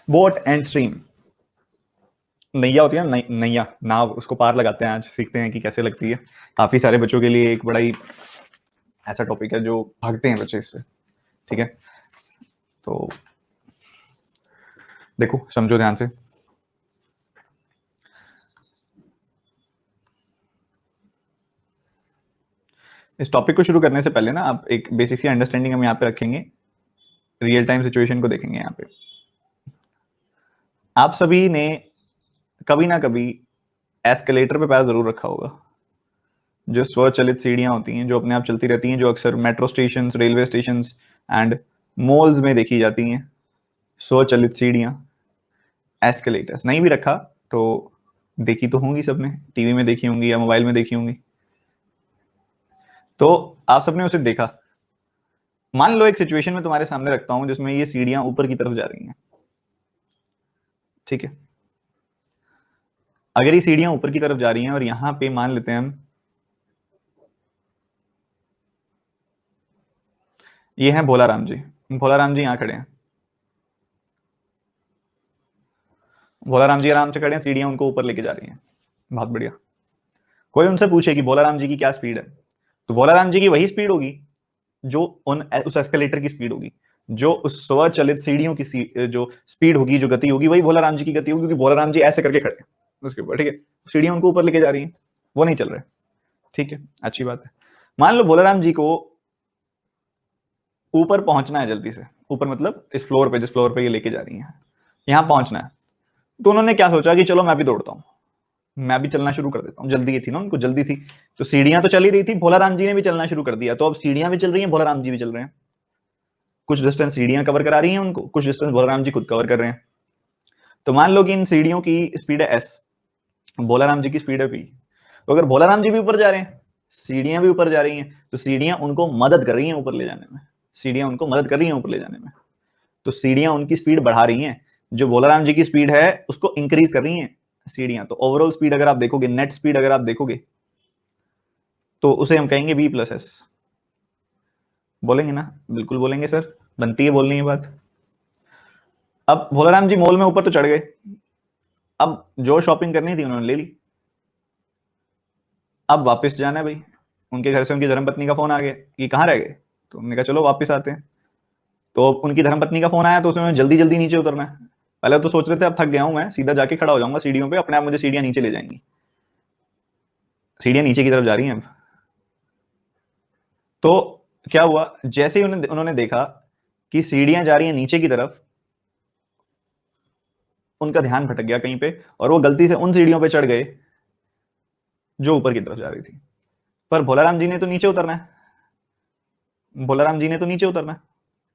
Boat and stream, नैया होती है ना, नैया, नाव, उसको पार लगाते हैं, आज सीखते हैं कि कैसे लगती है। काफी सारे बच्चों के लिए एक बड़ा ही ऐसा टॉपिक है जो भागते हैं बच्चे इससे, ठीक है। तो देखो, समझो ध्यान से। इस टॉपिक को शुरू करने से पहले ना आप एक बेसिक सी अंडरस्टैंडिंग हम यहाँ पे रखेंगे, रियल टाइम सिचुएशन को देखेंगे। यहाँ पे आप सभी ने कभी ना कभी एस्केलेटर पे पैर जरूर रखा होगा, जो स्वचालित सीढ़ियां होती हैं, जो अपने आप चलती रहती हैं, जो अक्सर metro station, railway station and malls में देखी जाती हैं। स्वचालित सीढ़ियां, एस्केलेटर्स। नहीं भी रखा तो देखी तो होंगी सबने, टीवी में देखी होंगी या मोबाइल में देखी होंगी। तो आप सबने उसे देखा। मान लो एक सिचुएशन में तुम्हारे सामने रखता हूं जिसमें ये सीढ़ियां ऊपर की तरफ जा रही हैं, ठीक है। अगर ये सीढ़ियां ऊपर की तरफ जा रही हैं और यहां पे मान लेते हैं हम, ये हैं भोला राम जी। भोला राम जी यहां खड़े हैं, भोला राम जी आराम से खड़े हैं, सीढ़ियां उनको ऊपर लेके जा रही हैं, बहुत बढ़िया। कोई उनसे पूछे कि भोला राम जी की क्या स्पीड है, तो भोला राम जी की वही स्पीड होगी जो उस एस्केलेटर की स्पीड होगी, जो उस स्वचालित सीढ़ियों की जो स्पीड होगी, जो गति होगी, वही भोला राम जी की गति होगी, क्योंकि भोला राम जी ऐसे करके खड़े हैं उसके ऊपर, ठीक है। सीढ़ियां उनको ऊपर लेके जा रही हैं, वो नहीं चल रहे, ठीक है, अच्छी बात है। मान लो भोला राम जी को ऊपर पहुंचना है जल्दी से, ऊपर मतलब इस फ्लोर पे, जिस फ्लोर पे ये लेके जा रही है, यहां पहुंचना है। तो उन्होंने क्या सोचा कि चलो मैं भी दौड़ता हूं, मैं भी चलना शुरू कर देता हूँ। जल्दी थी ना उनको, जल्दी थी, तो सीढ़ियां तो चल ही रही थी, भोला राम जी ने भी चलना शुरू कर दिया। तो अब सीढ़ियां भी चल रही हैं, भोला राम जी भी चल रहे हैं। कुछ डिस्टेंस सीढ़ियां कवर करा रही हैं उनको, कुछ डिस्टेंस भोला राम जी खुद कवर कर रहे हैं। तो मान लो कि इन सीढ़ियों की स्पीड है एस, भोला राम जी की स्पीड है पी। तो अगर भोला राम जी भी ऊपर जा रहे हैं, सीढ़ियां भी ऊपर जा रही हैं, तो सीढ़ियां उनको मदद कर रही हैं ऊपर ले जाने में, सीढ़ियां उनको मदद कर रही हैं ऊपर ले जाने में। तो सीढ़ियां उनकी स्पीड बढ़ा रही हैं, जो भोला राम जी की स्पीड है उसको इंक्रीज कर रही हैं सीढ़ियां। तो ओवरऑल स्पीड अगर आप देखोगे, नेट स्पीड अगर आप देखोगे, तो उसे हम कहेंगे v प्लस एस। बोलेंगे ना, बिल्कुल बोलेंगे सर, बनती है बोलनी है बात। अब भोला राम जी मॉल में ऊपर तो चढ़ गए, अब जो शॉपिंग करनी थी उन्होंने ले ली, अब वापस जाना है भाई। उनके घर से उनकी धर्मपत्नी का फोन आ गया कि कहाँ रह गए, तो उन्होंने कहा चलो वापस आते हैं। तो उनकी धर्मपत्नी का फोन आया, तो उसमें जल्दी जल्दी नीचे उतरना है। पहले तो सोच रहे थे अब थक गया हूं मैं, सीधा जाके खड़ा हो जाऊंगा सीढ़ियों पे, अपने आप मुझे सीढ़ियां नीचे ले जाएंगी। सीढ़ियां नीचे की तरफ जा रही हैं अब। तो क्या हुआ, जैसे ही उन्होंने देखा कि सीढ़ियां जा रही हैं नीचे की तरफ, उनका ध्यान भटक गया कहीं पे, और वो गलती से उन सीढ़ियों पे चढ़ गए जो ऊपर की तरफ जा रही थी। पर भोलाराम जी ने तो नीचे उतरना है, भोलाराम जी ने तो नीचे उतरना है,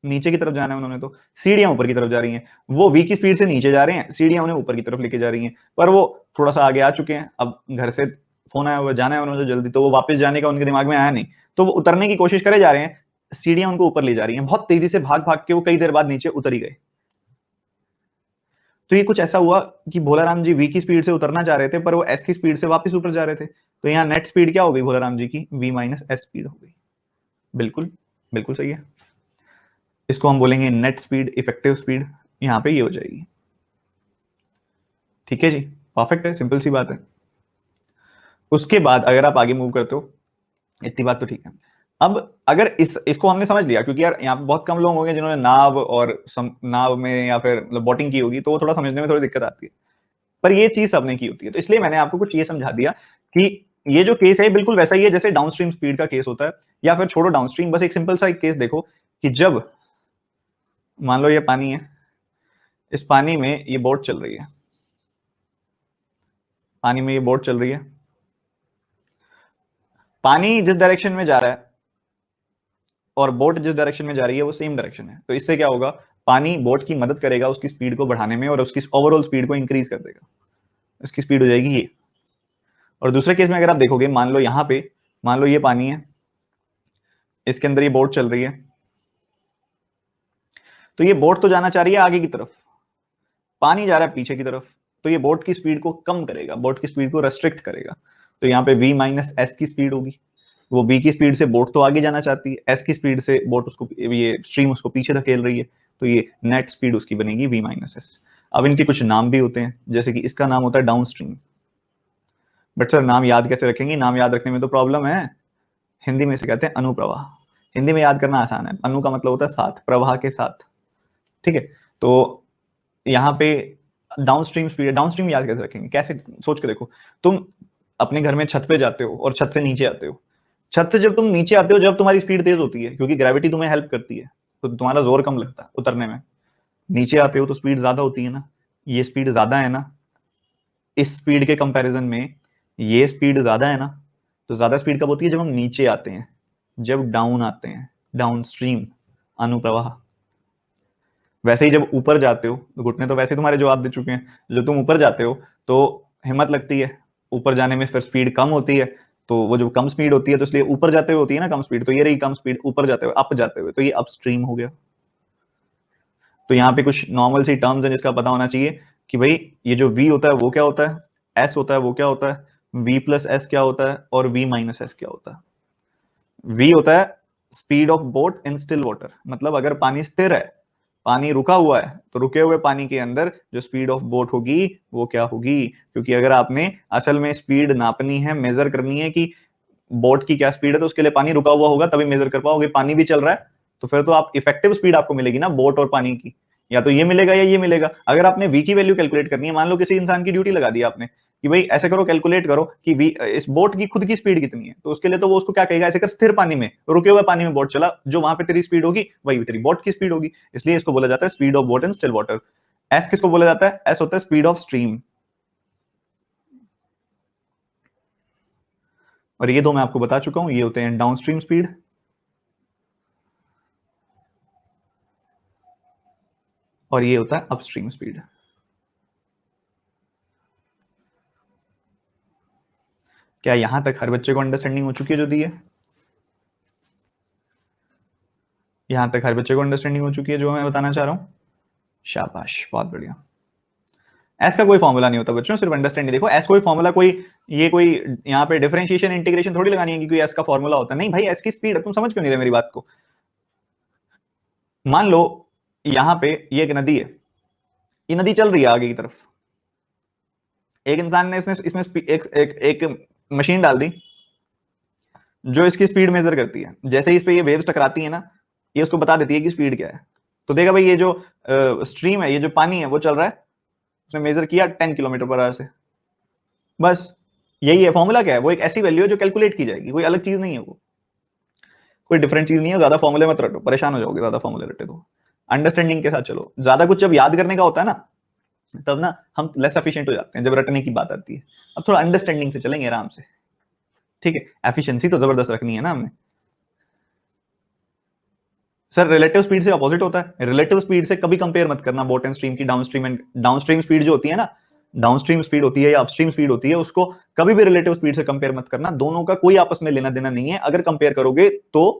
नीचे की तरफ जाना है उन्होंने, तो सीढ़ियां ऊपर की तरफ जा रही हैं। वो वी की स्पीड से नीचे जा रहे हैं, सीढ़ियां उन्हें ऊपर की तरफ लेके जा रही हैं। पर वो थोड़ा सा आगे आ चुके हैं, अब घर से फोन आया हुआ, जाना है उन्होंने जल्दी, तो वो वापस जाने का उनके दिमाग में आया नहीं। तो वो उतरने की कोशिश करे जा रहे हैं, सीढ़ियां उनको ऊपर ले जा रही हैं, बहुत तेजी से भाग भाग के वो कई देर बाद नीचे उतर ही गए। तो ये कुछ ऐसा हुआ कि भोलाराम जी वी की स्पीड से उतरना चाह रहे थे, पर वो एस की स्पीड से वापस ऊपर जा रहे थे। तो यहाँ नेट स्पीड क्या हो गई भोलाराम जी की, वी माइनस एस स्पीड हो गई। बिल्कुल, बिल्कुल सही है। इसको हम बोलेंगे नेट स्पीड, इफेक्टिव स्पीड, यहाँ पे ये हो जाएगी। ठीक है जी, परफेक्ट है, सिंपल सी बात है। उसके बाद अगर आप आगे मूव करते हो, इतनी बात तो ठीक है। अब अगर इसको हमने समझ लिया, क्योंकि यार यहाँ पे बहुत कम लोग होंगे जिन्होंने नाव और नाव में या फिर मतलब बोटिंग की होगी, तो वो थोड़ा समझने में थोड़ी दिक्कत आती है। पर ये चीज सबने की होती है, तो इसलिए मैंने आपको कुछ ये समझा दिया कि ये जो केस है बिल्कुल वैसा ही है जैसे डाउनस्ट्रीम स्पीड का केस होता है, या फिर छोड़ो डाउनस्ट्रीम, बस एक सिंपल सा एक केस देखो कि जब मान लो ये पानी है, इस पानी में ये बोट चल रही है, पानी में ये बोट चल रही है, पानी जिस डायरेक्शन में जा रहा है और बोट जिस डायरेक्शन में जा रही है वो सेम डायरेक्शन है। तो इससे क्या होगा, पानी बोट की मदद करेगा उसकी स्पीड को बढ़ाने में, और उसकी ओवरऑल स्पीड को इंक्रीज कर देगा। इसकी स्पीड हो जाएगी ये। और दूसरे केस में अगर आप देखोगे, मान लो यहां पे, मान लो ये पानी है, इसके अंदर ये बोट चल रही है, तो ये बोट तो जाना चाह रही है आगे की तरफ, पानी जा रहा है पीछे की तरफ, तो ये बोट की स्पीड को कम करेगा, बोट की स्पीड को रेस्ट्रिक्ट करेगा। तो यहाँ पे v माइनस एस की स्पीड होगी, वो v की स्पीड से बोट तो आगे जाना चाहती है, एस की स्पीड से बोट उसको, ये स्ट्रीम उसको पीछे धकेल रही है, तो ये नेट स्पीड उसकी बनेगी v माइनस एस। अब इनके कुछ नाम भी होते हैं, जैसे कि इसका नाम होता है डाउन स्ट्रीम। बट सर नाम याद कैसे रखेंगे, नाम याद रखने में तो प्रॉब्लम है। हिंदी में इसे कहते हैं अनुप्रवाह। हिंदी में याद करना आसान है, अनु का मतलब होता है साथ, प्रवाह के साथ। ठीक है, तो यहाँ पे down stream speed, down stream याद कैसे रखेंगे, कैसे, सोच के देखो। तुम अपने घर में छत पे जाते हो और छत से नीचे आते हो। छत से जब तुम नीचे आते हो, जब तुम्हारी स्पीड तेज होती है क्योंकि ग्रेविटी तुम्हें हेल्प करती है, तो तुम्हारा जोर कम लगता है उतरने में। नीचे आते हो तो स्पीड ज्यादा होती है ना, ये स्पीड ज्यादा है ना, इस स्पीड के कंपैरिजन में ये स्पीड ज्यादा है ना। तो ज्यादा स्पीड कब होती है, जब हम नीचे आते हैं, जब डाउन आते हैं, डाउन स्ट्रीम, अनुप्रवाह। वैसे ही जब ऊपर जाते हो, तो घुटने तो वैसे तुम्हारे जवाब दे चुके हैं, जब तुम ऊपर जाते हो तो हिम्मत लगती है, ऊपर जाने में फिर स्पीड कम होती है। तो वो जो कम स्पीड होती है, तो इसलिए ऊपर जाते हुए होती है ना कम स्पीड, तो ये रही कम स्पीड, ऊपर जाते हुए, अप जाते हुए, तो ये अप स्ट्रीम हो गया। तो यहाँ पे कुछ नॉर्मल सी टर्म्स हैं जिसका पता होना चाहिए कि भाई ये जो v होता है वो क्या होता है, s होता है वो क्या होता है, v प्लस एस क्या होता है, और v माइनस एस क्या होता है। v होता है speed of boat in still water, मतलब अगर पानी स्थिर है, पानी रुका हुआ है, तो रुके हुए पानी के अंदर जो स्पीड ऑफ बोट होगी वो क्या होगी। क्योंकि अगर आपने असल में स्पीड नापनी है, मेजर करनी है कि बोट की क्या स्पीड है, तो उसके लिए पानी रुका हुआ होगा तभी मेजर कर पाओगे। पानी भी चल रहा है तो फिर तो आप इफेक्टिव स्पीड आपको मिलेगी ना बोट और पानी की, या तो ये मिलेगा या ये मिलेगा। अगर आपने वी की वैल्यू कैलकुलेट करनी है, मान लो किसी इंसान की ड्यूटी लगा दी आपने कि भाई ऐसे करो, कैलकुलेट करो कि वी, इस बोट की खुद की स्पीड कितनी है, तो उसके लिए तो वो उसको क्या कहेगा, ऐसे कर स्थिर पानी में, रुके हुए पानी में बोट चला, जो वहां पे तेरी स्पीड होगी वही तेरी बोट की स्पीड होगी। इसलिए इसको बोला जाता है speed of boat in still water. S किसको बोला जाता है, एस होता है स्पीड ऑफ स्ट्रीम। और ये दो मैं आपको बता चुका हूं, ये होते हैं डाउन स्ट्रीम स्पीड और ये होता है अपस्ट्रीम स्पीड। क्या यहां तक हर बच्चे को अंडरस्टैंडिंग हो चुकी है जो दी है, यहां तक हर बच्चे को अंडरस्टैंडिंग हो चुकी है जो मैं बताना चाह रहा हूं। शाबाश, बहुत बढ़िया। एस का कोई फॉर्मूला नहीं होता बच्चों, सिर्फ अंडरस्टैंडिंग। देखो एस कोई फॉर्मूला, कोई ये कोई यहाँ पे डिफरेंशिएशन इंटीग्रेशन थोड़ी लगानी है कि कोई एस का फॉर्मूला होता है, नहीं भाई, एस की स्पीड है। तुम समझ क्यों नहीं रहे मेरी बात को। मान लो यहाँ पे ये एक नदी है, ये नदी चल रही है आगे की तरफ, एक इंसान ने इसने इसमें एक मशीन डाल दी जो इसकी स्पीड मेजर करती है। जैसे ही इस पे ये वेव्स टकराती है ना, ये उसको बता देती है कि स्पीड क्या है। तो देखा भाई, ये जो स्ट्रीम है, ये जो पानी है वो चल रहा है, उसने मेजर किया 10 किलोमीटर पर आवर से। बस यही है फॉर्मूला। क्या है वो, एक ऐसी वैल्यू है जो कैलकुलेट की जाएगी, कोई अलग चीज नहीं है वो, कोई डिफरेंट चीज नहीं है। ज्यादा फॉर्मूले मत रटो, परेशान हो जाओगे ज्यादा फॉर्मूले रटे तो। अंडरस्टैंडिंग के साथ चलो, ज्यादा कुछ जब याद करने का होता है ना, तब ना हम लेस एफिशिएंट हो जाते हैं जब रटने की बात आती है। अब थोड़ा अंडरस्टैंडिंग से चलेंगे आराम से, ठीक है। एफिशिएंसी तो जबरदस्त रखनी है ना हमने। सर रिलेटिव स्पीड से अपोजिट होता है, रिलेटिव स्पीड से कभी कंपेयर मत करना बोट एंड स्ट्रीम की। Down stream and down stream speed जो होती है ना, डाउन स्ट्रीम स्पीड होती है या अपस्ट्रीम स्पीड होती है, उसको कभी भी रिलेटिव स्पीड से कंपेयर मत करना। दोनों का कोई आपस में लेना देना नहीं है, अगर कंपेयर करोगे तो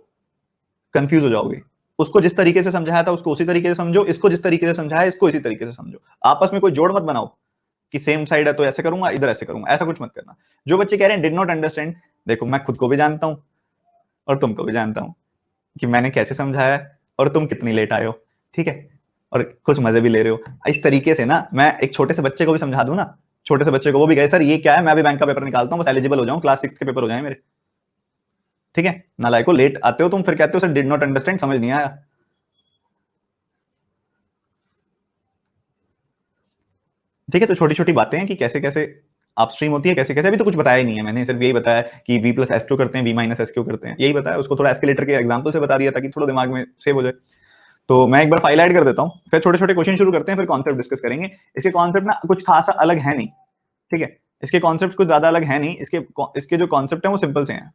कंफ्यूज हो जाओगे। उसको जिस तरीके से समझाया था उसको उसी तरीके से समझो, इसको जिस तरीके से समझाया इसको इसी तरीके से समझो। आपस में कोई जोड़ मत बनाओ कि सेम साइड है तो ऐसे करूंगा, इधर ऐसे करूंगा, ऐसा कुछ मत करना। जो बच्चे कह रहे हैं डिड नॉट अंडरस्टैंड, देखो मैं खुद को भी जानता हूं और तुमको भी जानता हूं कि मैंने कैसे समझाया है और तुम कितनी लेट आए हो, ठीक है। और कुछ मजे भी ले रहे हो। इस तरीके से ना मैं एक छोटे से बच्चे को भी समझा दूं ना, छोटे से बच्चे को, वो भी कहे सर ये क्या है, मैं भी बैंक का पेपर निकालता हूं, बस एलिजिबल हो जाऊं, क्लास 6 के पेपर हो जाए मेरे, ठीक है। नालायको, लेट आते हो तुम, फिर कहते हो सर डिड नॉट अंडरस्टैंड, समझ नहीं आया। ठीक है, तो छोटी छोटी बातें हैं कि कैसे कैसे अपस्ट्रीम होती है, कैसे कैसे। अभी तो कुछ बताया ही नहीं है मैंने, सिर्फ यही बताया कि v प्लस एस क्यों करते हैं, v माइनस एस क्यों करते हैं, यही बताया। उसको थोड़ा एस्केलेटर के एग्जांपल से बता दिया ताकि थोड़ा दिमाग में सेव हो जाए। तो मैं एक बार फाइल ऐड कर देता हूँ, फिर छोटे छोटे क्वेश्चन शुरू करते हैं, फिर कॉन्सेप्ट डिस्कस करेंगे। इसके कॉन्सेप्ट ना कुछ खासा अलग है नहीं, ठीक है। इसके कॉन्सेप्ट कुछ ज्यादा अलग है नहीं, इसके इसके जो कॉन्सेप्ट है वो सिंपल से हैं।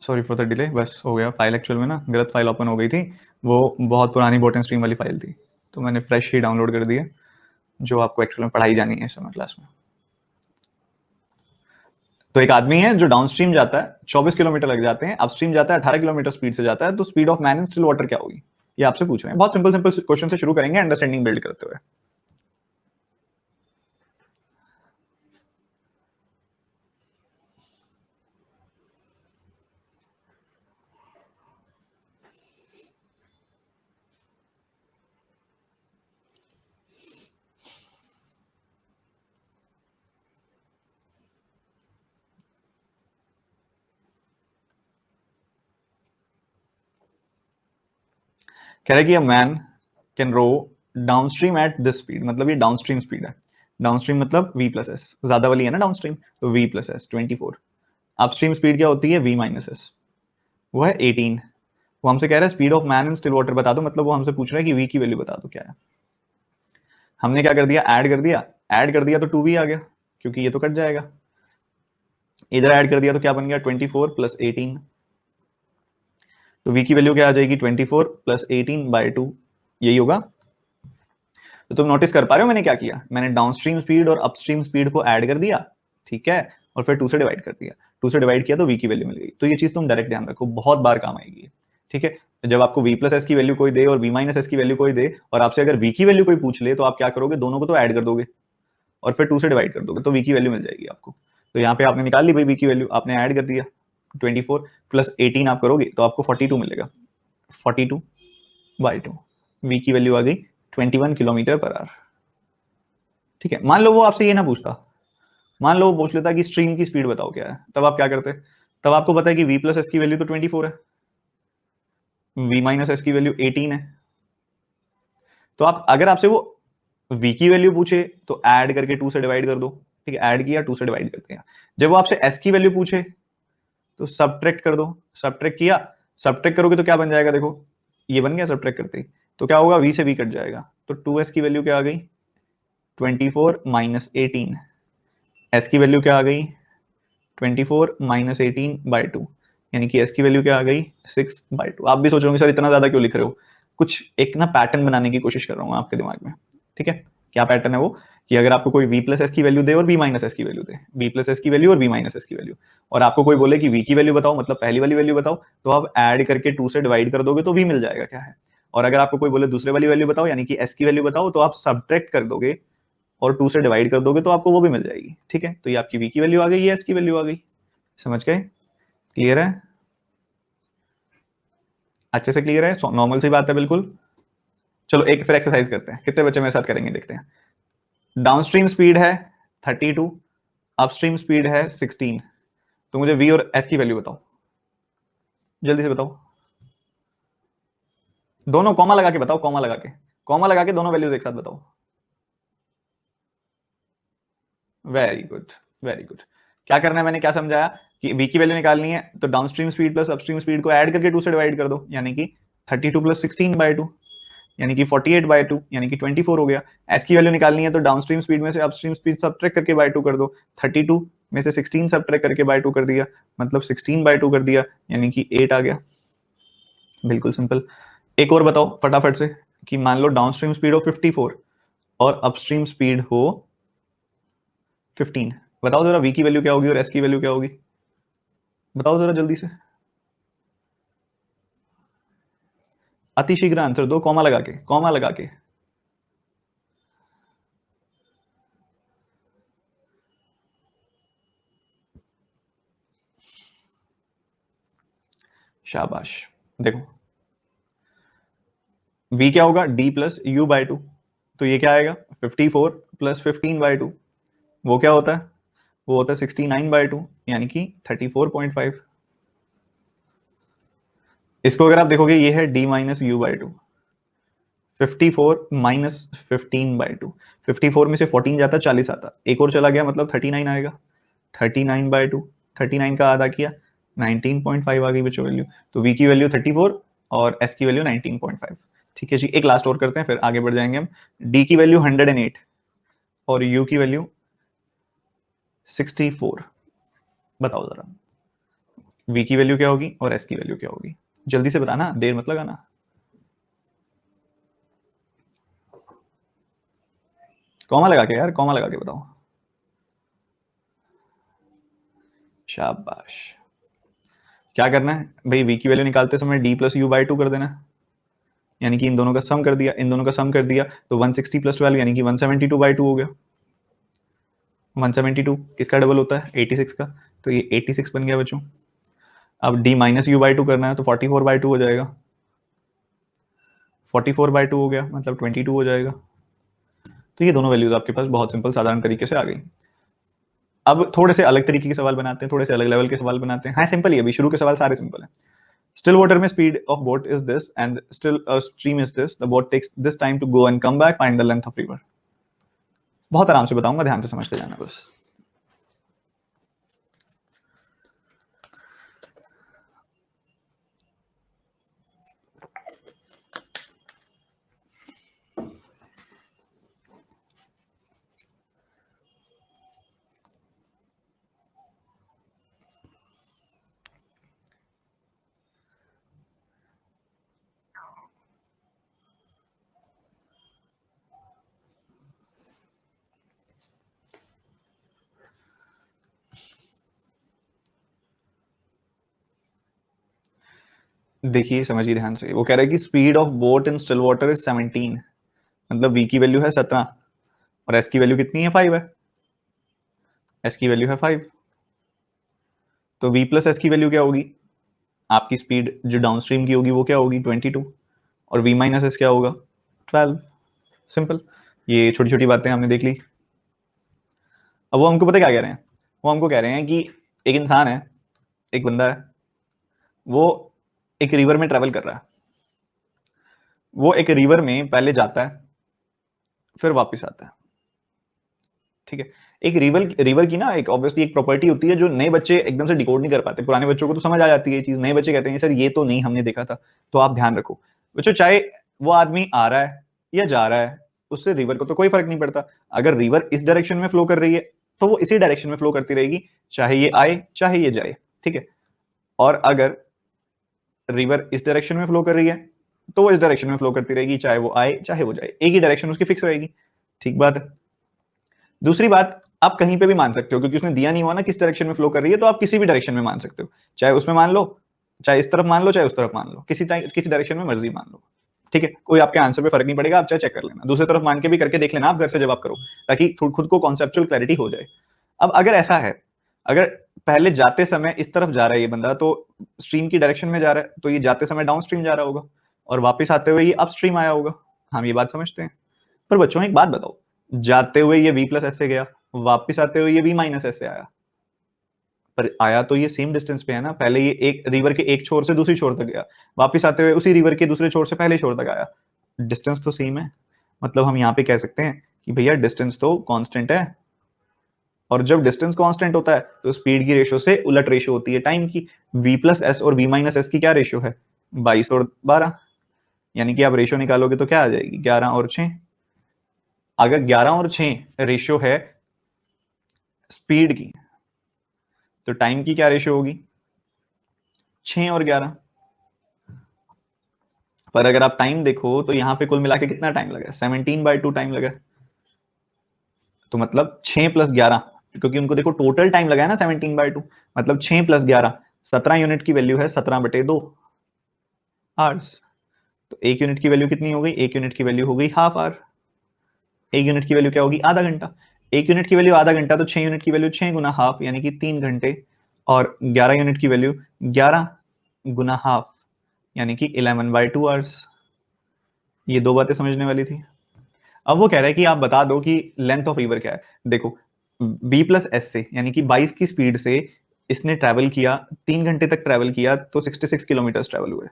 सॉरी फॉर द डिले, बस हो गया। फाइल एक्चुअल में ना गलत फाइल ओपन हो गई थी, वो बहुत पुरानी बॉटन स्ट्रीम वाली फाइल थी, तो मैंने फ्रेश ही डाउनलोड कर दी है, जो आपको एक्चुअल में पढ़ाई जानी है इस समय क्लास में। तो एक आदमी है जो डाउनस्ट्रीम जाता है, 24 किलोमीटर लग जाते हैं, अपस्ट्रीम जाता है 18 किलोमीटर स्पीड से जाता है, तो speed of man in still water क्या होगी, ये आपसे पूछ रहे हैं। बहुत सिंपल सिंपल क्वेश्चन से शुरू करेंगे अंडरस्टैंडिंग बिल्ड करते हुए। कह रहा है कि a man can row downstream at this speed, मतलब ये डाउनस्ट्रीम स्पीड है। डाउनस्ट्रीम मतलब v प्लस एस, ज्यादा वाली है ना डाउनस्ट्रीम, तो v plus S 24। Upstream speed क्या होती है, v माइनस एस, वो है 18। वो हमसे कह रहा है speed of man in still water बता दो, मतलब वो हमसे पूछ रहा है कि v की वैल्यू बता दो क्या है। हमने क्या कर दिया, ऐड कर दिया। ऐड कर दिया तो 2v आ गया, क्योंकि ये तो कट जाएगा। इधर ऐड कर दिया तो क्या बन गया, 24 प्लस 18। तो v की वैल्यू क्या आ जाएगी, 24 प्लस 18 बाई 2, यही होगा। तो तुम नोटिस कर पा रहे हो मैंने क्या किया, मैंने डाउनस्ट्रीम स्पीड और अपस्ट्रीम स्पीड को ऐड कर दिया, ठीक है, और फिर 2 से डिवाइड कर दिया। 2 से डिवाइड किया तो v की वैल्यू मिल गई। तो ये चीज तुम डायरेक्ट ध्यान रखो, बहुत बार काम आएगी, ठीक है। जब आपको v प्लस एस की वैल्यू कोई दे और v माइनस एस की वैल्यू कोई दे, और आपसे अगर v की वैल्यू कोई पूछ ले, तो आप क्या करोगे, दोनों को तो ऐड कर दोगे और फिर 2 से डिवाइड कर दोगे, तो v की वैल्यू मिल जाएगी आपको। तो यहाँ पे आपने निकाल ली भाई v की वैल्यू, आपने ऐड कर दिया, 24 प्लस 18 आप करोगे तो आपको 42 मिलेगा। 42 बाई 2, v की वैल्यू आ गई 21 किलोमीटर पर आवर, ठीक है। मान लो वो आपसे ये ना पूछता, मान लो वो पूछ लेता कि स्ट्रीम की स्पीड बताओ क्या है, तब आप क्या करते, तब आपको पता है कि v प्लस एस की वैल्यू तो 24 है, v माइनस एस की वैल्यू 18 है। तो आप अगर आपसे वो v की वैल्यू पूछे तो ऐड करके 2 से डिवाइड कर दो, ठीक है, ऐड किया 2 से डिवाइड करते हैं। जब वो आपसे s की वैल्यू पूछे तो सब्ट्रैक्ट कर दो, सब्ट्रैक्ट किया, सब्ट्रैक्ट करोगे तो क्या बन जाएगा, देखो ये बन गया सब्ट्रैक्ट करते ही, तो क्या होगा, v से v कट जाएगा, तो 2s की वैल्यू क्या आ गई, 24 माइनस 18। s की वैल्यू क्या आ गई, 24 माइनस 18 बाई 2, यानी कि s की वैल्यू क्या आ गई, 6 बाई 2। आप भी सोच रहे होंगे सर इतना ज्यादा क्यों लिख रहे हो, कुछ एक ना पैटर्न बनाने की कोशिश कर रहा हूँ आपके दिमाग में, ठीक है। क्या पैटर्न है वो, कि अगर आपको कोई v प्लस एस की वैल्यू दे और v माइनस एस की वैल्यू दे, v प्लस एस की वैल्यू और v माइनस एस की वैल्यू, और आपको कोई बोले कि v की वैल्यू बताओ, मतलब पहली वाली वैल्यू बताओ, तो आप ऐड करके 2 से डिवाइड कर दोगे तो v मिल जाएगा क्या है। और अगर आपको कोई बोले दूसरे वाली वैल्यू बताओ, यानी कि s की वैल्यू बताओ, तो आप सब्ट्रैक्ट कर दोगे और 2 से डिवाइड कर दोगे तो आपको वो भी मिल जाएगी, ठीक है। तो ये आपकी v की वैल्यू आ गई, ये s की वैल्यू आ गई। समझ गए, क्लियर है, अच्छे से क्लियर है, नॉर्मल सी बात है बिल्कुल। चलो एक फिर एक्सरसाइज करते हैं, कितने बच्चे मेरे साथ करेंगे देखते हैं। डाउनस्ट्रीम स्पीड है 32, अपस्ट्रीम स्पीड है 16, तो मुझे v और s की वैल्यू बताओ, जल्दी से बताओ। दोनों कॉमा लगा के बताओ, कॉमा लगा के, कॉमा लगा के दोनों वैल्यूज एक साथ बताओ। Very good, very good. क्या करना है, मैंने क्या समझाया कि v की वैल्यू निकालनी है तो downstream speed plus upstream speed को ऐड करके 2 से डिवाइड कर दो, यानी कि 32 प्लस 16 बाई 2, यानी कि 48 बाई 2, यानी कि 24 हो गया। s की वैल्यू निकालनी है तो डाउनस्ट्रीम स्पीड में से अपस्ट्रीम स्पीड सब्ट्रैक्ट करके बाई 2 कर दो, 32 में से 16 सब्ट्रैक्ट करके बाई 2 कर दिया, मतलब 16 बाई 2 कर दिया, यानी कि 8 आ गया। बिल्कुल सिंपल। एक और बताओ फटाफट से, कि मान लो डाउनस्ट्रीम स्पीड हो 54 और अपस्ट्रीम स्पीड हो 15, बताओ जरा v की वैल्यू क्या होगी और s की वैल्यू क्या होगी, बताओ जरा जल्दी से, अतिशीघ्र आंसर दो, कॉमा लगा के, कॉमा लगा के। शाबाश। देखो v क्या होगा, d प्लस यू बाई 2, तो ये क्या आएगा 54 प्लस 15 बाई 2, वो क्या होता है, वो होता है 69 बाई 2, यानी कि 34.5। इसको अगर आप देखोगे ये है d minus you by 2, 54 minus 15 by 2, 54 में से 14 जाता 40 आता, एक और चला गया मतलब 39 आएगा, 39 बाई 2, 39 का आधा किया 19.5 आ गई बच्चों वैल्यू। तो v की वैल्यू 34 और s की वैल्यू 19.5। ठीक है जी, एक लास्ट और करते हैं फिर आगे बढ़ जाएंगे हम। d की वैल्यू 108 और u की वैल्यू 64, बताओ जरा, v की वैल्यू क्या होगी और s की वैल्यू क्या होगी? जल्दी से बताना, देर मत लगाना। कॉमा लगा के यार, कॉमा लगा के बताओ। शाबाश। क्या करना है भाई, v की वैल्यू निकालते समय d प्लस यू बाई 2 कर देना, यानी कि इन दोनों का सम कर दिया, इन दोनों का सम कर दिया, तो 160 प्लस 12 यानी कि 172 बाई 2 हो गया। 172 किसका डबल होता है? 86 का, तो ये 86 बन गया बच्चों। अब d माइनस यू बाई 2 करना है तो 44 बाई 2 हो जाएगा। 44 बाई 2 हो गया मतलब 22 हो जाएगा। तो ये दोनों वैल्यूज आपके पास बहुत सिंपल साधारण तरीके से आ गई। अब थोड़े से अलग तरीके के सवाल बनाते हैं, थोड़े से अलग लेवल के सवाल बनाते हैं। हाँ सिंपल ही है, अभी शुरू के सवाल सारे सिंपल हैं। स्टिल वाटर में speed of boat is this and still stream is this, the boat takes this time to go and come back, find the length of river. बहुत आराम से बताऊंगा, ध्यान से समझते जाना बस। देखिए समझिए ध्यान से, वो कह रहा है कि speed of boat in still water is 17, मतलब v की वैल्यू है 17 और s की वैल्यू कितनी है? 5 है। s की वैल्यू है 5, तो v प्लस s की वैल्यू क्या होगी? आपकी स्पीड जो डाउनस्ट्रीम की होगी वो क्या होगी? 22, और v माइनस s क्या होगा? 12। सिंपल, ये छोटी छोटी बातें हमने देख ली। अब वो हमको पता क्या कह रहे हैं? वो हमको कह रहे हैं कि एक इंसान है, एक बंदा है, वो एक रिवर में ट्रेवल कर रहा है। वो एक रिवर में पहले जाता है फिर वापस आता है, ठीक है। एक रिवर की ना एक ऑब्वियसली एक प्रॉपर्टी होती है जो नए बच्चे एकदम से डिकोड नहीं कर पाते, पुराने बच्चों को तो समझ आ जाती है ये चीज, नए बच्चे कहते हैं सर ये तो नहीं हमने देखा था। तो आप ध्यान रखो बच्चों, चाहे वो आदमी आ रहा है या जा रहा है, उससे रिवर को तो कोई फर्क नहीं पड़ता। अगर रिवर इस डायरेक्शन में फ्लो कर रही है तो वो इसी डायरेक्शन में फ्लो करती रहेगी, चाहे ये आए चाहे ये जाए, ठीक है। और अगर रिवर इस डायरेक्शन में फ्लो कर रही है तो वो इस डायरेक्शन में फ्लो करती रहेगी, चाहे वो आए चाहे वो जाए, एक ही डायरेक्शन उसकी फिक्स रहेगी, ठीक बात है। दूसरी बात, आप कहीं पे भी मान सकते हो क्योंकि उसने दिया नहीं हुआ ना किस डायरेक्शन में फ्लो कर रही है, तो आप किसी भी डायरेक्शन में मान सकते हो, चाहे उसमें मान लो, चाहे इस तरफ मान लो, चाहे उस तरफ मान लो, किसी डायरेक्शन में मर्जी मान लो, ठीक है। कोई आपके आंसर पे फर्क नहीं पड़ेगा, आप चाहे चेक कर लेना, दूसरी तरफ मान के भी करके देख लेना, आप घर से जवाब करो ताकि खुद को कॉन्सेप्चुअल क्लैरिटी हो जाए। अब अगर ऐसा है, अगर पहले जाते समय इस तरफ जा रहा है ये बंदा तो स्ट्रीम की डायरेक्शन में जा रहा है, तो ये जाते समय डाउन स्ट्रीम जा रहा होगा और वापस आते हुए ये अप स्ट्रीम आया होगा। हम ये बात समझते हैं। पर बच्चों एक बात बताओ, जाते हुए ये v प्लस एस से गया, वापस आते हुए ये v माइनस एस से आया, पर आया तो ये सेम डिस्टेंस पे है ना। पहले ये एक रिवर के एक छोर से दूसरी छोर तक गया, वापस आते हुए उसी रिवर के दूसरे छोर से पहले छोर तक आया, डिस्टेंस तो सेम है। मतलब हम यहाँ पे कह सकते हैं कि भैया डिस्टेंस तो कांस्टेंट है, और जब डिस्टेंस कांस्टेंट होता है तो स्पीड की रेशियो से उलट रेशियो होती है टाइम की। v प्लस एस और v माइनस एस की क्या रेशियो है? 22 और 12, यानी कि आप रेशियो निकालोगे तो क्या आ जाएगी? 11 और 6। अगर 11 और 6 रेशियो है स्पीड की, तो टाइम की क्या रेशियो होगी? 6 और 11। पर अगर आप टाइम देखो तो यहां पे कुल मिला के कितना टाइम लगा? 17/2 टाइम लगा। तो मतलब 6 प्लस 11, क्योंकि उनको देखो टोटल टाइम लगा है ना 17/2, मतलब 6 प्लस 11, 17 यूनिट की वैल्यू है 17/2 आवर्स। तो एक यूनिट की वैल्यू कितनी हो गई? एक यूनिट की वैल्यू हो गई हाफ आवर। एक यूनिट की वैल्यू क्या होगी? आधा घंटा। एक यूनिट की वैल्यू आधा घंटा, तो 6 यूनिट की वैल्यू 6 गुना हाफ यानी कि 3 घंटे, और 11 यूनिट की वैल्यू 11 गुना हाफ यानी कि 11/2 आवर्स। ये दो बातें समझने वाली थी। अब वो कह रहा है कि आप बता दो कि लेंथ ऑफ रिवर क्या है। देखो v प्लस एस से यानी कि 22 की स्पीड से इसने ट्रैवल किया, 3 घंटे तक ट्रैवल किया, तो 66 किलोमीटर ट्रैवल हुए।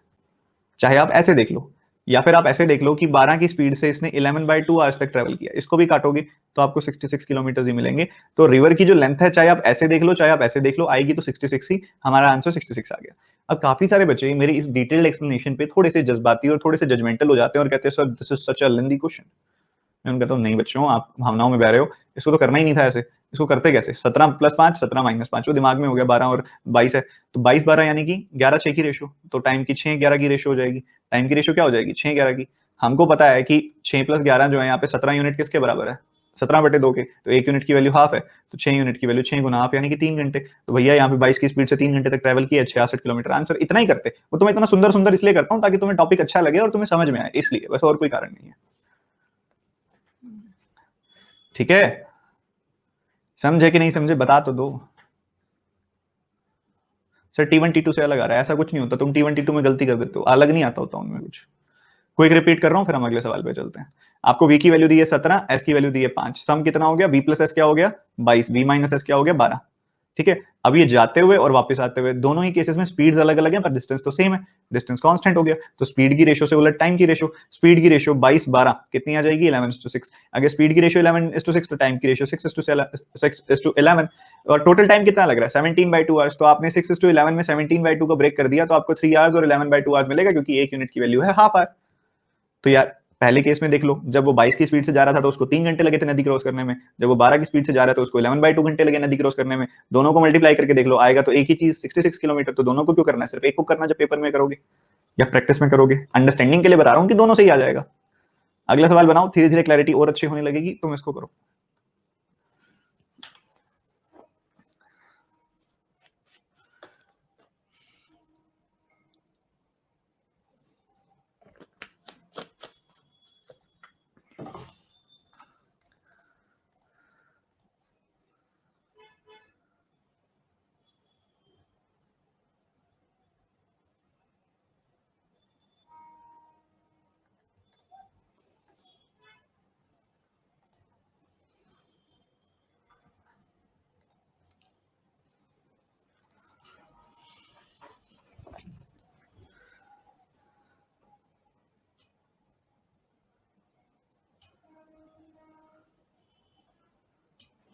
चाहे आप ऐसे देख लो या फिर आप ऐसे देख लो कि 12 की स्पीड से इसने 11/2 आवर्स तक ट्रैवल किया, इसको भी काटोगे तो आपको 66 किलोमीटर ही मिलेंगे। तो रिवर की जो लेंथ है, चाहे आप ऐसे देख लो चाहे आप ऐसे देख लो, आएगी तो 66 ही। हमारा आंसर 66 आ गया। अब काफी सारे बच्चे मेरे इस डिटेल्ड एक्सप्लेनेशन पे थोड़े से जज्बाती और थोड़े से जजमेंटल हो जाते हैं और कहते हैं sir this is such a lengthy question. मैं उनको कहता हूँ नहीं बच्चों, आप भावनाओं में बह रहे हो, इसको तो करना ही नहीं था ऐसे। इसको करते कैसे, 17 + 5 17 - 5, वो दिमाग में हो गया, 12 और 22 है, तो 22 12 यानी कि 11 6 की रेशो, तो टाइम की 6 11 की रेशो हो जाएगी। टाइम की रेशो क्या हो जाएगी, 6 11 की। हमको पता है कि 6 + 11 जो है यहाँ पे 17 यूनिट किसके बराबर है, 17/2 के, तो 1 यूनिट की वैल्यू हाफ है, तो 6 यूनिट की वैल्यू 6 गुना हाफ यानी कि 3 घंटे। तो भैया यहाँ पे 22 की स्पीड से 3 घंटे तक ट्रैवल किया, 66 किलोमीटर। आंसर इतना ही करते, वो तुम्हें इतना सुंदर सुंदर इसलिए करता हूँ ताकि तुम्हें टॉपिक अच्छा लगे और तुम्हें समझ में आए, इसलिए, बस और कोई कारण नहीं है। ठीक है, समझे कि नहीं समझे, बता तो दो। सर T1 T2 से अलग आ रहा है, ऐसा कुछ नहीं होता, तुम T1 T2 में गलती कर देते हो, अलग नहीं आता होता उनमें कुछ। क्विक रिपीट कर रहा हूँ, फिर हम अगले सवाल पे चलते हैं। आपको v की वैल्यू दी है 17, s की वैल्यू दी है 5, सम कितना हो गया, v + s क्या हो गया 22, v - s क्या हो गया 12। ठीक है, अब ये जाते हुए और वापस आते हुए दोनों ही केसेस में स्पीड्स अलग अलग हैं पर डिस्टेंस तो सेम है, डिस्टेंस कांस्टेंट हो गया, तो स्पीड की रेशो से उलट टाइम की रेशो, स्पीड की रेशो 22 12 कितनी आ जाएगी 11:6। अगर स्पीड की रेशो 11:6 तो टाइम की रेशो 6:11, और टोटल टाइम कितना लग रहा है 17/2 आवर्स, तो आपने 6:11 में 17/2 को ब्रेक कर दिया तो आपको 3 आवर्स और 11/2 आवर्स मिलेगा, क्योंकि 1 यूनिट की वैल्यू है हाफ आवर। तो यार पहले केस में देख लो, जब वो 22 की स्पीड से जा रहा था तो उसको 3 घंटे लगे थे नदी क्रॉस करने में, जब वो 12 की स्पीड से जा रहा था उसको 11/2 घंटे लगे नदी क्रॉस करने में। दोनों को मल्टीप्लाई करके देख लो, आएगा तो एक ही चीज 66 किलोमीटर। तो दोनों को क्यों करना है, सिर्फ एक को करना जब पेपर में करोगे या प्रैक्टिस में करोगे। अंडरस्टैंडिंग के लिए बता रहा हूँ कि दोनों से ही आ जाएगा। अगला सवाल बनाओ, धीरे धीरे क्लैरिटी और अच्छी होने लगेगी, तुम इसको करो।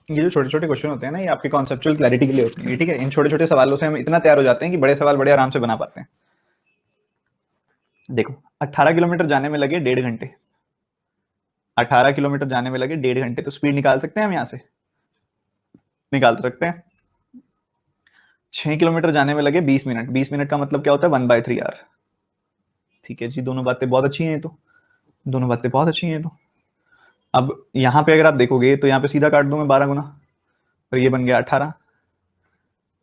ये जो छोटे छोटे क्वेश्चन होते हैं ना, ये आपकी कॉन्सेप्चुअल क्लैरिटी के लिए होते हैं, ठीक है। इन छोटे छोटे सवालों से हम इतना तैयार हो जाते हैं कि बड़े सवाल बड़े आराम से बना पाते हैं। देखो 18 किलोमीटर जाने में लगे 1.5 घंटे, 18 किलोमीटर जाने में लगे 1.5 घंटे, तो स्पीड निकाल सकते हैं हम यहाँ से, निकाल तो सकते हैं। 6 किलोमीटर जाने में लगे 20 मिनट, 20 मिनट का मतलब क्या होता है 1/3 आवर। ठीक है जी, दोनों बातें बहुत अच्छी हैं, तो दोनों बातें बहुत अच्छी हैं। तो अब यहाँ पे अगर आप देखोगे तो यहाँ पे सीधा काट दूं मैं 12 गुना, और ये बन गया 18,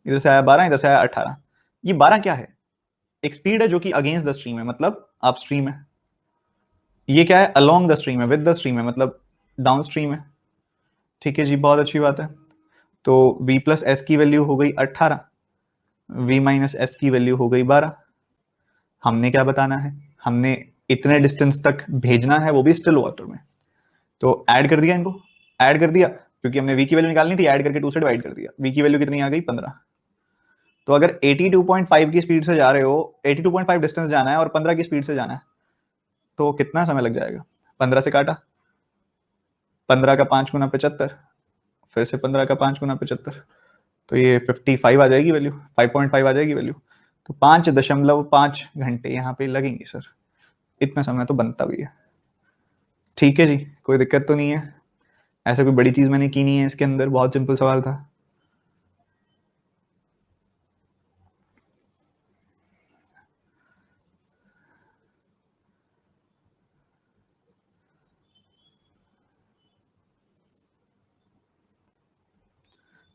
इधर से आया 12, इधर से आया 18। ये 12 क्या है, एक स्पीड है जो कि अगेंस्ट द स्ट्रीम है, मतलब अप स्ट्रीम है। ये क्या है, अलोंग द स्ट्रीम है, विद द स्ट्रीम है, मतलब डाउन स्ट्रीम है। ठीक है जी, बहुत अच्छी बात है। तो v + s की वैल्यू हो गई 18, v - s की वैल्यू हो गई 12। हमने क्या बताना है, हमने इतने डिस्टेंस तक भेजना है, वो भी स्टिल वाटर में। तो ऐड कर दिया, इनको ऐड कर दिया, क्योंकि हमने v की वैल्यू निकालनी थी, ऐड करके 2 से डिवाइड कर दिया। v की वैल्यू कितनी आ गई 15। तो अगर 82.5 की स्पीड से जा रहे हो, 82.5 डिस्टेंस जाना है और 15 की स्पीड से जाना है, तो कितना समय लग जाएगा। 15 से काटा, 15 का 5 गुना 75, फिर से 15 का 5 गुना 75, तो ये 55 आ जाएगी वैल्यू, 5.5 आ जाएगी वैल्यू। तो 5.5 घंटे यहाँ पे लगेंगे सर, इतना समय तो बनता भी है। ठीक है जी, कोई दिक्कत तो नहीं है, ऐसा कोई बड़ी चीज मैंने की नहीं है इसके अंदर, बहुत सिंपल सवाल था।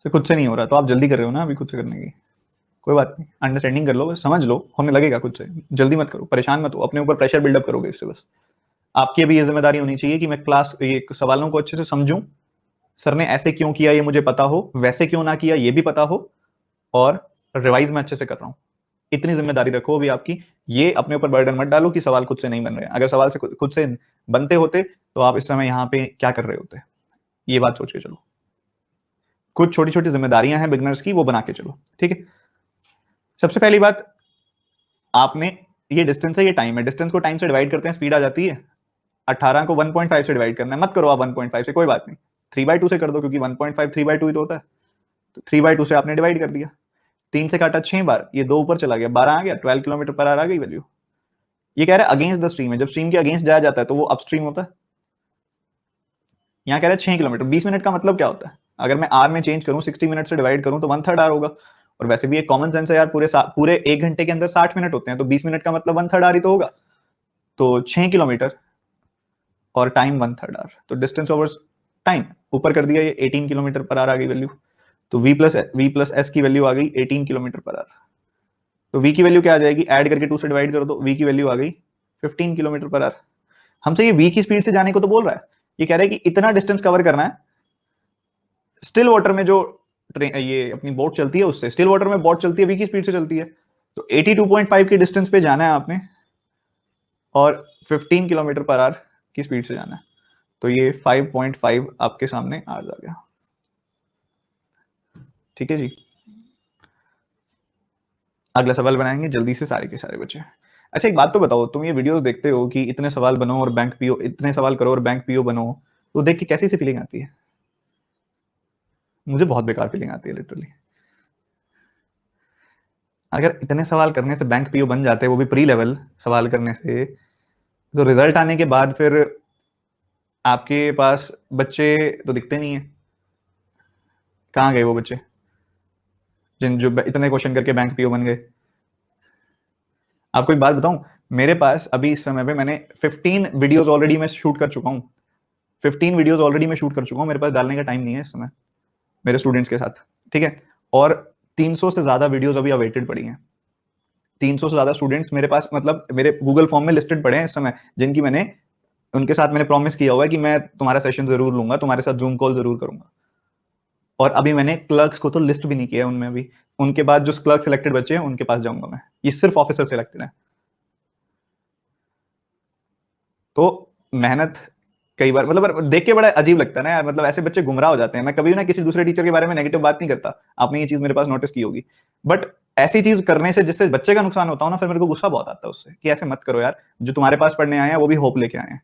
सर खुद से नहीं हो रहा, तो आप जल्दी कर रहे हो ना अभी खुद से करने की, कोई बात नहीं, अंडरस्टैंडिंग कर लो, बस समझ लो, होने लगेगा खुद से। जल्दी मत करो, परेशान मत हो, अपने ऊपर प्रेशर बिल्डअप करोगे इससे। बस आपकी अभी ये जिम्मेदारी होनी चाहिए कि मैं क्लास ये सवालों को अच्छे से समझूं, सर ने ऐसे क्यों किया ये मुझे पता हो, वैसे क्यों ना किया ये भी पता हो, और रिवाइज मैं अच्छे से कर रहा हूँ। इतनी जिम्मेदारी रखो अभी आपकी। ये अपने ऊपर बर्डन मत डालो कि सवाल खुद से नहीं बन रहे हैं। अगर सवाल से खुद से बनते होते तो आप इस समय यहाँ पे क्या कर रहे होते, ये बात सोच के चलो। कुछ छोटी छोटी जिम्मेदारियां हैं बिगनर्स की, वो बना के चलो, ठीक है। सबसे पहली बात, आपने ये डिस्टेंस है, ये टाइम है, डिस्टेंस को टाइम से डिवाइड करते हैं स्पीड आ जाती है। 18 को 1.5 से डिवाइड करना है, मत करो आप 1.5 से, कोई बात नहीं, 3/2 से कर दो, क्योंकि 1.5 3/2 ही तो होता है। तो 3/2 से आपने डिवाइड कर दिया, 3 से काटा 6 बार, ये 2 ऊपर चला गया, 12 आ गया, 12 किलोमीटर पर आवर आ गई वैल्यू। ये कह रहा है अगेंस्ट द स्ट्रीम है, जब स्ट्रीम के अगेंस्ट जाया जाता है तो वो अपस्ट्रीम होता है। यहाँ कह रहा है 6 किलोमीटर, 20 मिनट का मतलब क्या होता है, अगर मैं आर में चेंज करूं, 60 मिनट से डिवाइड करूं तो 1/3 आर होगा। और वैसे भी एक कॉमन सेंस है यार, पूरे 1 घंटे के अंदर 60 मिनट होते हैं, तो 20 मिनट का मतलब 1/3 आर ही तो होगा। तो 6 किलोमीटर और टाइम 1/3 आर, तो डिस्टेंस ओवर टाइम ऊपर कर दिया, ये 18 किलोमीटर पर आर आ गई वैल्यू। तो v प्लस एस की वैल्यू आ गई 18 किलोमीटर पर आर। तो v की वैल्यू क्या आ जाएगी, ऐड करके 2 से डिवाइड कर दो, v की वैल्यू आ गई 15 किलोमीटर पर आर। हमसे ये v की स्पीड से जाने को तो बोल रहा है, ये कह रहा है कि इतना डिस्टेंस कवर करना है। स्टिल वाटर में जो ये अपनी बोट चलती है उससे, स्टिल वाटर में बोट चलती है v की स्पीड से चलती है, तो 82.5 की डिस्टेंस पे जाना है आपने और 15 किलोमीटर पर आर की स्पीड से जाना है। तो ये 5.5 आपके सामने आ गया। ठीक है जी, अगला सवाल बनाएंगे जल्दी से सारे के सारे बच्चे। अच्छा एक बात तो बताओ, तुम ये वीडियोस देखते हो कि इतने सवाल बनो और बैंक पीओ, इतने सवाल करो और बैंक पीओ बनो, तो देख के कैसी सी फीलिंग आती है? मुझे बहुत बेकार फीलिंग आती है लिटरली। अगर इतने सवाल करने से बैंक पीओ बन जाते, वो भी प्री लेवल सवाल करने से, तो रिजल्ट आने के बाद फिर आपके पास बच्चे तो दिखते नहीं है। कहाँ गए वो बच्चे जिन जो इतने क्वेश्चन करके बैंक पीओ बन गए? आपको एक बात बताऊं, मेरे पास अभी इस समय पे मैंने 15 वीडियोस ऑलरेडी मैं शूट कर चुका हूं। 15 वीडियोस ऑलरेडी मैं शूट कर चुका हूं, मेरे पास डालने का टाइम नहीं है इस समय मेरे स्टूडेंट्स के साथ। ठीक है, और 300 से ज्यादा वीडियोस अभी अवेटेड पड़ी हैं। 300 से ज्यादा स्टूडेंट्स मेरे पास, मतलब मेरे गूगल फॉर्म में लिस्टेड पड़े हैं इस समय, जिनकी मैंने उनके साथ मैंने प्रॉमिस किया हुआ है कि मैं तुम्हारा सेशन जरूर लूंगा, तुम्हारे साथ जूम कॉल जरूर करूंगा। और अभी मैंने क्लर्क्स को तो लिस्ट भी नहीं किया है उनमें अभी। उनके बाद जो क्लर्क सिलेक्टेड बच्चे हैं उनके पास जाऊंगा मैं, ये सिर्फ ऑफिसर सिलेक्टेड है। तो मेहनत कई बार मतलब देख के बड़ा अजीब लगता है ना यार, मतलब ऐसे बच्चे गुमराह हो जाते हैं। मैं कभी ना किसी दूसरे टीचर के बारे में नेगेटिव बात नहीं करता, आपने ये चीज मेरे पास नोटिस की होगी, बट ऐसी चीज करने से जिससे बच्चे का नुकसान होता हो ना, फिर मेरे को गुस्सा बहुत आता है उससे कि ऐसे मत करो यार, जो तुम्हारे पास पढ़ने आए हैं वो भी होप लेके आए हैं।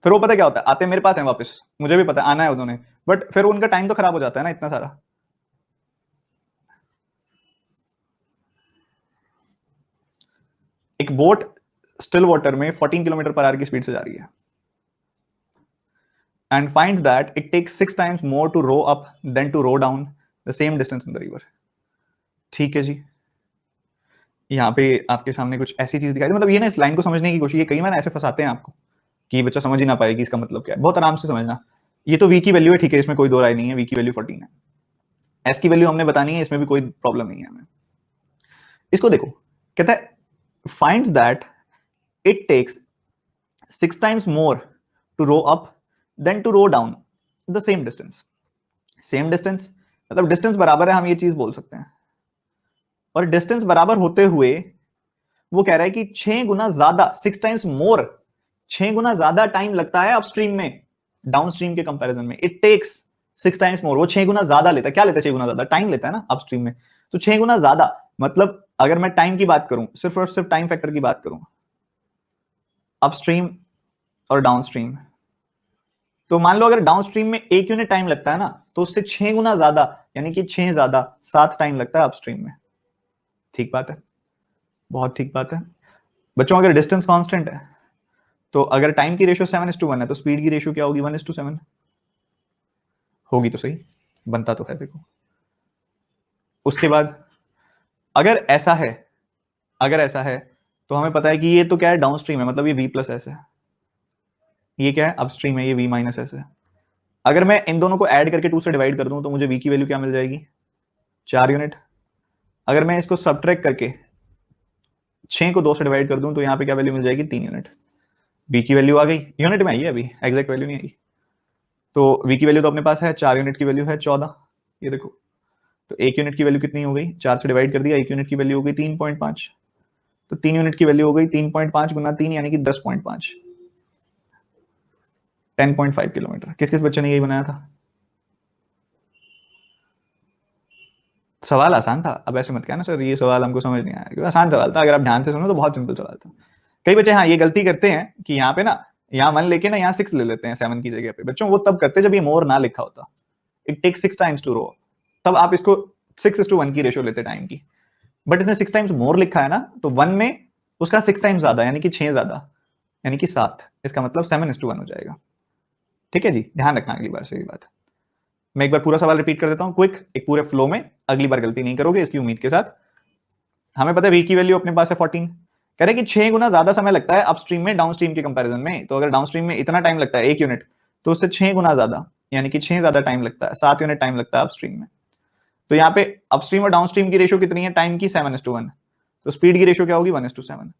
फिर वो पता क्या होता है, आते मेरे पास है वापस, मुझे भी पता है आना है उन्होंने, बट फिर उनका टाइम तो खराब हो जाता है ना इतना सारा। एक बोट स्टिल वाटर में 14 किलोमीटर पर आवर की स्पीड से जा रही है and finds that it takes 6 times more to row up than to row down the same distance in the river। ठीक है जी, यहाँ पे आपके सामने कुछ ऐसी चीज दिखाई, मतलब ये ना इस लाइन को समझने की कोशिश, कई बार ऐसे फंसाते हैं आपको कि बच्चा समझ ही ना पाए कि इसका मतलब क्या है। बहुत आराम से समझना, ये तो v की वैल्यू है, ठीक है, इसमें कोई दो राय नहीं है, v की वैल्यू 14 है। s की वैल्यू हमने बतानी है, इसमें भी कोई प्रॉब्लम नहीं है हमें। इसको देखो, कहता है finds that it takes 6 times more to row up than to row down the same distance। Same distance मतलब डिस्टेंस बराबर है, हम ये चीज बोल सकते हैं। और डिस्टेंस बराबर होते हुए वो कह रहा है कि 6 गुना ज्यादा, 6 टाइम्स मोर, 6 गुना ज्यादा टाइम लगता है अपस्ट्रीम में डाउनस्ट्रीम के कंपैरिजन में। इट टेक्स 6 टाइम्स मोर, वो 6 गुना ज्यादा लेता है। क्या लेता है 6 गुना ज्यादा? टाइम लेता है ना अपस्ट्रीम में, तो 6 गुना ज्यादा। मतलब अगर मैं टाइम की बात करूं, सिर्फ और सिर्फ टाइम फैक्टर की बात करूं, अपस्ट्रीम और डाउनस्ट्रीम, तो मान लो अगर डाउनस्ट्रीम में 1 यूनिट टाइम लगता है ना, तो उससे 6 गुना ज्यादा, यानी कि 6 ज्यादा 7 टाइम लगता है अपस्ट्रीम में। ठीक बात है, बहुत ठीक बात है बच्चों। अगर डिस्टेंस कांस्टेंट है, तो अगर टाइम की रेशियो 7:1 है, तो स्पीड की रेशियो क्या होगी? 1:7 होगी तो सही, बनता तो है देखो। उसके बाद अगर ऐसा है, अगर ऐसा है तो हमें पता है कि ये तो क्या है, डाउनस्ट्रीम है, मतलब ये v प्लस एस है। ये क्या है? अपस्ट्रीम है, ये v माइनस एस है। अगर मैं इन दोनों को ऐड करके 2 से डिवाइड कर दूं तो मुझे v की वैल्यू क्या मिल जाएगी? 4 यूनिट। अगर मैं इसको सब्ट्रैक्ट करके 6 को 2 से डिवाइड कर दूं तो यहाँ पे क्या वैल्यू मिल जाएगी? 3 यूनिट। v की वैल्यू आ गई, यूनिट में आई है, अभी एग्जैक्ट वैल्यू नहीं आई। तो v की वैल्यू तो अपने पास है, 4 यूनिट की वैल्यू है 14, ये देखो। तो 1 यूनिट की वैल्यू कितनी हो गई? 4 से डिवाइड कर दिया, 1 यूनिट की वैल्यू हो गई 3.5। तो 3 यूनिट की वैल्यू हो गई 3.5 गुना 3 यानी कि 10.5, 10.5 किलोमीटर। किस किस बच्चे ने यही बनाया था? सवाल आसान था, अब ऐसे मत कहना सर ये सवाल हमको समझ नहीं आया, क्योंकि आसान सवाल था। अगर आप ध्यान से सुनो तो बहुत सिंपल सवाल था। कई बच्चे हाँ ये गलती करते हैं कि यहाँ पे ना, यहाँ 1 लेके ना यहाँ 6 ले लेते हैं 7 की जगह पे। बच्चों वो तब करते जब ये मोर ना लिखा होता, इट टेक्स 6 टाइम्स टू रो, तब आप इसको 6:1 की रेशियो लेते टाइम की। बट इसने 6 टाइम्स मोर लिखा है ना, तो 1 में उसका 6 टाइम्स ज्यादा, यानी कि 6 ज्यादा, यानी कि 7। इसका मतलब 7:1 हो जाएगा। ठीक है जी, ध्यान रखना अगली बार से ये बात। मैं एक बार पूरा सवाल रिपीट कर देता हूँ क्विक, एक पूरे फ्लो में, अगली बार गलती नहीं करोगे इसकी उम्मीद के साथ। हमें पता है v की वैल्यू अपने पास है 14, कह रहे कि 6 गुना ज्यादा समय लगता है अपस्ट्रीम में डाउनस्ट्रीम के कंपैरिजन में। तो अगर डाउनस्ट्रीम में इतना टाइम लगता है 1 यूनिट, तो उससे 6 गुना ज्यादा, यानी कि 6 ज्यादा टाइम लगता है, 7 यूनिट टाइम लगता है अपस्ट्रीम में। तो यहाँ पे अपस्ट्रीम और डाउनस्ट्रीम की रेशियो कितनी है टाइम की? 7:1। तो स्पीड की रेशियो क्या होगी? 1:7।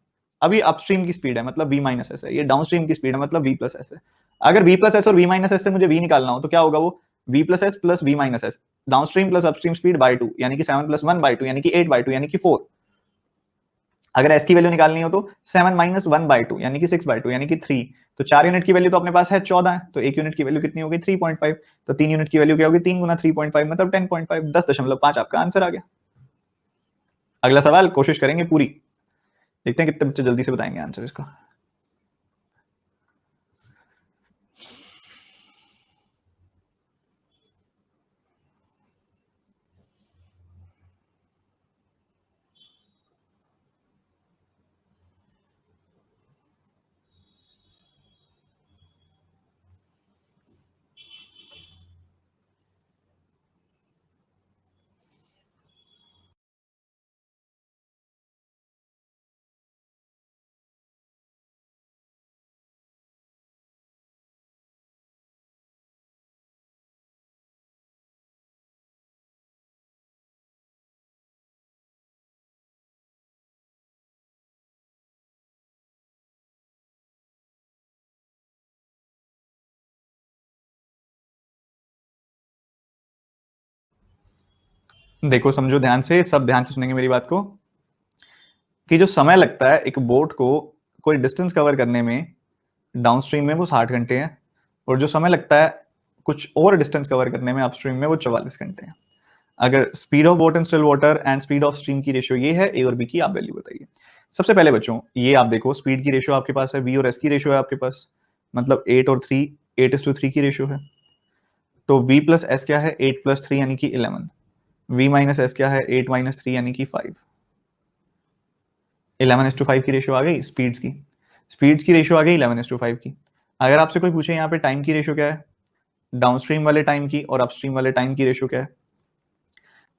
अभी अपस्ट्रीम की स्पीड है मतलब v माइनस एस है, ये डाउनस्ट्रीम की स्पीड है मतलब v प्लस एस है। अगर v प्लस एस और v माइनस एस से मुझे v निकालना हो तो क्या होगा? वो v plus S plus v minus S, downstream plus upstream speed bye 2, यानी कि 7 प्लस 1 बाय 2, यानी कि 8 बाय 2, यानी कि 4। अगर s की वैल्यू निकालनी हो तो 7 माइनस 1 बाय 2, यानी कि 6 बाय 2, यानी कि 3। तो 4 यूनिट की वैल्यू तो अपने पास है 14 है, तो 1 यूनिट की वैल्यू कितनी होगी? 3.5। तो 3 यूनिट की वैल्यू क्या होगी? 3 गुना 3.5 मतलब 10.5, 10.5 आपका आंसर आ गया। अगला सवाल कोशिश करेंगे पूरी, देखते हैं कितने बच्चे जल्दी से बताएंगे आंसर इसका। देखो समझो ध्यान से, सब ध्यान से सुनेंगे मेरी बात को, कि जो समय लगता है एक बोट को कोई डिस्टेंस कवर करने में डाउनस्ट्रीम में वो 60 घंटे हैं, और जो समय लगता है कुछ और डिस्टेंस कवर करने में अपस्ट्रीम में वो 44 घंटे हैं। अगर speed of boat in still water and speed of stream की रेशियो ये है, ए और बी की आप वैल्यू बताइए। सबसे पहले बच्चों ये आप देखो, स्पीड की रेशियो आपके पास है, वी और एस की रेशियो है आपके पास, मतलब 8 और 3, 8:3 की रेशियो है। तो v प्लस एस क्या है? 8 प्लस 3 यानी कि 11। v माइनस एस क्या है? 8 माइनस 3 यानी कि 5। 11:5 की रेशियो आ गई स्पीड्स की, स्पीड्स की रेशियो आ गई 11:5 की। अगर आपसे कोई पूछे यहाँ पे टाइम की रेशियो क्या है, डाउनस्ट्रीम वाले टाइम की और अपस्ट्रीम वाले टाइम की रेशियो क्या है,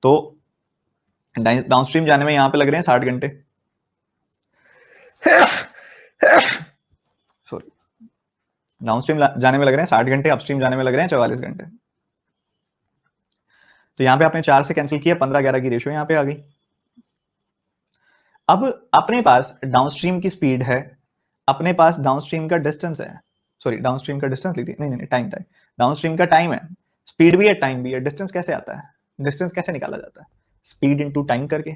तो डाउनस्ट्रीम जाने में यहाँ पे लग रहे हैं 60 घंटे, सॉरी, डाउनस्ट्रीम जाने में लग रहे हैं 60 घंटे, अपस्ट्रीम जाने में लग रहे हैं 44 घंटे। तो यहाँ पे आपने 4 से कैंसिल किया, 15-11 की रेशियो यहाँ पे आ गई। अब अपने पास डाउनस्ट्रीम की स्पीड है, अपने पास डाउनस्ट्रीम का डिस्टेंस है, सॉरी डाउनस्ट्रीम का डिस्टेंस ली थी, नहीं नहीं टाइम, डाउनस्ट्रीम का टाइम है, स्पीड भी है टाइम भी है, डिस्टेंस कैसे आता है, डिस्टेंस कैसे निकाला जाता है? स्पीड इनटू टाइम करके।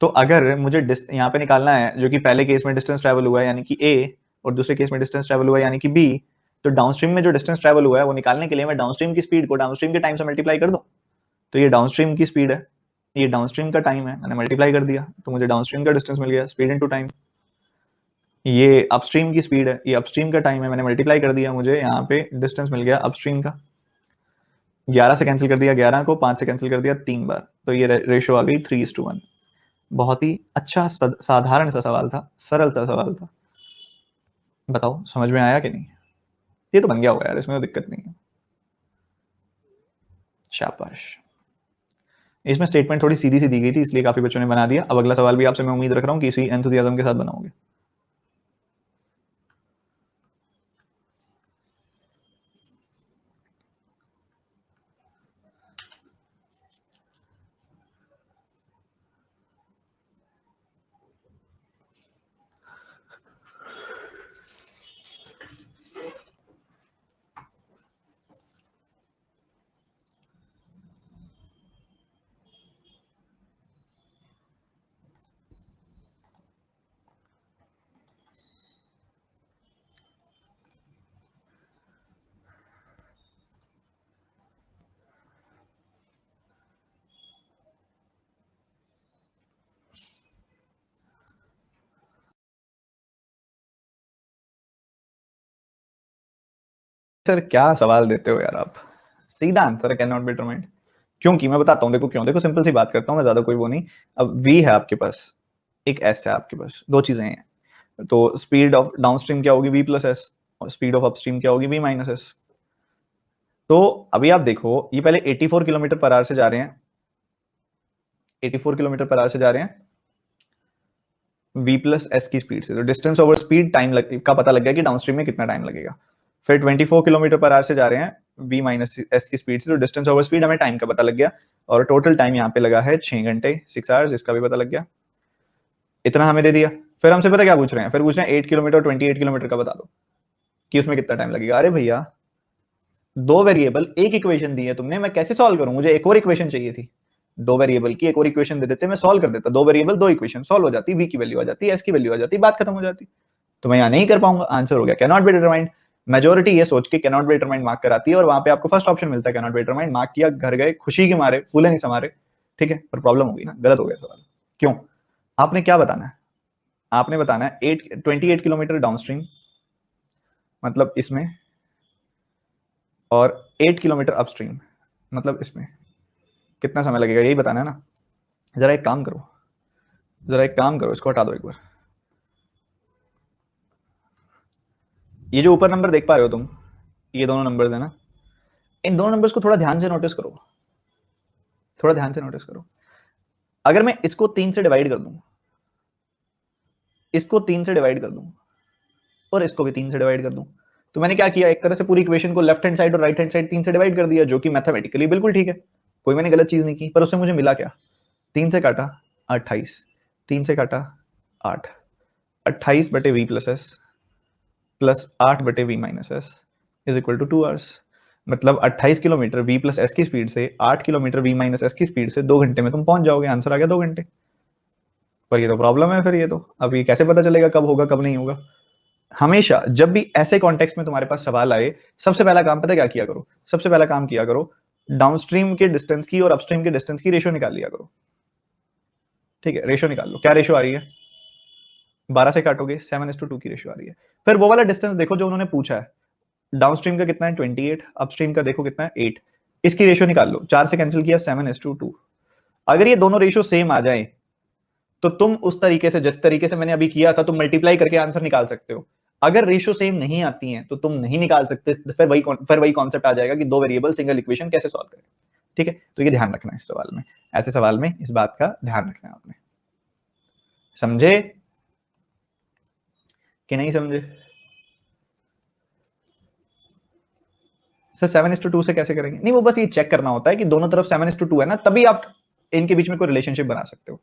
तो अगर मुझे यहाँ पे निकालना है, जो कि पहले केस में डिस्टेंस ट्रेवल हुआ है यानी कि ए, और दूसरे केस में डिस्टेंस ट्रेवल हुआ है यानी कि बी, तो डाउनस्ट्रीम में जो डिस्टेंस ट्रेवल हुआ है वो निकालने के लिए मैं डाउनस्ट्रीम की स्पीड को डाउनस्ट्रीम के टाइम से मल्टीप्लाई कर दूं। तो ये डाउनस्ट्रीम की स्पीड है, ये डाउनस्ट्रीम का टाइम है, मैंने मल्टीप्लाई कर दिया तो मुझे डाउनस्ट्रीम का डिस्टेंस मिल गया, स्पीड इनटू टाइम। ये अपस्ट्रीम की स्पीड है, ये अपस्ट्रीम का टाइम है, मैंने मल्टीप्लाई कर दिया, मुझे यहाँ पे डिस्टेंस मिल गया अपस्ट्रीम का। 11 से कैंसिल कर दिया 11 को, 5 से कैंसिल कर दिया 3 बार, तो ये रेशियो आ गई 3:1। बहुत ही अच्छा साधारण सा सवाल था, सरल सा सवाल था। बताओ समझ में आया कि नहीं? ये तो बन गया होगा यार, इसमें तो दिक्कत नहीं है। शाबाश। इसमें स्टेटमेंट थोड़ी सीधी सी दी गई थी इसलिए काफी बच्चों ने बना दिया। अब अगला सवाल भी आपसे मैं उम्मीद रख रहा हूँ कि इसी एंथुसियाज्म के साथ बनाओगे। सर क्या सवाल देते हो यार आप, सीधा आंसर है कैन नॉट बी डिटरमाइंड। क्योंकि मैं बताता हूँ, देखो क्यों, देखो सिंपल सी बात करता हूँ मैं, ज्यादा कोई वो नहीं। अब v है आपके पास, एक s है आपके पास, दो चीजें हैं, तो स्पीड ऑफ डाउनस्ट्रीम क्या होगी? v प्लस एस, और स्पीड ऑफ अपस्ट्रीम क्या होगी? v minus S. तो अभी आप देखो, ये पहले 84 किलोमीटर पर आवर से जा रहे हैं, 84 किलोमीटर पर आवर से जा रहे हैं v प्लस एस की स्पीड से। तो डिस्टेंस ओवर स्पीड टाइम का पता लग गया कि डाउनस्ट्रीम में कितना टाइम लगेगा। फिर 24 किलोमीटर पर आवर से जा रहे हैं v माइनस एस की स्पीड से। तो डिस्टेंस ओवर स्पीड हमें टाइम का पता लग गया, और टोटल टाइम यहाँ पे लगा है 6 घंटे, 6 आवर्स, इसका भी पता लग गया। इतना हमें दे दिया। फिर हमसे पता क्या पूछ रहे हैं, फिर पूछ रहे हैं 8 किलोमीटर 28 किलोमीटर का बता दो कि उसमें कितना टाइम लगेगा। अरे भैया, दो वेरिएबल, एक इक्वेशन दी है तुमने, मैं कैसे सॉल्व करूं? मुझे एक और इक्वेशन चाहिए थी। दो वेरिएबल की एक और इक्वेशन दे देते, मैं सॉल्व कर देता। दो वेरिएबल दो इक्वेशन सॉल्व हो जाती, वी की वैल्यू आ जाती, एस की वैल्यू आ जाती, बात खत्म हो जाती। तो मैं यहाँ नहीं कर पाऊंगा, आंसर हो गया can not be determined. Majority ये सोच के can not be determined mark कराती है, और वहां पे आपको फर्स्ट ऑप्शन मिलता है can not be determined. Mark किया, घर गए खुशी के मारे, फूले नहीं समारे। ठीक है, पर प्रॉब्लम हो गई ना, गलत हो गया सवाल। क्यों? आपने क्या बताना है? आपने बताना है 28 किलोमीटर डाउनस्ट्रीम, मतलब इसमें, और 8 किलोमीटर अपस्ट्रीम, मतलब इसमें कितना समय लगेगा, यही बताना है ना। जरा एक काम करो, जरा एक काम करो, इसको हटा दो एक बार। ये जो ऊपर नंबर देख पा रहे हो तुम, ये दोनों नंबर्स है ना, इन दोनों नंबर्स को थोड़ा ध्यान से नोटिस करो, थोड़ा ध्यान से नोटिस करो। अगर मैं इसको 3 से डिवाइड कर दूं, इसको 3 से डिवाइड कर दूं, और इसको भी 3 से डिवाइड कर दूं, तो मैंने क्या किया, एक तरह से पूरी इक्वेशन को लेफ्ट हैंड साइड और राइट हैंड साइड 3 से डिवाइड कर दिया, जो कि मैथमेटिकली बिल्कुल ठीक है, कोई मैंने गलत चीज नहीं की। पर उससे मुझे मिला क्या? 3 से काटा 28, 3 से काटा 8, 28 बटे वी प्लस एस प्लस 8 बटे V minus S is equal to 2 hours. मतलब 28 किलोमीटर वी प्लस एस की स्पीड से 8 किलोमीटर वी माइनस एस की स्पीड से 2 घंटे में तुम पहुंच जाओगे। आंसर आ गया 2 घंटे। पर ये तो प्रॉब्लम है फिर, ये तो अब ये कैसे पता चलेगा कब होगा कब नहीं होगा? हमेशा जब भी ऐसे कॉन्टेक्स्ट में तुम्हारे पास सवाल आए, सबसे पहला काम पता है क्या किया करो? सबसे पहला काम किया करो, डाउनस्ट्रीम के डिस्टेंस की और अपस्ट्रीम के डिस्टेंस की रेशियो निकाल लिया करो। ठीक है, रेशियो निकाल लो। क्या रेशियो आ रही है? 12 से काटोगे 7:2 की रेशियो आ रही है। फिर वो वाला डिस्टेंस देखो जो उन्होंने पूछा है, डाउनस्ट्रीम का कितना है 28, अपस्ट्रीम का देखो कितना है 8, इसकी रेशियो निकाल लो। 4 से कैंसिल किया 7:2। अगर ये दोनों रेशियो सेम आ जाए, तो तुम उस तरीके से, जिस तरीके से मैंने अभी किया था, तुम मल्टीप्लाई करके आंसर निकाल सकते हो। अगर रेशियो सेम नहीं आती है तो तुम नहीं निकाल सकते। फिर वही कॉन्सेप्ट आ जाएगा कि दो वेरिएबल सिंगल इक्वेशन कैसे सॉल्व करें। ठीक है, तो ये ध्यान रखना है इस सवाल में, ऐसे सवाल में इस बात का ध्यान रखना है आपने। समझे कि नहीं समझे? सर 7:2 से कैसे करेंगे? नहीं, वो बस ये चेक करना होता है कि दोनों तरफ 7:2 है ना, तभी आप इनके बीच में कोई रिलेशनशिप बना सकते हो।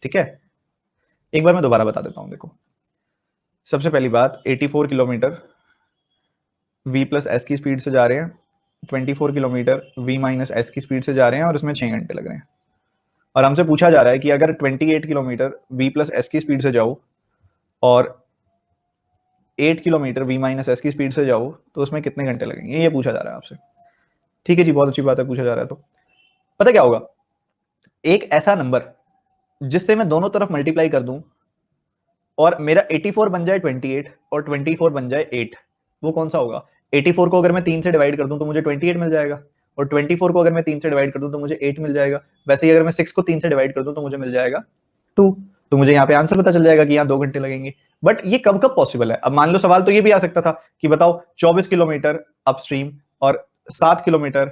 ठीक है, एक बार मैं दोबारा बता देता हूं। देखो, सबसे पहली बात, 84 किलोमीटर v प्लस एस की स्पीड से जा रहे हैं, 24 किलोमीटर v माइनस एस की स्पीड से जा रहे हैं, और इसमें 6 घंटे लग रहे हैं। और हमसे पूछा जा रहा है कि अगर 28 किलोमीटर v प्लस एस की स्पीड से जाओ और 8 किलोमीटर v माइनस एस की स्पीड से जाओ, तो उसमें कितने घंटे लगेंगे, ये पूछा जा रहा है आपसे। ठीक है जी, बहुत अच्छी बात है, पूछा जा रहा है। तो पता क्या होगा, एक ऐसा नंबर जिससे मैं दोनों तरफ मल्टीप्लाई कर दूं और मेरा 84 बन जाए 28 और 24 बन जाए 8, वो कौन सा होगा? 84 को अगर मैं 3 से डिवाइड कर दूं तो मुझे 28 मिल जाएगा, और 24 को अगर मैं 3 से डिवाइड कर दूं तो मुझे 8 मिल जाएगा। वैसे ही अगर मैं 6 को 3 से डिवाइड कर दूं तो मुझे मिल जाएगा 2। तो मुझे यहाँ पे आंसर पता चल जाएगा कि यहाँ 2 घंटे लगेंगे। बट ये कब कब पॉसिबल है? अब मान लो सवाल तो ये भी आ सकता था कि बताओ 24 किलोमीटर अपस्ट्रीम और 7 किलोमीटर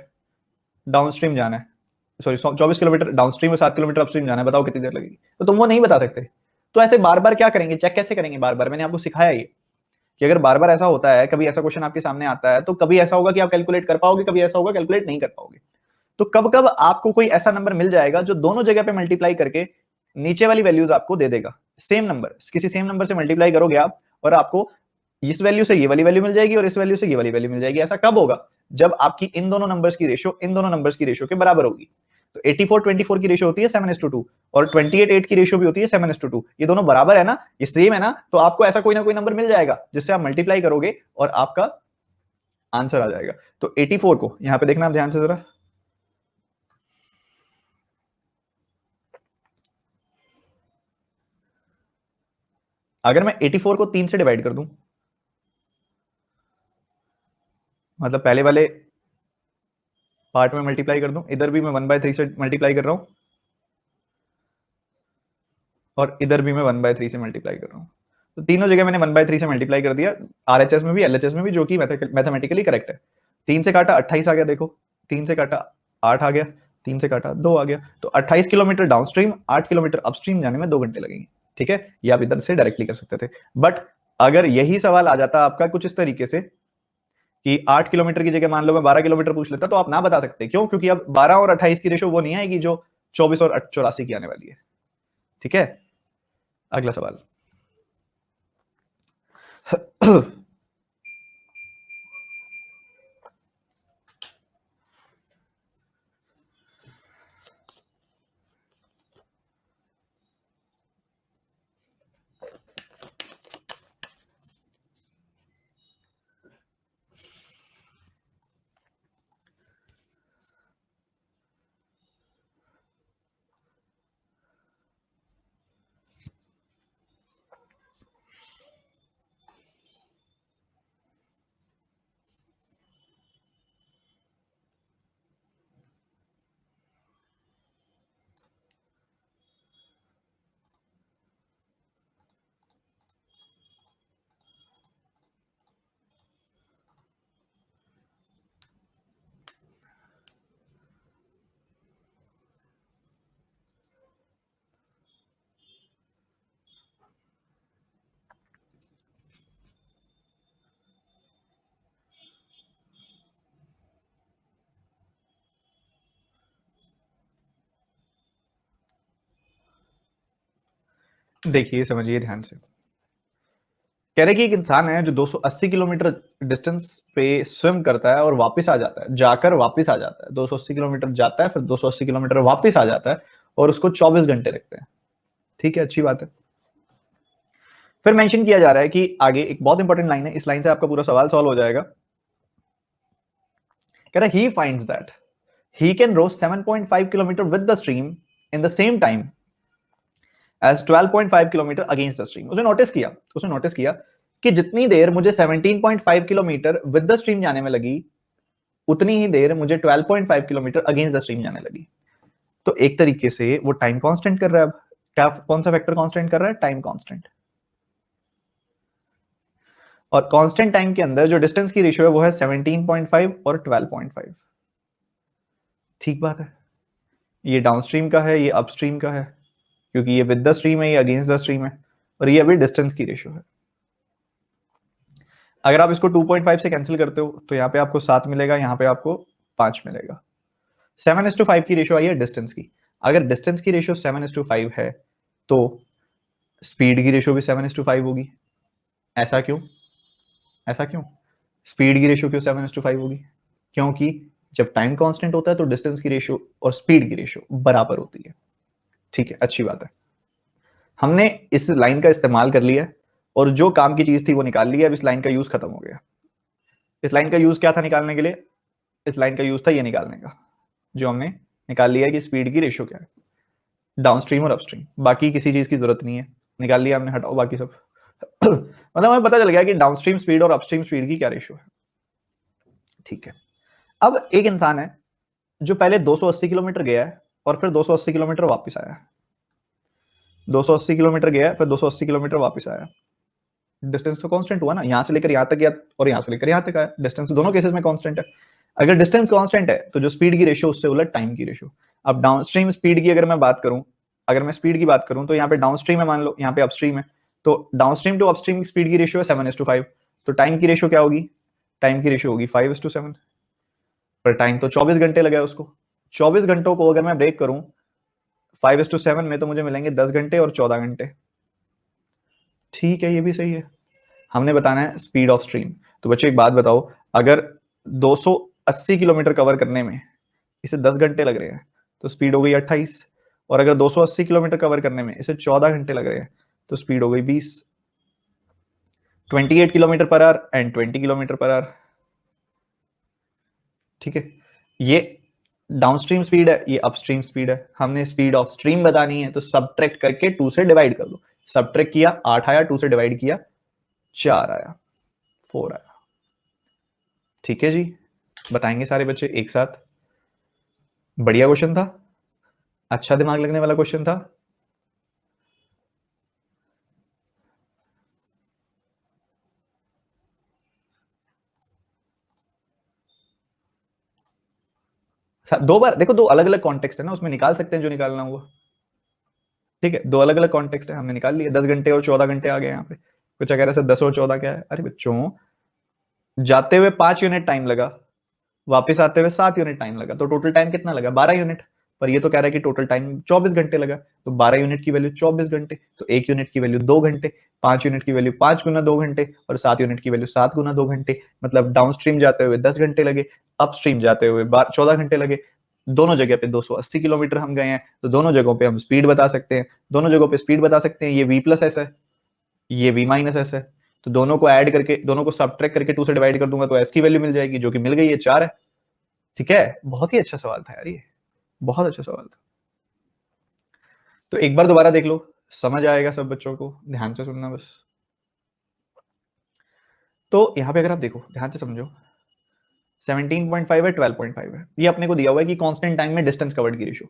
डाउनस्ट्रीम जाना है, सॉरी 24 किलोमीटर डाउनस्ट्रीम और 7 किलोमीटर अपस्ट्रीम जाना है, बताओ कितनी देर लगेगी? तो तुम वो नहीं बता सकते। तो ऐसे बार बार क्या करेंगे, चेक कैसे करेंगे बार बार? मैंने आपको सिखाया ये कि अगर बार बार ऐसा होता है, कभी ऐसा क्वेश्चन आपके सामने आता है, तो कभी ऐसा होगा कि आप कैलकुलेट कर पाओगे, कभी ऐसा होगा कैलकुलेट नहीं कर पाओगे। तो कब कब आपको कोई ऐसा नंबर मिल जाएगा जो दोनों जगह पे मल्टीप्लाई करके नीचे वाली वैल्यूज आपको दे देगा। सेम नंबर, किसी सेम नंबर से मल्टीप्लाई करोगे आप, और आपको इस वैल्यू से ये वाली वैल्यू मिल जाएगी और इस वैल्यू से ये वाली वैल्यू मिल जाएगी। ऐसा कब होगा? जब आपकी इन दोनों नंबर्स की रेशियो इन दोनों नंबर्स की रेशियो के बराबर होगी। तो 84 24 की रेशियो होती है 7:2, और 28 8 की रेशियो भी होती है 7:2। ये दोनों बराबर है ना, ये सेम है ना, तो आपको ऐसा कोई ना कोई नंबर मिल जाएगा जिससे आप मल्टीप्लाई करोगे और आपका आंसर आ जाएगा। तो 84 को यहां पे देखना आप ध्यान से जरा, अगर मैं 84 को 3 से डिवाइड कर दूं, मतलब पहले वाले पार्ट में मल्टीप्लाई कर दूं, इधर भी मैं 1/3 से मल्टीप्लाई कर रहा हूं और इधर भी मैं 1/3 से मल्टीप्लाई कर रहा हूं, तो तीनों जगह मैंने 1/3 से मल्टीप्लाई कर दिया, आरएचएस में भी एलएचएस में भी, जो कि मैथमेटिकली करेक्ट है। 3 से काटा 28 आ गया, देखो 3 से काटा 8 आ गया, 3 से काटा 2 आ गया, तो 28 किलोमीटर डाउनस्ट्रीम, 8 किलोमीटर अपस्ट्रीम जाने में 2 घंटे लगेंगे। ठीक है, ये आप इधर से डायरेक्टली कर सकते थे। बट अगर यही सवाल आ जाता आपका कुछ इस तरीके से कि 8 किलोमीटर की जगह मान लो मैं 12 किलोमीटर पूछ लेता, तो आप ना बता सकते। क्यों? क्योंकि अब 12 और 28 की रेशो वो नहीं आएगी जो 24 और 84 की आने वाली है। ठीक है, अगला सवाल। देखिए समझिए ध्यान से, कह रहे कि एक इंसान है जो 280 किलोमीटर डिस्टेंस पे स्विम करता है और वापस आ जाता है, जाकर वापस आ जाता है, 280 किलोमीटर जाता है फिर 280 किलोमीटर वापस आ जाता है और उसको 24 घंटे लगते हैं। ठीक है, अच्छी बात है। फिर मेंशन किया जा रहा है कि आगे एक बहुत इंपॉर्टेंट लाइन है, इस लाइन से आपका पूरा सवाल सॉल्व हो जाएगा। कह रहा है he finds that he can row 7.5 kilometre with the stream in the same time as 12.5 kilometre against the stream. उसने नोटिस किया कि जितनी देर मुझे 17.5 किलोमीटर विद द स्ट्रीम जाने में लगी, उतनी ही देर मुझे 12.5 किलोमीटर अगेंस्ट द स्ट्रीम जाने लगी। तो एक तरीके से वो टाइम कांस्टेंट कर रहा है। अब क्या, कौन सा फैक्टर कांस्टेंट कर रहा है? Time constant. और कांस्टेंट टाइम के अंदर जो डिस्टेंस की रेशियो है वो है 17.5 और 12.5। ठीक बात है, ये डाउनस्ट्रीम का है, ये अपस्ट्रीम का है, क्योंकि ये विद द स्ट्रीम है, ये अगेंस्ट द स्ट्रीम है, और ये अभी डिस्टेंस की रेशियो है। अगर आप इसको 2.5 से कैंसिल करते हो तो यहाँ पे आपको 7 मिलेगा, यहाँ पे आपको 5 मिलेगा। 7:5 की रेशियो आई है डिस्टेंस की। अगर डिस्टेंस की रेशियो 7:5 है तो स्पीड की रेशियो भी 7:5 होगी। ऐसा क्यों? ऐसा क्यों स्पीड की रेशियो क्यों 7:5 होगी? क्योंकि जब टाइम कांस्टेंट होता है तो डिस्टेंस की रेशियो और स्पीड की रेशियो बराबर होती है। ठीक है, अच्छी बात है। हमने इस लाइन का इस्तेमाल कर लिया और जो काम की चीज थी वो निकाल लिया। अब इस लाइन का यूज खत्म हो गया। इस लाइन का यूज क्या था निकालने के लिए? इस लाइन का यूज था ये निकालने का, जो हमने निकाल लिया कि स्पीड की रेशियो क्या है डाउनस्ट्रीम और अपस्ट्रीम। बाकी किसी चीज की जरूरत नहीं है, निकाल लिया हमने, हटाओ बाकी सब। मतलब हमें पता चल गया कि डाउनस्ट्रीम स्पीड और अपस्ट्रीम स्पीड की क्या रेशियो है। ठीक है, अब एक इंसान है जो पहले 280 किलोमीटर गया है और फिर 280 किलोमीटर वापस आया है। 280 किलोमीटर गया फिर 280 किलोमीटर वापस आया। डिस्टेंस तो कांस्टेंट हुआ ना, यहां से लेकर यहां तक गया और यहां से लेकर यहां तक आया। डिस्टेंस दोनों केसेस में कांस्टेंट है। अगर डिस्टेंस कांस्टेंट है तो जो स्पीड की रेशियो उससे उलट टाइम की रेशियो। अब डाउनस्ट्रीम स्पीड की अगर मैं बात करूं, अगर मैं स्पीड की बात करूं तो यहाँ पे डाउनस्ट्रीम है, मान लो यहाँ पे अपस्ट्रीम है, तो डाउनस्ट्रीम टू अपस्ट्रीम स्पीड की रेशियो है 7:5। तो टाइम की रेशियो क्या होगी? टाइम की रेशियो होगी 5:7। पर टाइम तो 24 घंटे लगा उसको। 24 घंटों को अगर मैं ब्रेक करूं 5:7 में, तो मुझे मिलेंगे 10 घंटे और 14 घंटे। ठीक है, ये भी सही है। हमने बताना है स्पीड ऑफ स्ट्रीम। तो बच्चों एक बात बताओ, अगर 280 किलोमीटर कवर करने में इसे 10 घंटे लग रहे हैं तो स्पीड हो गई 28, और अगर 280 किलोमीटर कवर करने में इसे 14 घंटे लग रहे हैं तो स्पीड हो गई 20। 28 kilometre per our and 20 kilometre per our. ठीक है, ये डाउनस्ट्रीम स्पीड है, ये अपस्ट्रीम स्पीड है। हमने स्पीड ऑफ स्ट्रीम बतानी है तो सब्ट्रैक्ट करके 2 से डिवाइड कर दो। सब्ट्रैक्ट किया 8 आया, 2 से डिवाइड किया 4 आया, 4 आया। ठीक है जी, बताएंगे सारे बच्चे एक साथ। बढ़िया क्वेश्चन था, अच्छा दिमाग लगने वाला क्वेश्चन था। दो बार देखो, दो अलग अलग कॉन्टेक्स्ट है ना, उसमें निकाल सकते हैं जो निकालना हुआ। ठीक है, दो अलग अलग कॉन्टेक्स्ट है, हमने निकाल लिया। 10 घंटे और 14 घंटे आ गए यहाँ पे। कुछ अगर ऐसे 10 और 14 क्या है, अरे बच्चों जाते हुए 5 यूनिट टाइम लगा, वापस आते हुए 7 यूनिट टाइम लगा, तो टोटल टाइम कितना लगा, 12 यूनिट। पर ये तो कह रहा है कि टोटल टाइम 24 घंटे लगा, तो 12 यूनिट की वैल्यू 24 घंटे, तो 1 यूनिट की वैल्यू 2 घंटे, 5 यूनिट की वैल्यू 5 गुना 2 घंटे, और 7 यूनिट की वैल्यू 7 गुना 2 घंटे। मतलब डाउन स्ट्रीम जाते हुए 10 घंटे लगे, अप स्ट्रीम जाते हुए 14 घंटे लगे। दोनों जगह पे 280 किलोमीटर हम गए हैं, तो दोनों जगहों पे हम स्पीड बता सकते हैं, दोनों जगहों पे स्पीड बता सकते हैं। ये v प्लस एस है, ये v माइनस एस है, तो दोनों को ऐड करके, दोनों को सब्ट्रैक्ट करके 2 से डिवाइड कर दूंगा तो s की वैल्यू मिल जाएगी, जो कि मिल गई है 4 है। ठीक है, बहुत ही अच्छा सवाल था यार ये, बहुत अच्छा सवाल था। तो एक बार दोबारा देख लो, समझ आएगा सब बच्चों को, ध्यान से सुनना बस। तो यहाँ पे अगर आप देखो ध्यान से समझो, 17.5 है, 12.5 है, ये अपने को दिया हुआ है कि कांस्टेंट टाइम में डिस्टेंस कवर्ड की रेशो।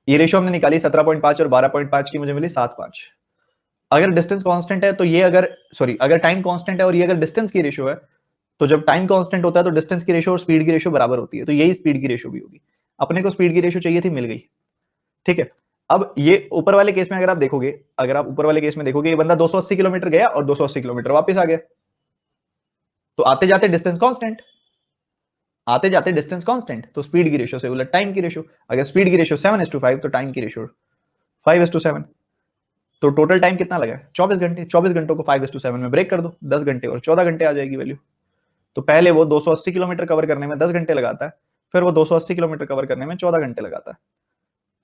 ये रेशो हमने निकाली 17.5 और 12.5 की, मुझे मिली 7.5। अगर डिस्टेंस कांस्टेंट है तो ये, अगर सॉरी अगर टाइम कांस्टेंट है और ये अगर डिस्टेंस की रेशो है, तो जब टाइम कांस्टेंट होता है तो डिस्टेंस की रेशो और स्पीड की रेशो बराबर होती है, तो यही स्पीड की रेशो भी होगी। अपने को स्पीड की रेशो चाहिए थी, मिल गई। ठीक है, अब ये ऊपर वाले केस में अगर आप देखोगे, अगर आप ऊपर वाले केस में देखोगे, ये बंदा 280 किलोमीटर गया और 280 किलोमीटर वापस आ गया, तो आते जाते डिस्टेंस कांस्टेंट, आते जाते डिस्टेंस कांस्टेंट, तो स्पीड की रेशो से उलट टाइम की रेशो। अगर स्पीड की रेशो 7:5 तो टाइम की रेशो 5:7, तो टोटल टाइम कितना लगा, 24 घंटे। 24 घंटों को 5:7 में ब्रेक कर दो, 10 घंटे और 14 घंटे आ जाएगी वैल्यू। तो पहले वो 280 किलोमीटर कवर करने में 10 घंटे लगाता है, फिर वो 280 किलोमीटर कवर करने में 14 घंटे लगाता है।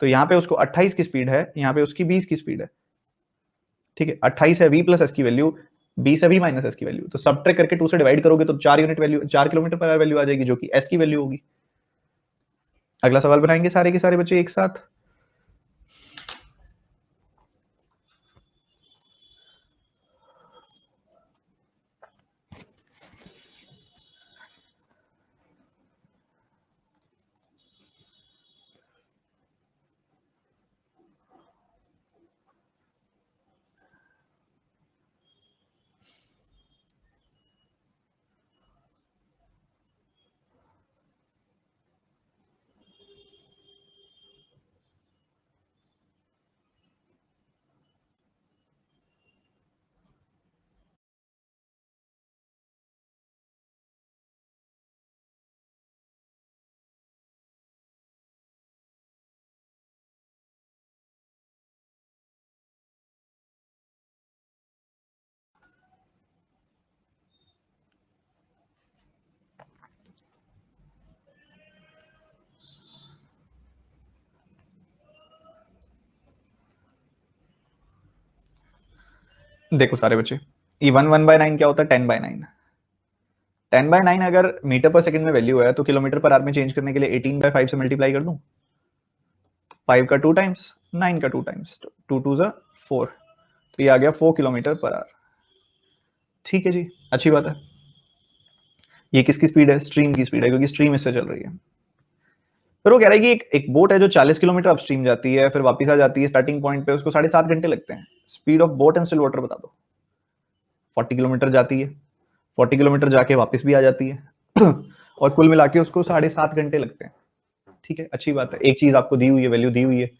तो यहाँ पे उसको 28 की स्पीड है, यहाँ पे उसकी 20 की स्पीड है। ठीक है, 28 है v प्लस एस की वैल्यू, 20 है v माइनस एस की वैल्यू, तो सब्ट्रैक्ट करके 2 से डिवाइड करोगे तो 4 unit value, 4 kilometre per hour value आ जाएगी, जो कि एस की वैल्यू होगी। अगला सवाल बनाएंगे सारे के सारे बच्चे एक साथ। देखो सारे बच्चे, ये 1/9 क्या होता है, 10/9। 10/9 अगर मीटर पर सेकंड में वैल्यू है, तो किलोमीटर पर आवर में चेंज करने के लिए 18/5 से मल्टीप्लाई कर दूं। 5 का 2 टाइम्स, 9 का 2 टाइम्स, 2 2 जा 4, तो ये आ गया 4 किलोमीटर पर आवर। ठीक है जी, अच्छी बात है। ये किसकी स्पीड है, स्ट्रीम की स्पीड है, क्योंकि स्ट्रीम इससे चल रही है। फिर वो कह रहा है कि एक बोट है जो 40 किलोमीटर अपस्ट्रीम जाती है, फिर वापस आ जाती है स्टार्टिंग पॉइंट पे, उसको 7.5 घंटे लगते हैं। Speed of boat and still water बता दो। 40 किलोमीटर जाती है, 40 किलोमीटर जाके वापस भी आ जाती है और कुल मिला के उसको 7.5 घंटे लगते हैं। ठीक है, अच्छी बात है। एक चीज आपको दी हुई है, वैल्यू दी हुई है,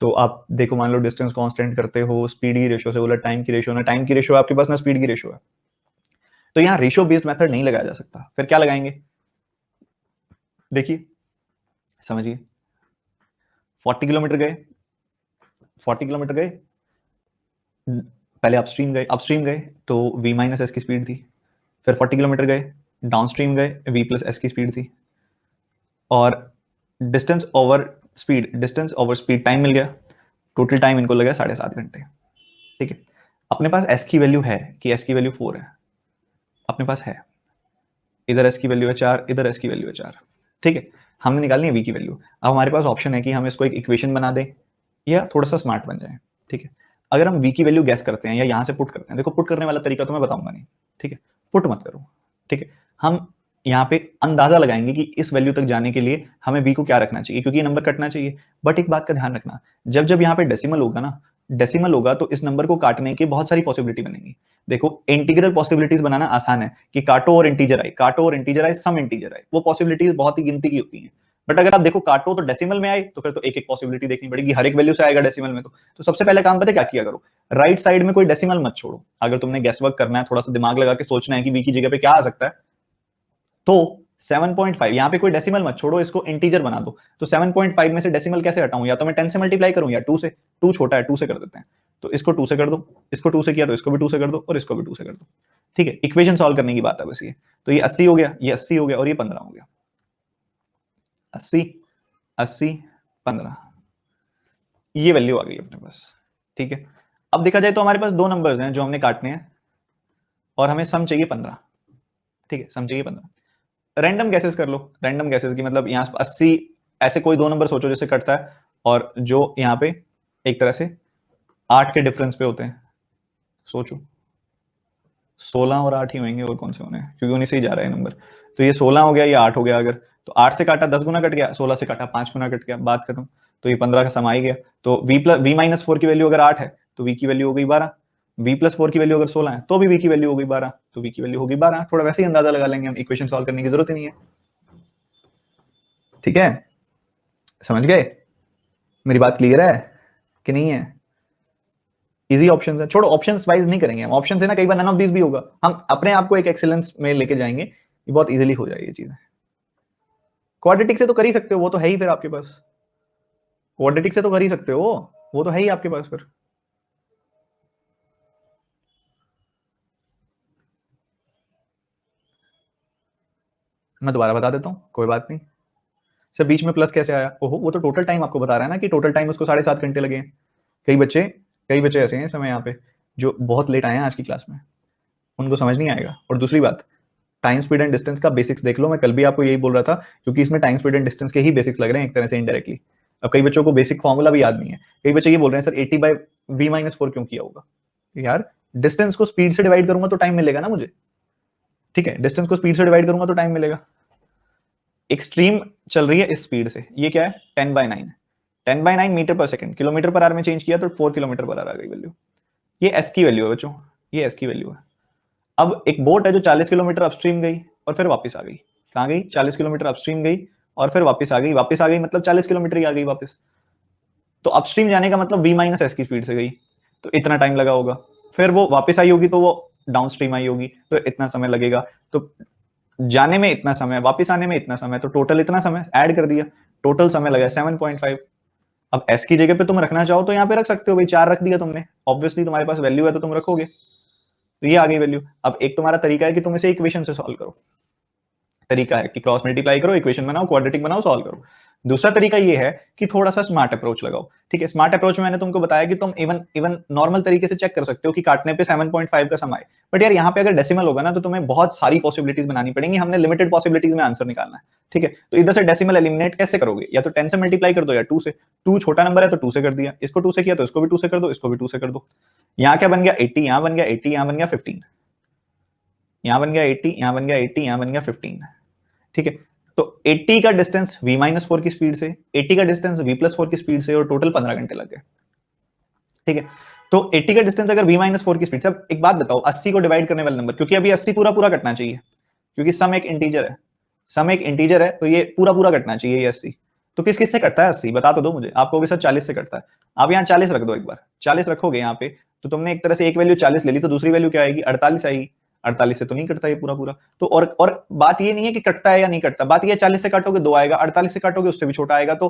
तो आप देखो, मान लो डिस्टेंस कांस्टेंट करते हो, स्पीड की रेशो से उलट टाइम की रेशो, ना टाइम की रेशो आपके पास ना स्पीड की रेशो है, तो यहाँ रेशो बेस्ड मेथड नहीं लगाया जा सकता। फिर क्या लगाएंगे, देखिए समझिए। 40 किलोमीटर गए, 40 किलोमीटर गए, पहले अपस्ट्रीम गए तो v माइनस एस की स्पीड थी। फिर 40 किलोमीटर गए, डाउन स्ट्रीम गए, v प्लस एस की स्पीड थी। और डिस्टेंस ओवर स्पीड टाइम मिल गया। टोटल टाइम इनको लगा 7.5 घंटे। ठीक है, अपने पास s की वैल्यू है कि s की वैल्यू 4 है, अपने पास है। इधर s की वैल्यू है 4, इधर s की वैल्यू है 4। ठीक है, हमने निकालनी है v की वैल्यू। अब हमारे पास ऑप्शन है कि हम इसको एक इक्वेशन बना दें या थोड़ा सा स्मार्ट बन जाए। ठीक है, अगर हम v की वैल्यू गैस करते हैं या यहाँ से पुट करते हैं, देखो पुट करने वाला तरीका तो मैं बताऊंगा नहीं। ठीक है, पुट मत करो। ठीक है, हम यहाँ पे अंदाजा लगाएंगे कि इस वैल्यू तक जाने के लिए हमें v को क्या रखना चाहिए, क्योंकि ये नंबर कटना चाहिए। बट एक बात का ध्यान रखना, जब जब यहाँ पे डेसिमल होगा ना, डेसिमल होगा तो इस नंबर को काटने की बहुत सारी पॉसिबिलिटी बनेगी। देखो, इंटीग्रल पॉसिबिलिटीज बनाना आसान है कि काटो और इंटीजर आए, काटो और इंटीजर आए, सम इंटीजर आए, वो पॉसिबिलिटीज बहुत ही गिनती की होती हैं। बट अगर आप देखो काटो तो डेसिमल में आए तो फिर तो एक एक पॉसिबिलिटी देखनी पड़ेगी, हर एक वैल्यू से आएगा डेसिमल में। तो सबसे पहले काम पता है क्या किया करो, राइट साइड में कोई डेसिमल मत छोड़ो। अगर तुमने गेस वर्क करना है, थोड़ा सा दिमाग लगा के सोचना है कि वी की जगह पे क्या आ सकता है, तो 7.5 यहाँ पे कोई डेसिमल मत छोड़ो, इसको इंटीजर बना दो। तो 7.5 में से डेसिमल कैसे हटाऊं, या तो मैं 10 से मल्टीप्लाई करूं या 2 से। 2 छोटा है, 2 से कर देते हैं। तो इसको 2 से कर दो, इसको 2 से किया तो इसको भी 2 से कर दो, और इसको भी 2 से कर दो। ठीक है, इक्वेशन सॉल्व करने की बात है बस ये। तो ये 80 हो गया, ये 80 हो गया, और ये 15 हो गया। 80 80 15, ये वैल्यू आ गई अपने पास। ठीक है, अब देखा जाए तो हमारे पास दो नंबर्स हैं जो हमने काटने हैं, और हमें सम चाहिए 15। ठीक है, सम चाहिए 15। रैंडम गैसेस कर लो, रैंडम गैसेस की मतलब यहाँ 80, ऐसे कोई दो नंबर सोचो जैसे कटता है, और जो यहाँ पे एक तरह से 8 के डिफरेंस पे होते हैं। सोचो 16 और 8 ही होंगे, और कौन से होने हैं, क्योंकि उन्हीं से ही जा रहा है नंबर। तो ये 16 हो गया, ये 8 हो गया। अगर तो 8 से काटा 10 गुना कट गया, 16 से काटा 5 गुना कट गया, बात खत्म। तो ये 15 का सम आ ही गया। तो वी माइनस 4 की वैल्यू अगर 8 है तो वी की वैल्यू हो गई 12। वी प्लस 4 की वैल्यू अगर 16 है तो भी वी की वैल्यू हो गई 12, तो वी की वैल्यू होगी 12। थोड़ा वैसे ही अंदाजा लगा लेंगे हम, इक्वेशन सॉल्व करने की जरूरत ही नहीं है। ठीक है, समझ गए? मेरी बात क्लियर है कि नहीं है? इजी ऑप्शंस है, छोड़ो ऑप्शंस वाइज नहीं करेंगे हम, ऑप्शन है ना, कई बार नन ऑफ दिस भी होगा। हम अपने आप को एक एक्सीलेंस में लेके जाएंगे, ये बहुत इजीली हो जाएगी चीजें। क्वाड्रेटिक से तो कर ही सकते हो, वो तो है ही फिर आपके पास। क्वाड्रेटिक से तो कर ही सकते हो, वो तो है ही आपके पास फिर। मैं दोबारा बता देता हूँ, कोई बात नहीं। सर बीच में प्लस कैसे आया? ओहो, वो तो टोटल टाइम आपको बता रहा है ना, कि टोटल टाइम उसको 7.5 घंटे लगे हैं। कई बच्चे ऐसे हैं समय यहाँ पे जो बहुत लेट आए हैं आज की क्लास में, उनको समझ नहीं आएगा। और दूसरी बात, टाइम स्पीड एंड डिस्टेंस का बेसिक्स देख लो, मैं कल भी आपको यही बोल रहा था, क्योंकि इसमें टाइम स्पीड एंड डिस्टेंस के ही बेसिक्स लग रहे हैं एक तरह से इनडायरेक्टली। अब कई बच्चों को बेसिक फॉर्मूला भी याद नहीं है, कई बच्चे ये बोल रहे हैं सर 80/v-4 क्यों किया होगा। यार डिस्टेंस को स्पीड से डिवाइड करूंगा तो टाइम मिलेगा ना मुझे। ठीक है, डिस्टेंस को स्पीड से डिवाइड करूंगा तो टाइम मिलेगा। एक्सट्रीम चल रही है इस स्पीड से, ये क्या है 10/9, 10/9 मीटर पर सेकंड, किलोमीटर पर आवर में चेंज किया तो 4 किलोमीटर पर आवर आ गई वैल्यू। ये एस की वैल्यू है बच्चों, ये एस की वैल्यू है। अब एक बोट है जो 40 किलोमीटर अपस्ट्रीम गई और फिर वापस आ गई। कहाँ गई? 40 किलोमीटर अपस्ट्रीम गई और फिर वापस आ गई। वापस आ गई मतलब 40 किलोमीटर ही आ गई वापस। तो अपस्ट्रीम जाने का मतलब v माइनस एस की स्पीड से गई, तो इतना टाइम लगा होगा। फिर वो वापस आई होगी तो वो डाउनस्ट्रीम आई होगी, तो इतना समय लगेगा। तो जाने में इतना समय, वापस आने में इतना समय, तो टोटल इतना समय ऐड कर दिया, टोटल समय लगा 7.5। अब एस की जगह पे तुम रखना चाहो तो यहाँ पे रख सकते हो भाई, 4 रख दिया तुमने, ऑब्वियसली तुम्हारे पास वैल्यू है तो तुम रखोगे, तो ये आ गई वैल्यू। अब एक तुम्हारा तरीका है कि तुम इसे इक्वेशन से सॉल्व करो, तरीका है कि क्रॉस मल्टीप्लाई करो, इक्वेशन बनाओ, क्वाड्रेटिक बनाओ, सॉल्व करो। दूसरा तरीका ये है कि थोड़ा सा स्मार्ट अप्रोच लगाओ। ठीक है, स्मार्ट अप्रोच में मैंने तुमको बताया कि तुम इवन इवन नॉर्मल तरीके से चेक कर सकते हो कि काटने पे 7.5 का सम आए। बट यार यहाँ पे अगर डेसिमल होगा ना तो तुम्हें बहुत सारी पॉसिबिलिटीज बनानी पड़ेंगी, हमने लिमिटेड पॉसिबिलिटीज में आंसर निकालना है। ठीक है, तो इधर से डेसिमल एलिमिनेट कैसे करोगे? या तो 10 से मल्टीप्लाई कर दो या 2 से। 2 छोटा नंबर है तो 2 से कर दिया, इसको 2 से किया तो इसको भी 2 से कर दो, इसको भी 2 से कर दो। यहाँ क्या बन गया 80, यहाँ बन गया 80, यहाँ बन गया 15, यहाँ बन गया 80, यहाँ बन गया 80, यहाँ बन गया 15। ठीक है, तो 80 का डिस्टेंस v-4 की स्पीड से, 80 का डिस्टेंस v+4 की स्पीड से, और टोटल 15 घंटे लग गए। ठीक है, तो 80 का डिस्टेंस अगर v-4 की स्पीड से, अब एक बात बताओ 80 को डिवाइड करने वाला नंबर, क्योंकि अभी 80 पूरा पूरा कटना चाहिए, क्योंकि सम एक इंटीजर है, सम एक इंटीजर है, तो ये पूरा पूरा कटना चाहिए ये 80। तो किस किस से कटता है 80, बता तो दो मुझे। आप कहोगे सर 40 से कटता है, आप यहाँ 40 रख दो, एक बार 40 रखोगे यहाँ पे, तो तुमने एक तरह से एक वैल्यू 40 ले ली, तो दूसरी वैल्यू क्या आएगी 48 आएगी। 48 से तो नहीं कटता ये पूरा पूरा। तो और बात ये नहीं है कि कटता है या नहीं कटता, बात ये 40 से काटोगे 2 आएगा, 48 से काटोगे उससे भी छोटा आएगा, तो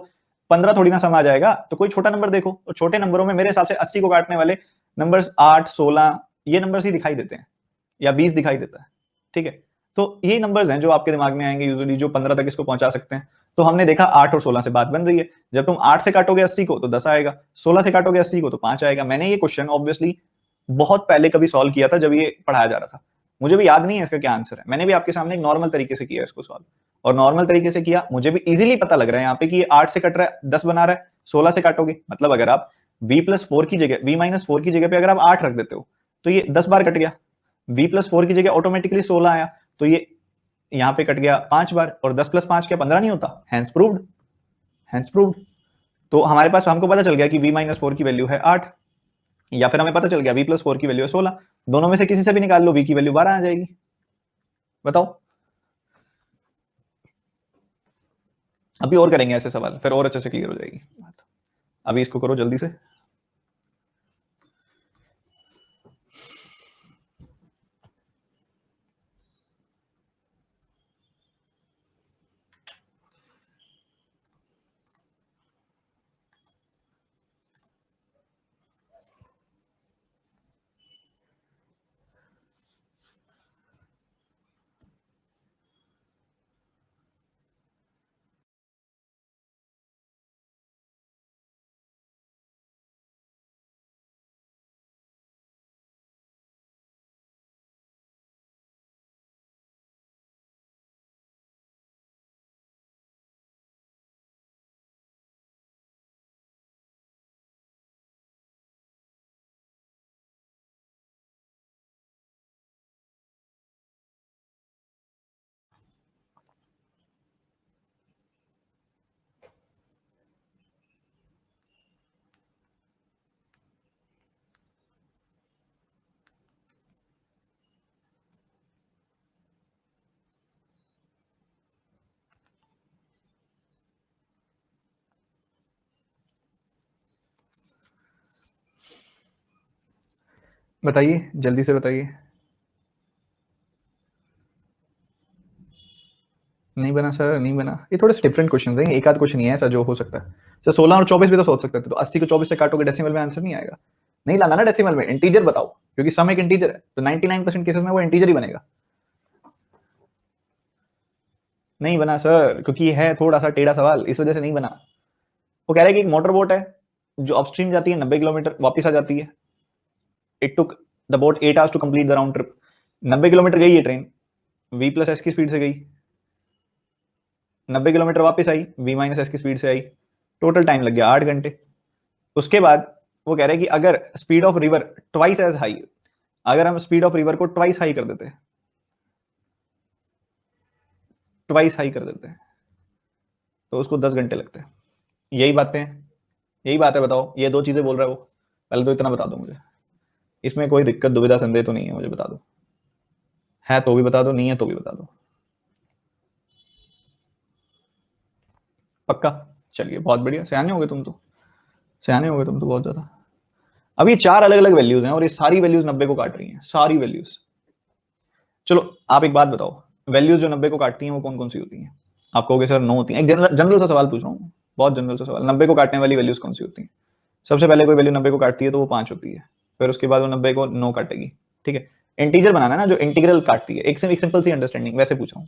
15 थोड़ी ना सम आ जाएगा। तो कोई छोटा नंबर देखो, और छोटे नंबरों में मेरे हिसाब से 80 को काटने वाले नंबर्स 8, 16 ये नंबर्स ही दिखाई देते हैं, या 20 दिखाई देता है। ठीक है, तो ये नंबर्स हैं जो आपके दिमाग में आएंगे यूजुअली, जो 15 तक इसको पहुंचा सकते हैं। तो हमने देखा 8 और 16 से बात बन रही है। जब तुम 8 से काटोगे 80 को तो 10 आएगा, 16 से काटोगे 80 को तो 5 आएगा। मैंने ये क्वेश्चन ऑब्वियसली बहुत पहले कभी सॉल्व किया था जब ये पढ़ाया जा रहा था, मुझे भी याद नहीं है इसका क्या आंसर है। मैंने भी आपके सामने एक नॉर्मल तरीके से किया इसको सॉल्व, और नॉर्मल तरीके से किया, मुझे भी इजीली पता लग रहा है यहाँ पे कि ये 8 से कट रहा है, 10 बना रहा है। 16 से काटोगे मतलब अगर आप v+4 की जगह, v-4 की जगह पे अगर आप 8 रख देते हो तो ये 10 बार कट गया। v+4 की जगह ऑटोमेटिकली 16 आया, तो ये यहाँ पे कट गया 5 बार, और 10 + 5 क्या 15 नहीं होता? Hence proved, hence proved. तो हमारे पास, हमको पता चल गया कि v-4 की वैल्यू है 8, या फिर हमें पता चल गया v+4 की वैल्यू है 16। दोनों में से किसी से भी निकाल लो, v की वैल्यू 12 आ जाएगी। बताओ अभी और करेंगे ऐसे सवाल, फिर और अच्छे से क्लियर हो जाएगी बात। अभी इसको करो जल्दी से। बताइए जल्दी से बताइए। नहीं बना सर, नहीं बना। ये थोड़े से डिफरेंट क्वेश्चन हैं, एक आध क्वेश्चन ही है ऐसा जो हो सकता है। सर 16 और 24 भी तो सोच सकते थे, तो 80 को 24 से काटोगे डेसिमल में आंसर नहीं आएगा। नहीं लाना ना डेसिमल में, इंटीजर बताओ, क्योंकि सम एक इंटीजर है, तो 99% केसेस में वो इंटीजर ही बनेगा। नहीं बना सर, क्योंकि है थोड़ा सा टेढ़ा सवाल, इस वजह से नहीं बना। वो कह रहा है कि एक मोटर बोट है जो अपस्ट्रीम जाती है 90 किलोमीटर, वापस आ जाती है। It took the boat 8 hours to complete the round trip. 90 kilometre गई ये ट्रेन, v प्लस एस की स्पीड से गई, 90 किलोमीटर वापस आई, v माइनस एस की स्पीड से आई, टोटल टाइम लग गया 8 घंटे। उसके बाद वो कह रहे हैं कि अगर speed of river twice as high, अगर हम स्पीड ऑफ रिवर को ट्वाइस हाई कर देते, ट्वाइस हाई कर देते हैं, तो उसको 10 घंटे लगते हैं। यही बातें, यही बात है, बताओ। ये दो चीजें बोल रहा है वो, पहले तो इतना बता दो मुझे, इसमें कोई दिक्कत दुविधा संदेह तो नहीं है, मुझे बता दो। है तो भी बता दो, नहीं है तो भी बता दो। पक्का? चलिए बहुत बढ़िया, सयाने हो गए तुम तो, सयाने हो गए तुम तो बहुत ज्यादा। अब ये 4 अलग अलग वैल्यूज हैं और ये सारी वैल्यूज 90 को काट रही हैं, सारी वैल्यूज। चलो आप एक बात बताओ, वैल्यूज जो 90 को काटती हैं वो कौन कौन सी होती हैं? आप कहोगे सर 9 होती हैं। एक जनरल सा सवाल पूछ रहा हूँ, बहुत जनरल सा सवाल। 90 को काटने वाली वैल्यूज कौन सी होती हैं? सबसे पहले कोई वैल्यू 90 को काटती है तो वो 5 होती है, फिर उसके बाद वो 90 को 9 काटेगी। ठीक है, इंटीजर बनाना है ना, जो इंटीग्रल काटती है। एक सिंपल सी अंडरस्टैंडिंग वैसे पूछ रहा हूँ।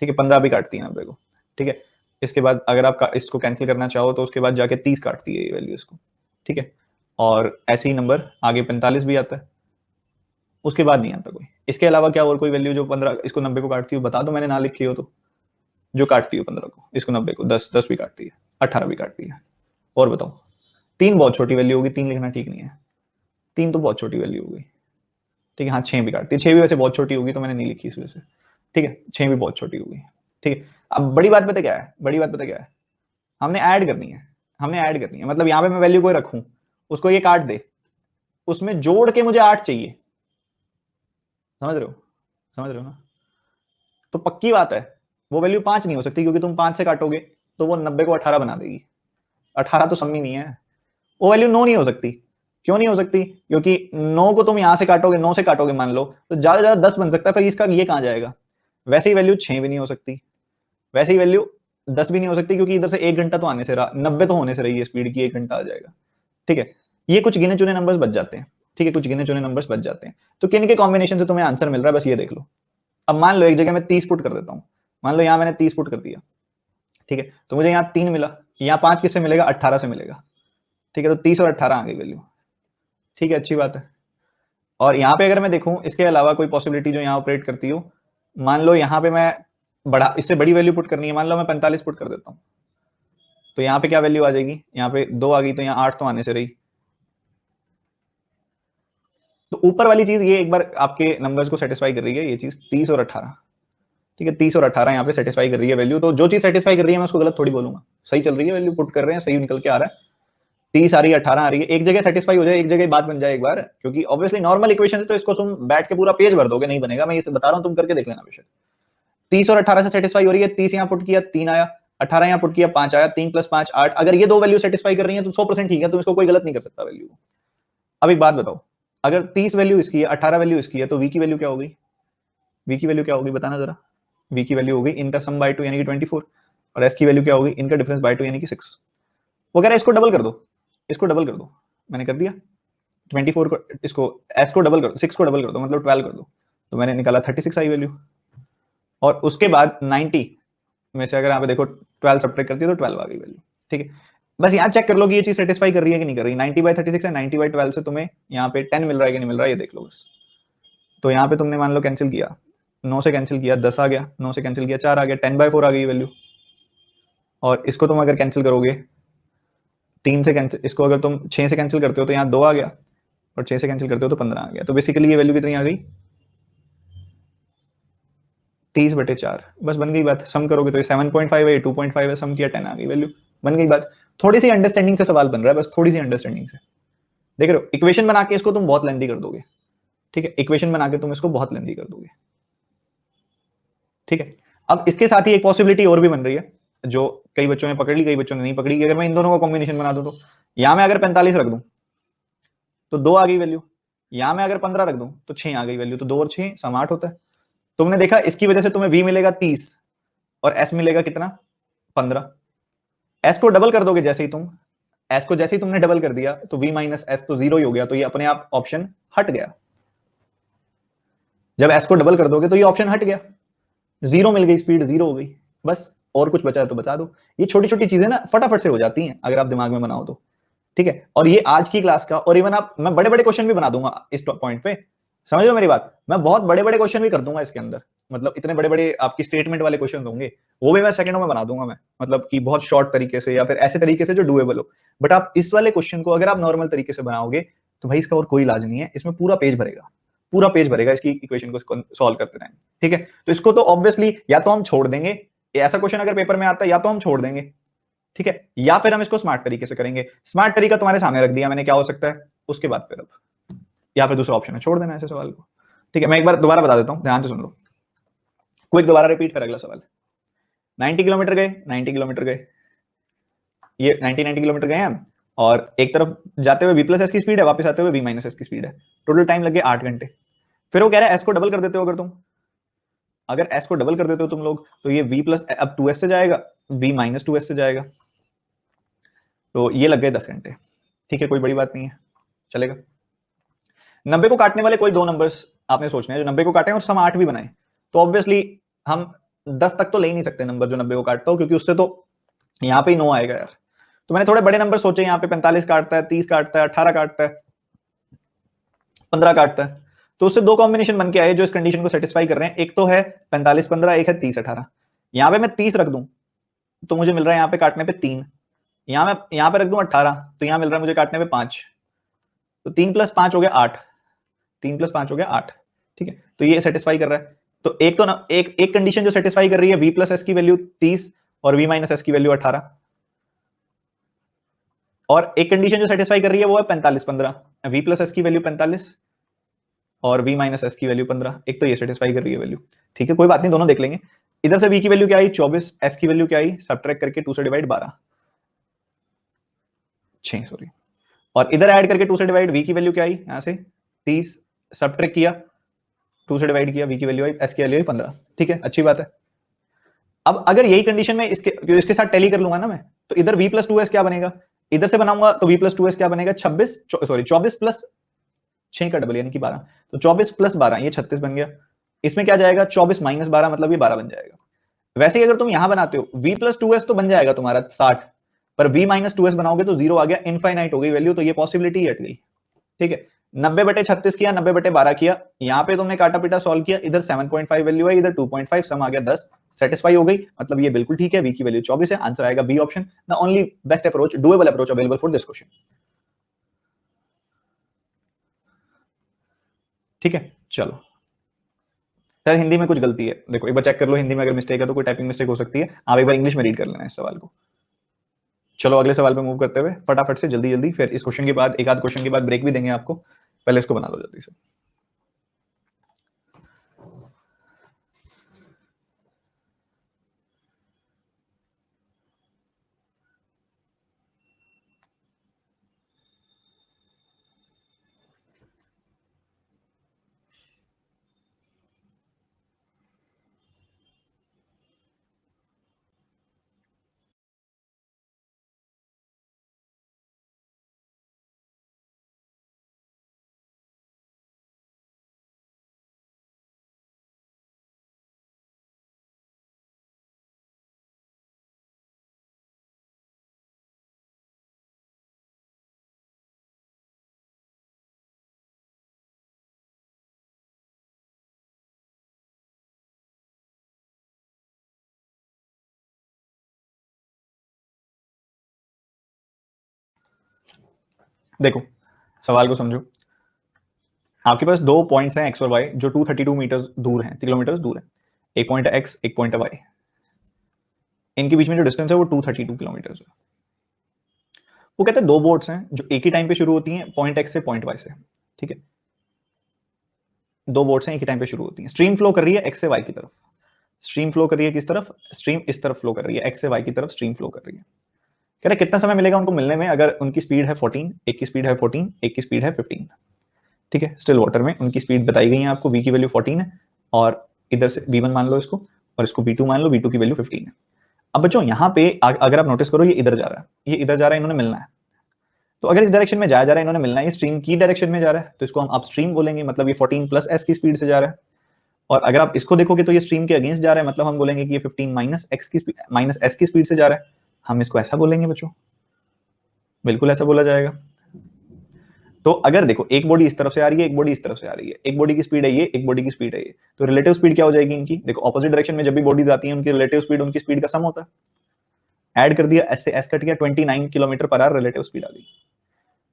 ठीक है, 15 भी काटती है 90 को। ठीक है, इसके बाद अगर आप इसको कैंसिल करना चाहो तो उसके बाद जाके 30 काटती है ये वैल्यू इसको। ठीक है, और ऐसे ही नंबर आगे 45 भी आता है, उसके बाद नहीं आता कोई। इसके अलावा क्या और कोई वैल्यू जो 15 इसको 90 को काटती हो बता दो, मैंने ना लिखी हो तो। जो काटती हो 15 को, इसको 90 को, 10 भी काटती है, 18 भी काटती है। और बताओ। 3 बहुत छोटी वैल्यू होगी, 3 लिखना ठीक नहीं है, 3 तो बहुत छोटी वैल्यू होगी। ठीक है, हाँ 6 भी काटती है, 6 भी वैसे बहुत छोटी होगी तो मैंने नहीं लिखी इस वजह से। ठीक है, 6 भी बहुत छोटी होगी। ठीक है, अब बड़ी बात पता क्या है, बड़ी बात पता क्या है, हमने ऐड करनी है, हमने ऐड करनी है। मतलब यहाँ पे मैं वैल्यू कोई रखूं, उसको ये काट दे, उसमें जोड़ के मुझे 8 चाहिए। समझ रहे हो? समझ रहे हो ना? तो पक्की बात है वो वैल्यू 5 नहीं हो सकती, क्योंकि तुम 5 से काटोगे तो वो 90 को 18 बना देगी। 18 तो सम्मी नहीं है। वो वैल्यू 9 नहीं हो सकती। क्यों नहीं हो सकती? क्योंकि 9 को तुम यहां से काटोगे, 9 से काटोगे मान लो, तो ज्यादा ज्यादा 10 बन सकता है, फिर इसका ये कहां जाएगा? वैसे ही वैल्यू 6 भी नहीं हो सकती, वैसे ही वैल्यू 10 भी नहीं हो सकती, क्योंकि इधर से 1 घंटा तो आने से रहा, 90 तो होने से रही है स्पीड की, 1 घंटा आ जाएगा। ठीक है, ये कुछ गिने चुने नंबर्स बच जाते हैं। ठीक है, कुछ गिने चुने नंबर्स बच जाते हैं। तो किन के कॉम्बिनेशन से तुम्हें आंसर मिल रहा है, बस ये देख लो। अब मान लो एक जगह मैं 30 पुट कर देता हूं, मान लो यहां मैंने 30 पुट कर दिया। ठीक है, तो मुझे यहाँ 3 मिला, यहाँ 5 किससे मिलेगा? 18 से मिलेगा। ठीक है, तो 30 और 18 आ गई वैल्यू। ठीक है, अच्छी बात है। और यहाँ पे अगर मैं देखूं इसके अलावा कोई पॉसिबिलिटी जो यहाँ ऑपरेट करती हो, मान लो यहाँ पे मैं बड़ा, इससे बड़ी वैल्यू पुट करनी है, मान लो मैं 45 पुट कर देता हूँ, तो यहाँ पे क्या वैल्यू आ जाएगी? यहाँ पे 2 आ गई, तो यहाँ 8 तो आने से रही। तो ऊपर वाली चीज ये एक बार आपके नंबर्स को सेटिस्फाई कर रही है, ये चीज 30 और 18। ठीक है, 30 और 18 यहाँ पे सेटिस्फाई कर रही है वैल्यू, तो जो चीज सेटिस्फाई कर रही है मैं उसको गलत थोड़ी बोलूंगा। सही चल रही है वैल्यू, पुट कर रहे हैं, सही निकल के आ रहा है। 30 आ रही है, 18 आ रही है, एक जगह सेटिस्फाई हो जाए, एक जगह बात बन जाए एक बार, क्योंकि ऑब्वियसली नॉर्मल इक्वेशन है तो इसको तुम बैठ के पूरा पेज भर दोगे, नहीं बनेगा, मैं इसे बता रहा हूं, तुम करके देख लेना बेशक। 30 और 18 से सेटिस्फाई हो रही है, 30 यहाँ पुट किया, 3 आया, 18 यहाँ पुट किया, 5 आया, 3 + 5 8। अगर ये दो वैल्यू सेटिस्फाई कर रही है तो 100% ठीक है, तुम इसको कोई गलत नहीं कर सकता वैल्यू। अब एक बात बताओ, अगर 30 वैल्यू इसकी है, 18 वैल्यू इसकी है, तो v की वैल्यू क्या होगी? v की वैल्यू क्या होगी बताना जरा। v की वैल्यू होगी इनका सम बाय 2 यानी कि 24, और s की वैल्यू क्या होगी? इनका डिफरेंस बाय 2 यानी कि 6। वो कह रहा है इसको डबल कर दो, इसको डबल कर दो। मैंने कर दिया 24 को, इसको s को डबल कर दो, 6 को डबल कर दो, मतलब 12 कर दो, तो मैंने निकाला 36 आई वैल्यू। और उसके बाद 90 में से अगर यहाँ पे देखो 12 सब्ट्रैक्ट करती है तो 12 आ गई वैल्यू। ठीक है, बस यहाँ चेक कर लो कि ये चीज सेटिस्फाई कर रही है कि नहीं कर रही। 90/36 है, 90/12 से तुम्हें यहाँ पे 10 मिल रहा है कि नहीं मिल रहा है, ये देख लो बस। तो यहाँ पे तुमने मान लो कैंसिल किया, 9 से कैंसिल किया 10 आ गया, 9 से कैंसिल किया 4 आ गया, 10/4 आ गई वैल्यू। और इसको तुम अगर कैंसिल करोगे 3 से कैंसिल, इसको अगर तुम 6 से कैंसिल करते हो तो यहाँ 2 आ गया, और 6 से कैंसिल करते हो तो 15 आ गया। तो बेसिकली ये वैल्यू कितनी आ गई? 30/4। बस बन गई बात। सम करोगे तो ये 7.5 है, 2.5 है, सम किया 10 आ गई वैल्यू, बन गई बात। थोड़ी सी अंडरस्टैंडिंग से सवाल बन रहा है, बस थोड़ी सी अंडरस्टैंडिंग से। देख रहे हो, इक्वेशन बना के इसको तुम बहुत लेंथी कर दोगे। ठीक है, इक्वेशन बना के तुम इसको बहुत लेंथी कर दोगे। ठीक है, अब इसके साथ ही एक पॉसिबिलिटी और भी बन रही है, जो कई बच्चों ने पकड़ ली, कई बच्चों ने नहीं पकड़ी, कि अगर मैं इन दोनों का कॉम्बिनेशन बना दूं तो यहां मैं अगर 45 रख दूं तो 2 आ गई वैल्यू, यहां मैं अगर 15 रख दूं तो 6 आ गई वैल्यू, तो 2 और 6 सम 8 होता है। तुमने देखा इसकी वजह से तुम्हें v मिलेगा 30 और s मिलेगा कितना? 15। s को डबल कर दोगे जैसे ही तुम, s को जैसे ही तुमने डबल कर दिया तो v माइनस s तो 0 ही हो गया, तो ये अपने आप ऑप्शन हट गया। जब s को डबल कर दोगे तो ये ऑप्शन हट गया, 0 मिल गई, स्पीड 0 हो गई। बस, और कुछ बचा है तो बता दो। ये छोटी छोटी चीजें ना फटाफट से हो जाती हैं अगर आप दिमाग में बनाओ तो। ठीक है, और ये आज की क्लास का, और इवन आप, मैं बड़े बड़े क्वेश्चन भी बना दूंगा इस पॉइंट पे, समझ लो मेरी बात। मैं बहुत बड़े बड़े क्वेश्चन भी कर दूंगा इसके अंदर, मतलब इतने बड़े बड़े आपकी स्टेटमेंट वाले क्वेश्चन होंगे, वो भी मैं सेकंडों में बना दूंगा मैं, मतलब कि बहुत शॉर्ट तरीके से या फिर ऐसे तरीके से जो डुएबल हो। बट आप इस वाले क्वेश्चन को अगर आप नॉर्मल तरीके से बनाओगे तो भाई इसका और कोई इलाज नहीं है, इसमें पूरा पेज भरेगा, पूरा पेज भरेगा इसकी इक्वेशन को सॉल्व करते टाइम। ठीक है, तो इसको तो ऑब्वियसली या तो हम छोड़ देंगे, ऐसा क्वेश्चन अगर पेपर में आता है या तो हम छोड़ देंगे, ठीक है, या फिर हम इसको स्मार्ट तरीके से करेंगे। स्मार्ट तरीका तुम्हारे सामने रख दिया मैंने, क्या हो सकता है उसके बाद फिर अब, या फिर दूसरा ऑप्शन है छोड़ देना ऐसे सवाल को। ठीक है, मैं एक बार दोबारा बता देता हूं, ध्यान से सुन लो, क्विक दोबारा रिपीट, फिर अगला सवाल। 90 किलोमीटर गए, 90 किलोमीटर गए, ये 90 किलोमीटर गए हम, और एक तरफ जाते हुए v प्लस एस की स्पीड है, वापस आते हुए v माइनस एस की स्पीड है, टोटल टाइम लगे 8 घंटे। फिर वो कह रहा है एस को डबल कर देते हो, अगर तुम, अगर एस को डबल कर देते हो तुम लोग, तो ये v प्लस अब 2s से जाएगा, v माइनस 2s से जाएगा, तो ये लग गए 10 घंटे। ठीक है, कोई बड़ी बात नहीं है, चलेगा। 90 को काटने वाले कोई दो नंबर्स आपने सोचने हैं जो 90 को काटे और सम 8 भी बनाए, तो ऑब्वियसली हम 10 तक तो ले ही नहीं सकते नंबर जो 90 को काटता हो, क्योंकि उससे तो यहाँ पे ही 9 आएगा यार। तो मैंने थोड़े बड़े नंबर सोचे, यहाँ पे 45 काटता है, 30 काटता है, 18 काटता है, 15 काटता है, तो उससे दो कॉम्बिनेशन बन के आए जो इस कंडीशन को सेटिस्फाई कर रहे हैं। एक तो है 45-15, एक है 30-18। यहाँ पे मैं 30 रख दूं तो मुझे मिल रहा है यहाँ पे काटने पे 3, यहाँ मैं यहाँ पे रख दूं 18 तो यहाँ मिल रहा है मुझे काटने पे 5, तो 3 + 5 हो गया 8, 3 + 5 हो गया 8। ठीक है, तो ये सेटिस्फाई कर रहा है। तो एक तो ना, एक कंडीशन जो सेटिस्फाई कर रही है v प्लस एस की वैल्यू 30 और v माइनस एस की वैल्यू 18, और एक कंडीशन जो सेटिस्फाई कर रही है वो है 45-15, v प्लस एस की वैल्यू 45 और v माइनस एस की वैल्यू 15। एक तो ये सेटिस्फाई कर रही है वैल्यू। ठीक है, कोई बात नहीं, दोनों देख लेंगे। इधर से v की वैल्यू क्या आई 24, s की वैल्यू क्या आई, सब्ट्रैक्ट करके 2 से डिवाइड 12, 6 सॉरी, और इधर ऐड करके 2 से डिवाइड, v की वैल्यू क्या आई यहां से 30, सब्ट्रैक्ट किया 2 से डिवाइड किया, v की वैल्यू आई, s की वैल्यू आई 15। ठीक है, अच्छी बात है। अब अगर यही कंडीशन में इसके साथ टैली कर लूंगा ना मैं, तो इधर v प्लस 2s क्या बनेगा, इधर से बनाऊंगा तो v प्लस 2s क्या बनेगा 24 प्लस 6 का डबल यानी कि 12, तो 24 + 12 ये 36 बन गया। इसमें क्या जाएगा 24 - 12 मतलब ये 12 बन जाएगा। वैसे ही अगर तुम यहां बनाते हो v प्लस 2s तो बन जाएगा तुम्हारा 60, पर v माइनस 2s बनाओगे तो 0 आ गया, इनफाइनाइट हो गई वैल्यू, तो ये पॉसिबिलिटी हट गई। ठीक है, 90/36 किया, 90/12 किया, यहाँ पे तुमने काटा पीटा सॉल्व किया, इधर 7.5 वैल्यू है, इधर 2.5, सम आ गया 10, सेटिस्फाई हो गई, मतलब ये बिल्कुल ठीक है, v की वैल्यू 24 है, आंसर आएगा B option, the only best approach, doable approach available for this question. ठीक है, चलो सर हिंदी में कुछ गलती है, देखो एक बार चेक कर लो हिंदी में अगर मिस्टेक है तो, कोई टाइपिंग मिस्टेक हो सकती है, आप एक बार इंग्लिश में रीड कर लेना इस सवाल को। चलो अगले सवाल पे मूव करते हुए फटाफट से जल्दी जल्दी, फिर इस क्वेश्चन के बाद एक आध क्वेश्चन के बाद ब्रेक भी देंगे आपको, पहले इसको बना लो जल्दी से। देखो सवाल को समझो, आपके पास दो पॉइंट्स हैं एक्स और वाई जो 232 मीटर दूर हैं, किलोमीटर दूर है। एक पॉइंट है एक्स, एक पॉइंट है वाई। इनके बीच में जो डिस्टेंस है वो 232 किलोमीटर है। वो कहते हैं दो बोट्स हैं जो एक ही टाइम पे शुरू होती हैं पॉइंट एक्स से पॉइंट वाई से। ठीक है, दो बोट्स हैं एक ही टाइम पे शुरू होती हैं, स्ट्रीम फ्लो कर रही है एक्स से वाई की तरफ। स्ट्रीम फ्लो कर रही है किस तरफ? स्ट्रीम इस तरफ फ्लो कर रही है, एक्स से वाई की तरफ स्ट्रीम फ्लो कर रही है। कह रहे कितना समय मिलेगा उनको मिलने में? अगर उनकी स्पीड है 14, एक की स्पीड है 14, एक की स्पीड है 15। ठीक है, स्टिल वाटर में उनकी स्पीड बताई गई है आपको, v की वैल्यू 14 है और इधर से v1 मान लो इसको, और इसको v2 मान लो, v2 की वैल्यू 15 है। अब बच्चों यहाँ पे अगर आप नोटिस करो ये इधर जा रहा है, ये इधर जा रहा है, इन्होंने मिलना है। तो अगर इस डायरेक्शन में जाया जा रहा है, इन्होंने मिलना है, स्ट्रीम की डायरेक्शन में जा रहा है, तो इसको हम अपस्ट्रीम बोलेंगे, मतलब ये 14 प्लस एस की स्पीड से जा रहा है। और अगर आप इसको देखोगे तो ये स्ट्रीम के अगेंस्ट जा रहा है, मतलब हम बोलेंगे कि ये 15 माइनस एस की स्पीड से जा रहा है। हम इसको ऐसा बोलेंगे बच्चों, बिल्कुल ऐसा बोला जाएगा। तो अगर देखो एक बॉडी इस तरफ से आ रही है, एक बॉडी इस तरफ से आ रही है, एक बॉडी की स्पीड है ये, एक बॉडी की स्पीड है ये, तो रिलेटिव स्पीड क्या हो जाएगी इनकी? देखो ऑपोजिट डायरेक्शन में जब भी बॉडीज आती हैं उनकी रिलेटिव स्पीड उनकी स्पीड का सम होता है। ऐड कर दिया, एस से एस कट गया, 29 kilometre per our relative speed आ गई।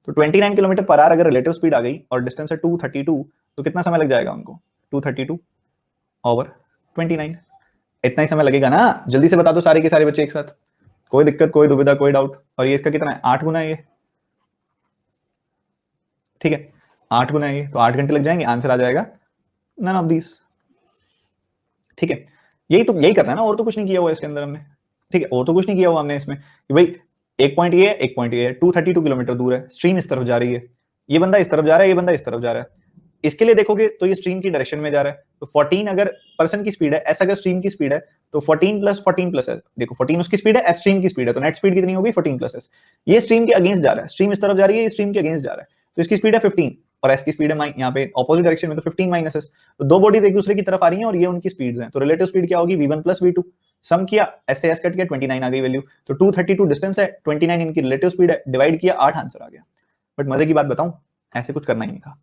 तो 29 किलोमीटर पर आवर अगर रिलेटिव स्पीड आ गई और डिस्टेंस है 232, तो कितना समय लग जाएगा उनको? 232 ओवर 29, इतना ही समय लगेगा ना। जल्दी से बता दो सारे के सारे बच्चे एक साथ, कोई दिक्कत, कोई दुविधा, कोई डाउट। और ये इसका कितना है? 8 गुना है ये। ठीक है, 8 गुना है ये, तो 8 घंटे लग जाएंगे, आंसर आ जाएगा नन ऑफ दीस। ठीक है, यही करना है ना, और तो कुछ नहीं किया हुआ इसके अंदर हमने। ठीक है, और तो कुछ नहीं किया हुआ हमने इसमें कि भाई एक पॉइंट ये है, एक पॉइंट ये है, 232 किलोमीटर दूर है, स्ट्रीम इस तरफ जा रही है, ये बंदा इस तरफ जा रहा है, ये बंदा इस तरफ जा रहा है। इसके लिए देखोगे तो ये स्ट्रीम की डायरेक्शन में जा रहा है, तो 14 अगर पर्सन की स्पीड है, एस अगर स्ट्रीम की स्पीड है, तो 14 प्लस है, देखो 14 उसकी स्पीड है, एस स्ट्रीम की स्पीड है, तो नेट स्पीड कितनी होगी? 14 प्लस एस। ये स्ट्रीम के अगेंस्ट जा रहा है, स्ट्रीम इस तरफ जा रही है, ये स्ट्रीम के अगेंस्ट जा रहा है, तो इसकी स्पीड है 15 और एस की स्पीड है यहाँ पे ऑपोजिट डायरेक्शन में, तो 15 माइनस एस। तो दो बॉडीज एक दूसरे की तरफ आ रही हैं और ये उनकी स्पीड्स हैं, तो रिलेटिव स्पीड क्या होगी? v1 plus v2। सम किया, एस से एस कट किया, 29 आ गई वैल्यू। तो 232 डिस्टेंस है, 29 इनकी रिलेटिव स्पीड है, डिवाइड किया 8 आंसर आ गया। बट मजे की बात बताऊं, ऐसे कुछ करना ही नहीं था।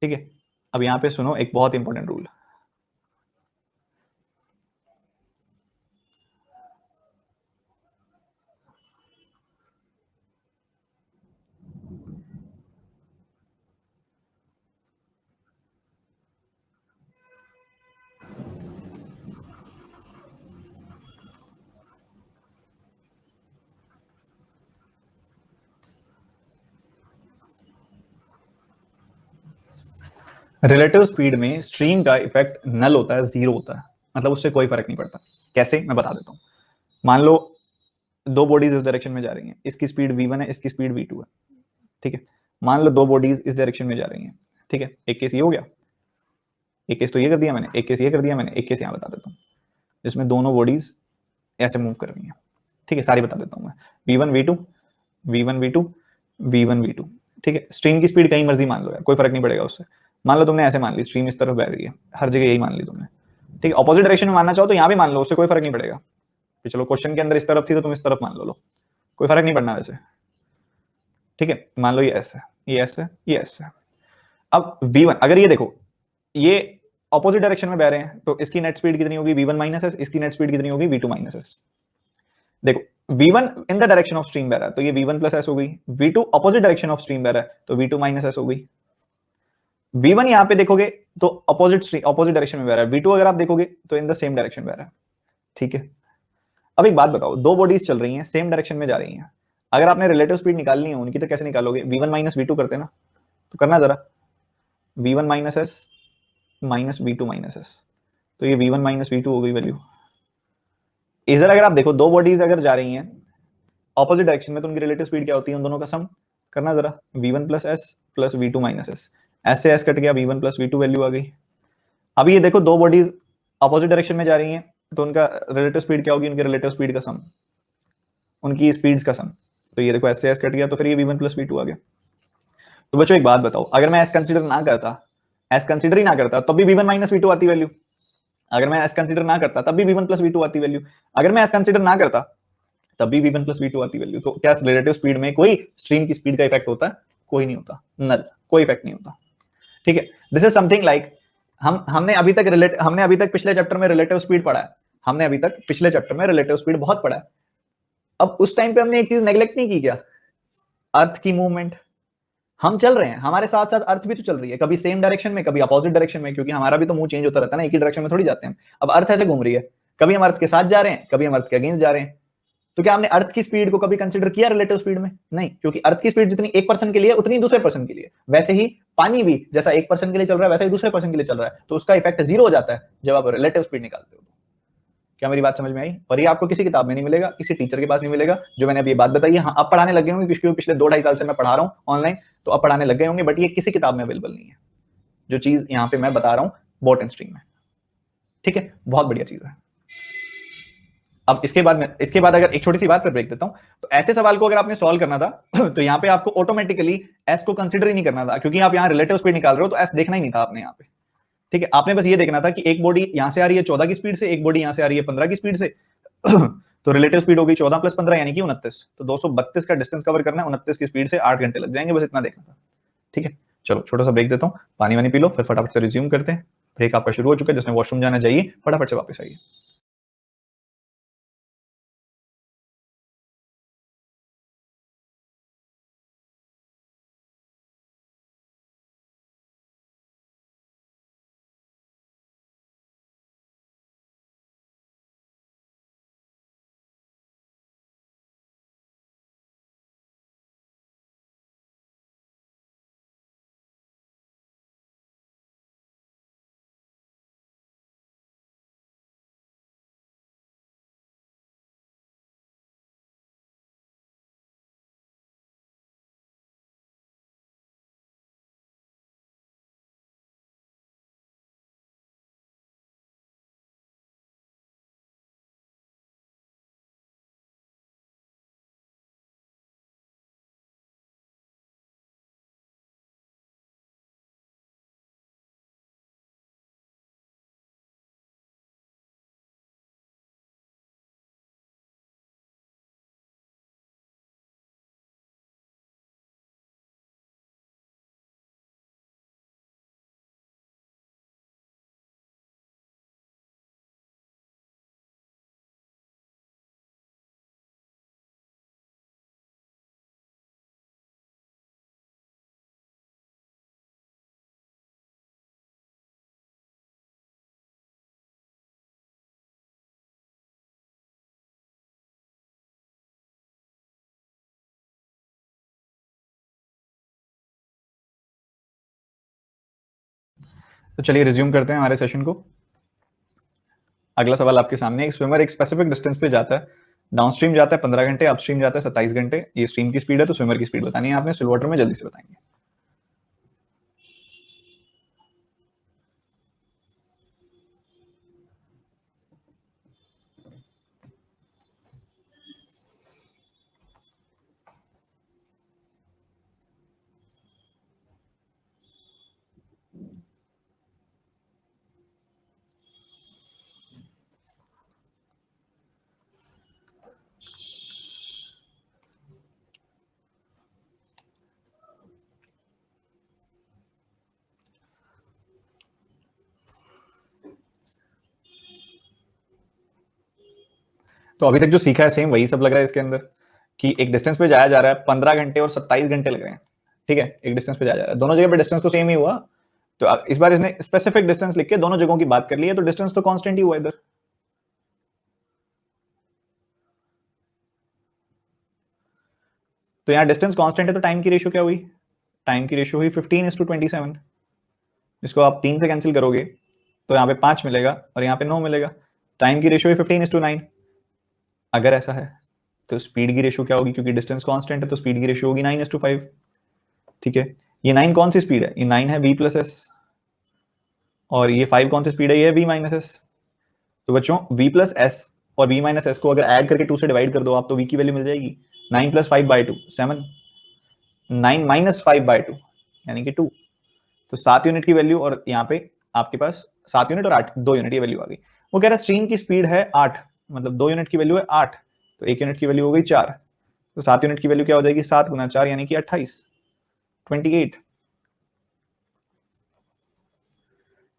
ठीक है, अब यहाँ पे सुनो एक बहुत इंपॉर्टेंट रूल। रिलेटिव स्पीड में स्ट्रीम का इफेक्ट नल होता है, जीरो होता है, मतलब उससे कोई फर्क नहीं पड़ता। कैसे, मैं बता देता हूँ। मान लो दो बॉडीज इस डायरेक्शन में जा रही हैं, इसकी स्पीड v1 है, इसकी स्पीड v2 है। ठीक है, मान लो दो बॉडीज इस डायरेक्शन में जा रही हैं। ठीक है, एक केस ये हो गया, एक केस तो ये कर दिया मैंने, एक केस ये कर दिया मैंने, एक केस यहाँ बता देता हूँ जिसमें दोनों बॉडीज ऐसे मूव कर रही हैं। ठीक है, सारी बता देता हूँ मैं, v1 v2 v1 v2 v1 v2। ठीक है, स्ट्रीम की स्पीड कहीं मर्जी मान लो यार, कोई फर्क नहीं पड़ेगा उससे। मान लो तुमने ऐसे मान ली, स्ट्रीम इस तरफ बह रही है, हर जगह यही मान ली तुमने। ठीक है, ऑपोजिट डायरेक्शन में मानना चाहो तो यहाँ भी मान लो, उससे कोई फर्क नहीं पड़ेगा कि चलो क्वेश्चन के अंदर इस तरफ थी तो तुम इस तरफ मान लो, कोई फर्क नहीं पड़ना वैसे। ठीक है, मान लो ये ऐसे है, ये ऐसे है, ये ऐसे है। अब v1 अगर ये देखो, ये ऑपोजिट डायरेक्शन में बह रहे हैं, तो इसकी नेट स्पीड कितनी होगी? v1 minus S. इसकी नेट स्पीड कितनी होगी? v2 minus S. देखो v1 in the direction of stream बह रहा है, तो ये v1 प्लस एस हो गई। v2 opposite direction of stream बह रहा है, तो v2 माइनस एस हो गई। v1 यहाँ पे देखोगे तो ऑपोजिट डायरेक्शन में बह रहा है, v2 अगर आप देखोगे तो इन द सेम डायरेक्शन बह रहा है। ठीक है, अब एक बात बताओ, दो बॉडीज चल रही हैं, सेम डायरेक्शन में जा रही हैं, अगर आपने रिलेटिव स्पीड निकालनी है उनकी तो कैसे निकालोगे? v1 माइनस v2 करते ना, तो करना जरा, v1 minus S minus v2 minus S, तो ये v1 माइनस v2 हो गई वैल्यू। इधर अगर आप देखो दो बॉडीज अगर जा रही हैं ऑपोजिट डायरेक्शन में, तो उनकी रिलेटिव स्पीड क्या होती है? उन दोनों का सम करना जरा, v1 plus S plus v2 minus S, S से एस कट गया, v1 प्लस v2 वैल्यू आ गई। अब ये देखो दो बॉडीज ऑपोजिट डायरेक्शन में जा रही हैं, तो उनका रिलेटिव स्पीड क्या होगी? उनके रिलेटिव स्पीड का सम, उनकी स्पीड्स का सम। तो ये देखो एस से एस कट गया, तो फिर ये v1 प्लस v2 आ गया। तो बच्चों एक बात बताओ, अगर मैं एस कंसीडर ना करता, एस कंसीडर ही ना करता, तब भी v1 माइनस v2 आती वैल्यू। अगर मैं एस कंसीडर ना करता तब भी v1 प्लस v2 आती वैल्यू। अगर मैं एस कंसीडर ना करता तब भी v1 प्लस v2 आती वैल्यू। तो क्या रिलेटिव स्पीड में कोई स्ट्रीम की स्पीड का इफेक्ट होता है? कोई नहीं होता, नल, कोई इफेक्ट नहीं होता। ठीक है, दिस इज समथिंग लाइक हमने अभी तक पिछले चैप्टर में रिलेटिव स्पीड पढ़ा है, हमने अभी तक पिछले चैप्टर में रिलेटिव स्पीड बहुत पढ़ा है। अब उस टाइम पे हमने एक चीज नेग्लेक्ट नहीं की क्या? अर्थ की मूवमेंट। हम चल रहे हैं, हमारे साथ साथ अर्थ भी तो चल रही है, कभी सेम डायरेक्शन में, कभी अपोजिट डायरेक्शन में, क्योंकि हमारा भी तो मूव चेंज होता रहता है ना, एक ही डायरेक्शन में थोड़ी जाते हैं। अब अर्थ ऐसे घूम रही है, कभी हम अर्थ के साथ जा रहे हैं, कभी हम अर्थ के अगेंस्ट जा रहे हैं। तो क्या हमने अर्थ की स्पीड को कभी कंसिडर किया रिलेटिव स्पीड में? नहीं, क्योंकि अर्थ की स्पीड जितनी एक पर्सन के लिए उतनी दूसरे पर्सन के लिए। वैसे ही पानी भी जैसा एक पर्सन के लिए चल रहा है वैसा ही दूसरे पर्सन के लिए चल रहा है, तो उसका इफेक्ट जीरो हो जाता है जब आप रिलेटिव स्पीड निकालते हो। क्या मेरी बात समझ में आई? और ये आपको किसी किताब में नहीं मिलेगा, किसी टीचर के पास नहीं मिलेगा। जो मैंने अभी ये बात बताई है, हाँ अब पढ़ाने लगे होंगे, क्योंकि पिछले 2-2.5 साल से मैं पढ़ा रहा हूँ ऑनलाइन, तो अब पढ़ाने लग गए होंगे, बट ये किसी किताब में अवेलेबल नहीं है जो चीज यहाँ पे मैं बता रहा हूँ बोट एंड स्ट्रीम में। ठीक है, बहुत बढ़िया चीज है। अब इसके बाद अगर एक छोटी सी बात फिर ब्रेक देता हूं, तो ऐसे सवाल को अगर आपने सॉल्व करना था तो यहाँ पे आपको ऑटोमेटिकली एस को कंसिडर ही नहीं करना था, क्योंकि आप यहाँ रिलेटिव स्पीड निकाल रहे हो, तो एस देखना ही नहीं था आपने यहाँ पे। ठीक है, आपने बस ये देखना था कि एक बॉडी यहां से आ रही है 14 की स्पीड से, एक बॉडी यहां से आ रही है 15 की स्पीड से तो रिलेटिव स्पीड होगी 14 + 15 यानी कि 29। तो 232 का डिस्टेंस कवर करना है 29 की स्पीड से, 8 घंटे लग जाएंगे, बस इतना देखना था। ठीक है, चलो छोटा सा ब्रेक देता हूँ, पानी वानी पी लो, फिर फटाफट से रिज्यूम करते हैं। ब्रेक आपका शुरू हो चुका है, जिसने वॉशरूम जाना चाहिए फटाफट से वापस आइए। तो चलिए रिज्यूम करते हैं हमारे सेशन को। अगला सवाल आपके सामने, एक स्विमर एक स्पेसिफिक डिस्टेंस पे जाता है, डाउनस्ट्रीम जाता है 15 घंटे, अपस्ट्रीम जाता है 27 घंटे। ये स्ट्रीम की स्पीड है, तो स्विमर की स्पीड बतानी है आपने, स्टिल वाटर में जल्दी से बताएंगे। तो अभी तक जो सीखा है सेम वही सब लग रहा है इसके अंदर, कि एक डिस्टेंस पे जाया जा रहा है, 15 घंटे और 27 घंटे लग रहे हैं। ठीक है, एक डिस्टेंस पे जाया जा रहा है, दोनों जगह पे डिस्टेंस तो सेम ही हुआ। तो इस बार इसने स्पेसिफिक डिस्टेंस लिख के दोनों जगहों की बात कर ली है, तो डिस्टेंस तो कांस्टेंट ही हुआ इधर। तो यहाँ डिस्टेंस कांस्टेंट है, तो टाइम की रेशियो क्या हुई? टाइम की रेशियो हुई 15:27। इसको आप 3 से कैंसिल करोगे तो यहाँ पे 5 मिलेगा और यहाँ पे 9 मिलेगा। टाइम की रेशियो हुई 15:9। अगर ऐसा है तो स्पीड की रेशियो क्या होगी? क्योंकि डिस्टेंस कांस्टेंट है तो स्पीड की रेशियो होगी 9:5। ठीक है, ये 9 कौन सी स्पीड है? ये 9 है v+s, और ये 5 कौन सी स्पीड है? ये है v-s। तो बच्चों v+s और v-s को अगर ऐड करके 2 से डिवाइड कर दो आप, तो v की वैल्यू मिल जाएगी 9 + 5/2 7, 9 - 5/2 यानी कि 2। तो 7 यूनिट की वैल्यू, और यहाँ पे आपके पास 7 यूनिट और 8 2 यूनिट की वैल्यू आ गई। वो कह रहा है स्ट्रीम की स्पीड है 8, मतलब 2 यूनिट की वैल्यू है 8, तो 1 यूनिट की वैल्यू हो गई 4। तो 7 यूनिट की वैल्यू क्या हो जाएगी? 7 × 4 यानी कि 28, 28।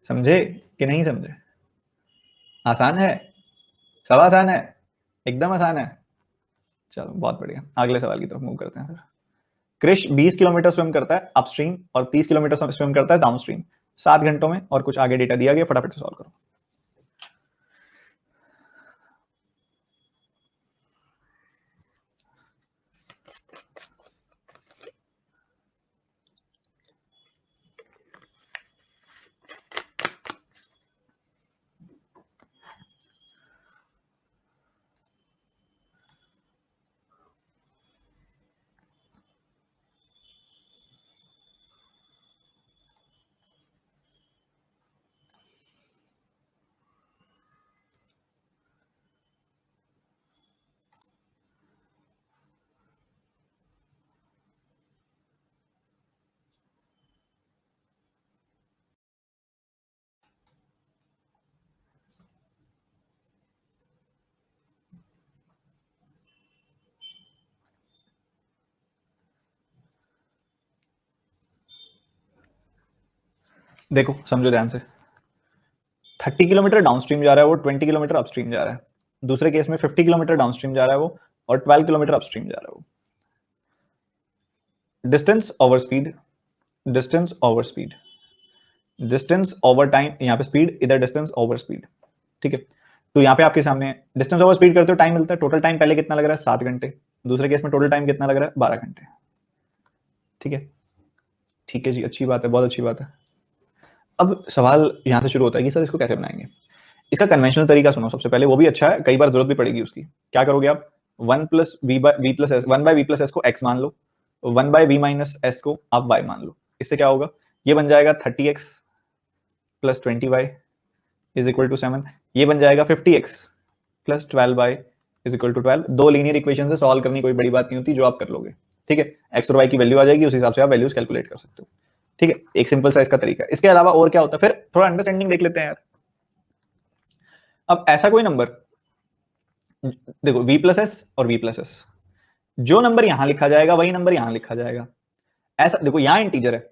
समझे कि नहीं समझे? आसान है, सब आसान है, एकदम आसान है। चलो बहुत बढ़िया, अगले सवाल की तरफ मूव करते हैं फिर। क्रिश 20 किलोमीटर स्विम करता है अपस्ट्रीम और 30 किलोमीटर स्विम करता है डाउनस्ट्रीम 7 घंटों में, और कुछ आगे डेटा दिया गया, फटाफट से सॉल्व करो। देखो समझो ध्यान से, 30 किलोमीटर डाउनस्ट्रीम जा रहा है वो, 20 किलोमीटर अपस्ट्रीम जा रहा है। दूसरे केस में 50 किलोमीटर डाउनस्ट्रीम जा रहा है वो, और 12 किलोमीटर अपस्ट्रीम जा रहा है वो। Distance over speed, distance over speed, distance over time, यहाँ पे स्पीड, इधर डिस्टेंस ओवर स्पीड। ठीक है, तो यहाँ पे आपके सामने डिस्टेंस ओवर स्पीड करते हो टाइम मिलता है। टोटल टाइम पहले कितना लग रहा है 7 घंटे, दूसरे केस में टोटल टाइम कितना लग रहा है 12 घंटे। ठीक है, ठीक है जी, अच्छी बात है, बहुत अच्छी बात है। अब सवाल यहाँ से शुरू होता है कि सर इसको कैसे बनाएंगे। इसका कन्वेंशनल तरीका सुनो सबसे पहले, वो भी अच्छा है, कई बार जरूरत भी पड़ेगी उसकी। क्या करोगे आप, 1 plus V plus S, 1 by V plus S को x मान लो, 1 बाई वी माइनस एस को आप y मान लो। इससे क्या होगा, ये बन जाएगा 30x plus 20y is equal to 7। ये बन जाएगा 50x plus 12y is equal to 12। दो लीनियर इक्वेशन से सॉल्व करनी कोई बड़ी बात नहीं होती, जो आप कर लोगे। ठीक है, एक्स और वाई की वैल्यू आ जाएगी, उस हिसाब से आप वैल्यूज कैलकुलेट कर सकते हो। ठीक है, एक सिंपल सा इसका तरीका है। इसके अलावा और क्या होता है, फिर थोड़ा अंडरस्टैंडिंग देख लेते हैं यार। अब ऐसा कोई नंबर, देखो v प्लस एस और v प्लस एस, जो नंबर यहां लिखा जाएगा वही नंबर यहां लिखा जाएगा। ऐसा देखो, यहां इंटीजर है,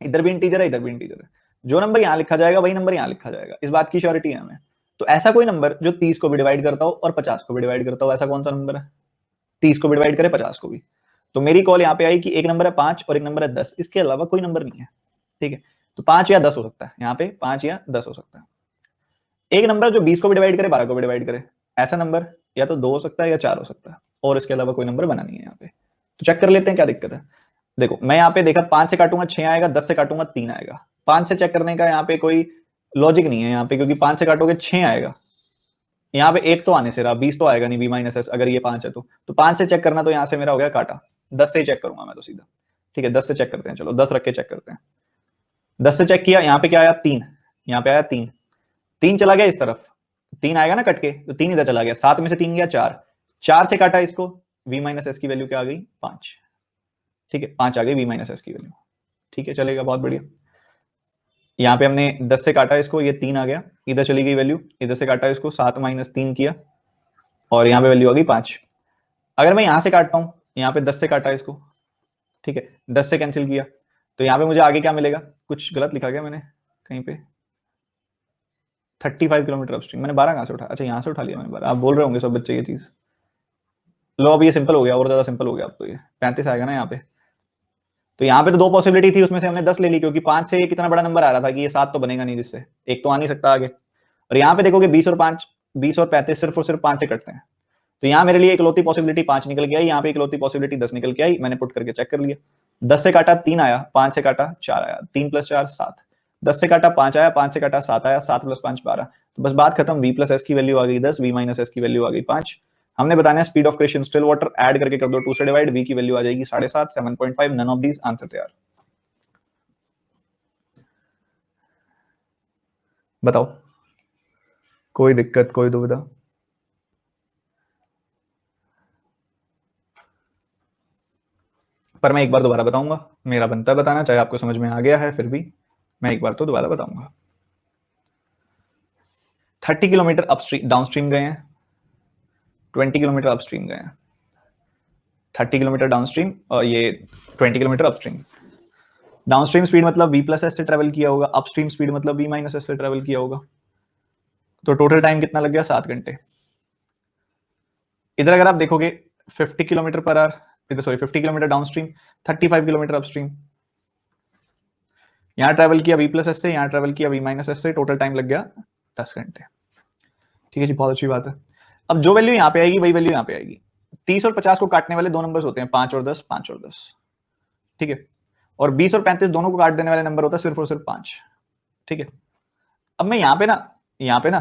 इधर भी इंटीजर है, इधर भी इंटीजर है, जो नंबर यहां लिखा जाएगा वही नंबर यहां लिखा जाएगा, इस बात की श्योरिटी है हमें। तो ऐसा कोई नंबर जो 30 को भी डिवाइड करता हो और 50 को भी डिवाइड करता हो, ऐसा कौन सा नंबर है 30 को भी डिवाइड करे 50 को भी। तो मेरी कॉल यहाँ पे आई कि एक नंबर है 5 और एक नंबर है 10, इसके अलावा कोई नंबर नहीं है। ठीक है, तो 5 या 10 हो सकता है, यहाँ पे 5 या 10 हो सकता है। एक नंबर जो 20 को भी डिवाइड करे 12 को भी डिवाइड करे, ऐसा नंबर या तो 2 हो सकता है या 4 हो सकता है, और इसके अलावा कोई नंबर बना नहीं है यहाँ पे। तो चेक कर लेते हैं क्या दिक्कत है। देखो मैं यहाँ पे देखा 5 से काटूंगा 6 आएगा, 10 से काटूंगा 3 आएगा। 5 से चेक करने का यहाँ पे कोई लॉजिक नहीं है यहाँ पे, क्योंकि 5 से काटोगे 6 आएगा, यहाँ पे एक तो आने से रहा, 20 तो आएगा नहीं, बी माइनस एस, अगर ये 5 है तो 5 से चेक करना, तो यहाँ से मेरा हो गया काटा। 10 से ही चेक करूंगा मैं तो सीधा। ठीक है, 10 से चेक करते हैं, चलो 10 रख के चेक करते हैं। 10 से चेक किया, यहाँ पे क्या आया 3, यहाँ पे आया 3, 3 चला गया इस तरफ, 3 आएगा ना कट के, तो 3 इधर चला गया, 7 में से 3 गया 4, 4 से काटा इसको, v माइनस एस की वैल्यू क्या आ गई 5। ठीक है, 5 आ गई v माइनस एस की वैल्यू। ठीक है, चलेगा, बहुत बढ़िया। यहाँ पे हमने 10 से काटा इसको, ये 3 आ गया, इधर चली गई वैल्यू, इधर से काटा इसको, 7 माइनस 3 किया, और यहाँ पे वैल्यू आ गई 5। अगर मैं यहाँ से काटता हूँ, यहाँ पे 10 से काटा इसको, ठीक है, 10 से कैंसिल किया, तो यहाँ पे मुझे आगे क्या मिलेगा, कुछ गलत लिखा गया मैंने कहीं पे, 35 किलोमीटर अपस्ट्रीम। मैंने 12 कहाँ से उठा, अच्छा यहाँ से उठा लिया मैंने 12। आप बोल रहे होंगे सब बच्चे ये चीज, लो अब ये सिंपल हो गया, और ज्यादा सिंपल हो गया अब तो, ये 35 आएगा ना यहाँ पे। तो यहाँ पे तो दो पॉसिबिलिटी थी, उसमें से हमने 10 ले ली, क्योंकि 5 से ये कितना बड़ा नंबर आ रहा था कि ये 7 तो बनेगा नहीं, जिससे एक तो आ नहीं सकता आगे। और यहाँ पे देखोगे 20 और 5, 20 और 35 सिर्फ और सिर्फ 5 से कटते हैं, तो यहाँ मेरे लिए इकलौती पॉसिबिलिटी 5 निकल के आई, यहाँ पे इकलौती पॉसिबिलिटी 10 निकल के आई। मैंने पुट करके चेक कर लिया, 10 से काटा 3 आया, 5 से काटा 4 आया, 3 प्लस 4 7, 10 से काटा 5 आया, 5 से काटा 7 आया, 7 प्लस 5 12। तो बस बात खत्म, v प्लस एस की वैल्यू आ गई 10, v माइनस एस की वैल्यू आ गई 5। हमने बताना है speed of Krish in still water, add करके कर दो 2 से डिवाइड, v की वैल्यू आ जाएगी 7.5, 7.5, नन ऑफ दीज आंसर तैयार। बताओ, कोई दिक्कत, कोई दुविधा? पर मैं एक बार दोबारा बताऊंगा, मेरा बनता है बताना, चाहे आपको समझ में आ गया है, फिर भी मैं एक बार तो दोबारा बताऊंगा। 30 किलोमीटर अपस्ट्रीम डाउनस्ट्रीम गए हैं, 20 किलोमीटर अपस्ट्रीम गए हैं, 30 किलोमीटर डाउनस्ट्रीम और ये 20 किलोमीटर अपस्ट्रीम। डाउनस्ट्रीम स्पीड मतलब v प्लस एस से ट्रेवल किया होगा, अपस्ट्रीम स्पीड मतलब v माइनस एस से ट्रेवल किया होगा। तो टोटल टाइम कितना लग गया 7 घंटे। इधर अगर आप देखोगे 50 किलोमीटर पर आवर, इधर sorry 50 kilometre down stream, 35 kilometre upstream. यहाँ ट्रैवल किया v प्लस एस से, यहाँ ट्रैवल किया v माइनस एस से, टोटल टाइम लग गया 10 घंटे। ठीक है जी, बहुत अच्छी बात है। अब जो वैल्यू यहाँ पे आएगी वही वैल्यू यहाँ पे आएगी। 30 और 50 को काटने वाले दो नंबर्स होते हैं 5 और 10, 5 और 10। ठीक है, और 20 और 35 दोनों को काट देने वाले नंबर होता है सिर्फ और सिर्फ 5। ठीक है, अब मैं यहाँ पे ना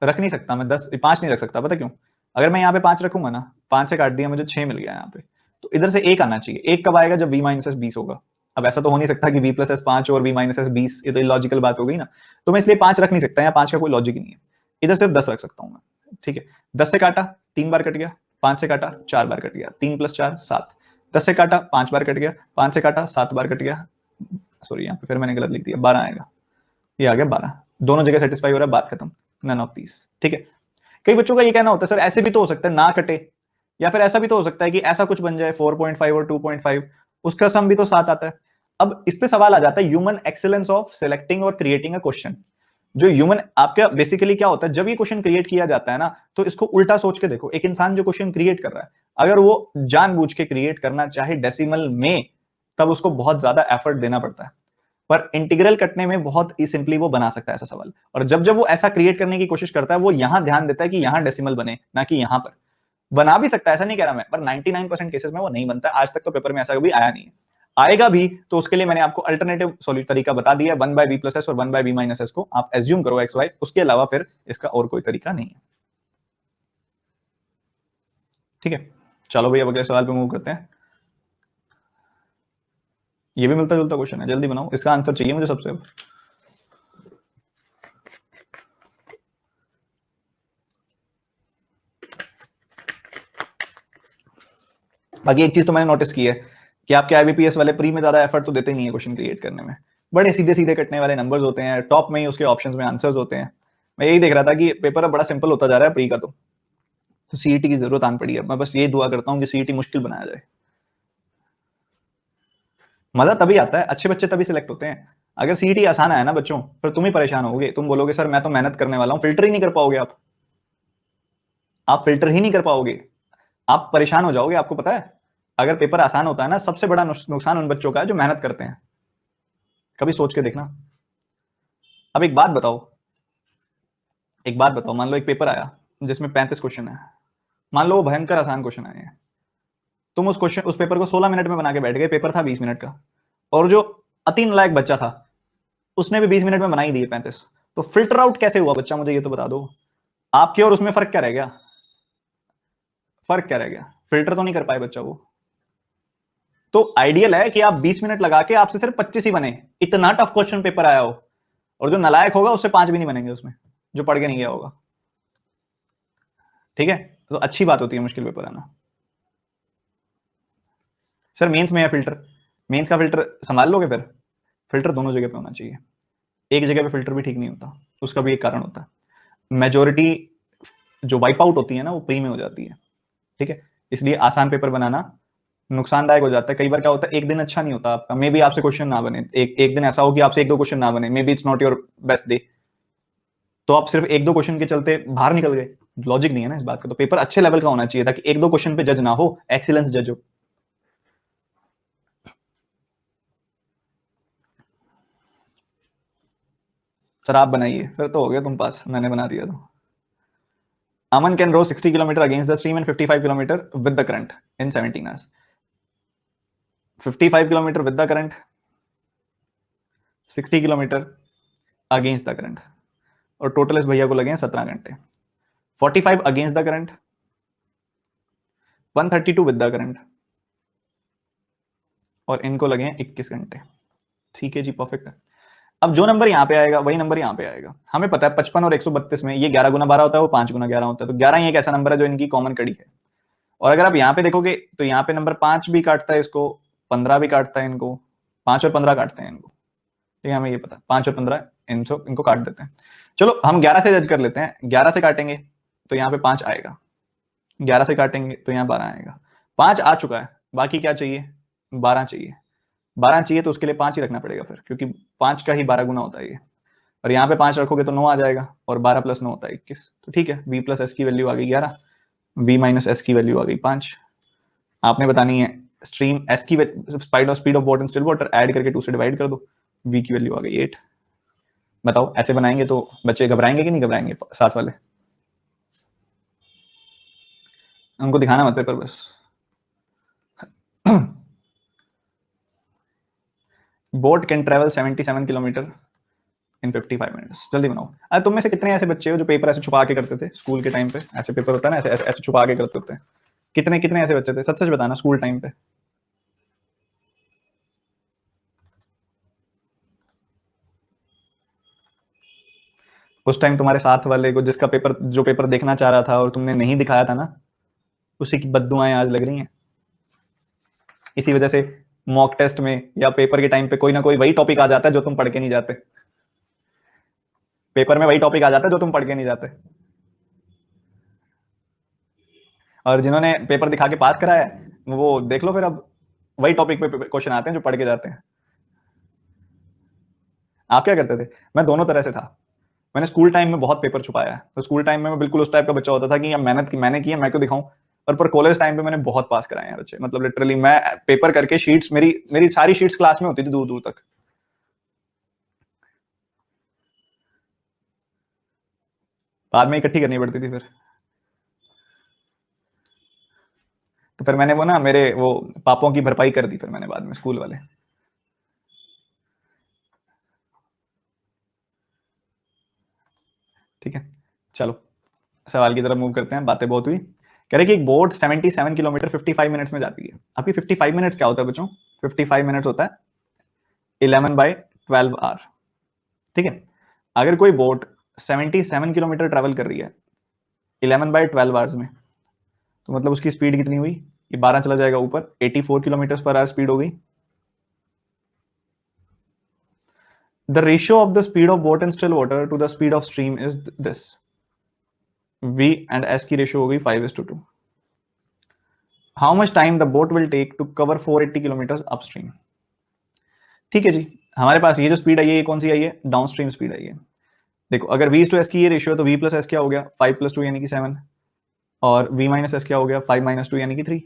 रख नहीं सकता, मैं 10 5 नहीं रख सकता। पता क्यों? अगर मैं यहाँ पे 5 रखूंगा ना, 5 से काट दिया, मुझे 6 मिल गया यहाँ पे, तो इधर से 1 आना चाहिए। 1 कब आएगा? जब v माइनस एस 20 होगा। अब ऐसा तो हो नहीं सकता कि v प्लस एस 5 और v माइनस एस 20, ये तो इलॉजिकल बात हो गई ना। तो मैं इसलिए 5 रख नहीं सकता, या 5 का कोई लॉजिक ही नहीं है। इधर सिर्फ 10 रख सकता हूँ मैं। ठीक है, 10 से काटा 3 बार कट गया, 5 से काटा 4 बार कट गया, 3 + 4 7। 10 से काटा 5 बार कट गया, 5 से काटा 7 बार कट गया, सॉरी यहाँ पे फिर मैंने गलत लिख दिया, 12 आएगा। ये आ गया 12, दोनों जगह सेटिस्फाई हो रहा है, बात खत्म, नन ऑफ दीस। ठीक है, कई बच्चों का ये कहना होता है सर ऐसे भी तो हो सकता है ना कटे, या फिर ऐसा भी तो हो सकता है कि ऐसा कुछ बन जाए 4.5 और 2.5, उसका सम भी तो 7 आता है। अब इस पे सवाल आ जाता है ह्यूमन एक्सीलेंस ऑफ सिलेक्टिंग और क्रिएटिंग अ क्वेश्चन। जो ह्यूमन आपका बेसिकली क्या होता है, जब ये क्वेश्चन क्रिएट किया जाता है ना, तो इसको उल्टा सोच के देखो। एक इंसान जो क्वेश्चन क्रिएट कर रहा है, अगर वो जानबूझ के क्रिएट करना चाहे डेसिमल में, तब उसको बहुत ज्यादा एफर्ट देना पड़ता है। पर इंटीग्रल कटने में बहुत ही सिंपली वो बना सकता है ऐसा सवाल। और जब जब वो ऐसा क्रिएट करने की कोशिश करता है, वो यहां ध्यान देता है कि यहां डेसिमल बने, ना कि यहां पर। बना भी सकता है, ऐसा नहीं कह रहा मैं, पर 99% केसेस में वो नहीं बनता। आज तक तो पेपर में ऐसा कभी आया नहीं है। आएगा भी तो उसके लिए मैंने आपको अल्टरनेटिव सॉल्यूशन तरीका बता दिया, 1/v + s और 1/v - s को आप एज्यूम करो xy, उसके अलावा फिर इसका और कोई तरीका नहीं है। ठीक है, चलो भैया अगले सवाल पे मूव करते हैं। ये भी मिलता जुलता क्वेश्चन है, जल्दी बनाओ, इसका आंसर चाहिए मुझे सबसे। बाकी एक चीज तो मैंने नोटिस की है कि आपके आईबीपीएस वाले प्री में ज्यादा एफर्ट तो देते नहीं है क्वेश्चन क्रिएट करने में। बड़े सीधे सीधे कटने वाले नंबर्स होते हैं, टॉप में ही उसके ऑप्शंस में आंसर्स होते हैं। मैं यही देख रहा था कि पेपर अब बड़ा सिंपल होता जा रहा है प्री का, तो सीईटी की जरूरत आन पड़ी है। मैं बस ये दुआ करता हूँ कि सीईटी मुश्किल बनाया जाए। मजा तभी आता है, अच्छे बच्चे तभी सिलेक्ट होते हैं। अगर सीईटी आसान आया ना बच्चों, फिर तुम ही परेशान होगे। तुम बोलोगे सर मैं तो मेहनत करने वाला हूँ, फिल्टर ही नहीं कर पाओगे आप फिल्टर ही नहीं कर पाओगे, आप परेशान हो जाओगे। आपको पता है, अगर पेपर आसान होता है ना, सबसे बड़ा नुकसान उन बच्चों का है जो मेहनत करते हैं। कभी सोच के देखना। अब एक बात बताओ, मान लो एक पेपर आया जिसमें 35 क्वेश्चन है, मान लो वो भयंकर आसान क्वेश्चन आए हैं। तुम उस पेपर को 16 मिनट में बना के बैठ गए, पेपर था 20 मिनट का, और जो अति नालायक बच्चा था उसने भी 20 मिनट में बना ही दिए 35। तो फिल्टर आउट कैसे हुआ बच्चा, मुझे ये तो बता दो। आपके और उसमें फर्क क्या रह गया? फिल्टर तो नहीं कर पाए बच्चा वो। तो आइडियल है कि आप 20 मिनट लगा के आपसे सिर्फ 25 ही बने, इतना टफ क्वेश्चन पेपर आया हो। और जो नालायक होगा उससे 5 भी नहीं बनेंगे उसमें, जो पढ़ के नहीं गया होगा। ठीक है, तो अच्छी बात होती है मुश्किल पेपर आना। सर मेंस में है फिल्टर, मेंस का फिल्टर संभाल लोगे? फिर फिल्टर दोनों जगह पे होना चाहिए, एक जगह पे फिल्टर भी ठीक नहीं होता, उसका भी एक कारण होता है। मेजोरिटी जो वाइप आउट होती है ना, वो प्री में हो जाती है। ठीक है, इसलिए आसान पेपर बनाना नुकसानदायक हो जाता है। कई बार क्या होता है, एक दिन अच्छा नहीं होता आपका, मे बी आपसे क्वेश्चन ना बने, एक दिन ऐसा हो कि आपसे 1-2 क्वेश्चन ना बने, may be it's not your best day, तो आप सिर्फ 1-2 क्वेश्चन के चलते बाहर निकल गए। लॉजिक नहीं है ना इस बात का। तो पेपर अच्छे लेवल का होना चाहिए ताकि 1-2 क्वेश्चन पे जज ना हो, एक्सीलेंस जज हो। सर आप बनाइए, फिर तो हो गया तुम पास, मैंने बना दिया तो। Aman can row 60 km against the stream and 55 km with the current in 17 hours. 55 km with the current, 60 km against the current, और टोटल इस भैया को लगे हैं 17 घंटे। 45 against the current, 132 with the current, और इनको लगे हैं 21 घंटे। ठीक है जी, परफेक्ट है। अब जो नंबर यहाँ पे आएगा वही नंबर यहाँ पे आएगा। हमें पता है 55 और 132 में ये 11 गुना 12 होता है, वो 5 गुना 11 होता है। तो 11 ही एक ऐसा नंबर है जो इनकी कॉमन कड़ी है। और अगर आप यहाँ पे देखोगे तो यहाँ पे नंबर 5 भी काटता है इसको, 15 भी काटता है इनको, 5 और 15 काटते हैं इनको। ठीक है, हमें ये पता है 5 और 15 इनको काट देते हैं। चलो हम 11 से जज कर लेते हैं। 11 से काटेंगे तो यहाँ पे 5 आएगा, 11 से काटेंगे तो यहाँ 12 आएगा। 5 आ चुका है, बाकी क्या चाहिए? 12 चाहिए। 12 चाहिए तो उसके लिए 5 ही रखना पड़ेगा फिर, क्योंकि 5 का ही 12 गुना होता है ये। और यहाँ पे 5 रखोगे तो 9 आ जाएगा, और 12 + 9 होता है 21। तो ठीक है, v + s की वैल्यू आ गई 11, v - s की वैल्यू आ गई 5। आपने बतानी है स्ट्रीम एस की speed of boat in still water add करके 2 से डिवाइड कर दो, v की वैल्यू आ गई 8। बताओ ऐसे बनाएंगे तो बच्चे घबराएंगे कि नहीं घबराएंगे साथ वाले? उनको दिखाना मत पेपर बस। Boat can travel 77 kilometre in 55 minutes. जल्दी बनाओ। अरे तुम में से कितने ऐसे बच्चे हो जो पेपर ऐसे छुपा के करते थे स्कूल के टाइम पे? ऐसे पेपर होता है ना, ऐसे ऐसे, ऐसे छुपा के करते होते हैं। कितने कितने ऐसे बच्चे थे? सच सच बताना स्कूल टाइम पे। उस टाइम तुम्हारे साथ वाले को जिसका पेपर, जो पेपर देखना चाह रहा था और तुमने नहीं दिखाया था ना, उसी की बद्दुआएं आज लग रही हैं। इसी वजह से मॉक टेस्ट में या पेपर के टाइम पे कोई ना कोई वही टॉपिक आ जाता है जो तुम पढ़ के नहीं जाते। पेपर में वही टॉपिक आ जाता है जो तुम पढ़ के नहीं जाते। और जिन्होंने पेपर दिखा के पास कराया है वो देख लो, फिर अब वही टॉपिक पे क्वेश्चन आते हैं जो पढ़ के जाते हैं। आप क्या करते थे? मैं दोनों तरह से था। मैंने स्कूल टाइम में बहुत पेपर छुपाया है, तो स्कूल टाइम में मैं बिल्कुल उस टाइप का बच्चा होता था कि यार मेहनत की मैंने की है, मैं क्यों दिखाऊं। पर कॉलेज टाइम पे मैंने बहुत पास कराए हैं बच्चे, मतलब लिटरली मैं पेपर करके शीट्स, मेरी मेरी सारी शीट्स क्लास में होती थी दूर दूर तक। बाद में इकट्ठी करनी पड़ती थी फिर। तो फिर मैंने वो ना, मेरे वो पापों की भरपाई कर दी फिर मैंने बाद में, स्कूल वाले। ठीक है, चलो सवाल की तरफ मूव करते हैं, बातें बहुत हुई। कह रहे कि एक बोट 77 किलोमीटर 55 मिनट्स में जाती है। आपकी 55 मिनट्स क्या होता है बच्चों? 55 मिनट्स होता है 11/12 आवर। ठीक है, अगर कोई बोट 77 किलोमीटर ट्रेवल कर रही है 11/12 आवर्स में, तो मतलब उसकी स्पीड कितनी हुई? ये 12 चला जाएगा ऊपर, 84 किलोमीटर पर आवर स्पीड हो गई। The ratio of the speed of boat in still water to the speed of stream is this. v and s की रेशियो हो गई 5:2। How much time the boat will take to cover 480 kilometre upstream. ठीक है जी, हमारे पास ये जो speed आई है ये कौन सी आई है? डाउन स्ट्रीम स्पीड आई है। देखो अगर v टू s की ये रेशियो है तो v प्लस एस क्या हो गया? 5+2 यानी कि 7, और v माइनस एस क्या हो गया? 5-2 यानी कि 3।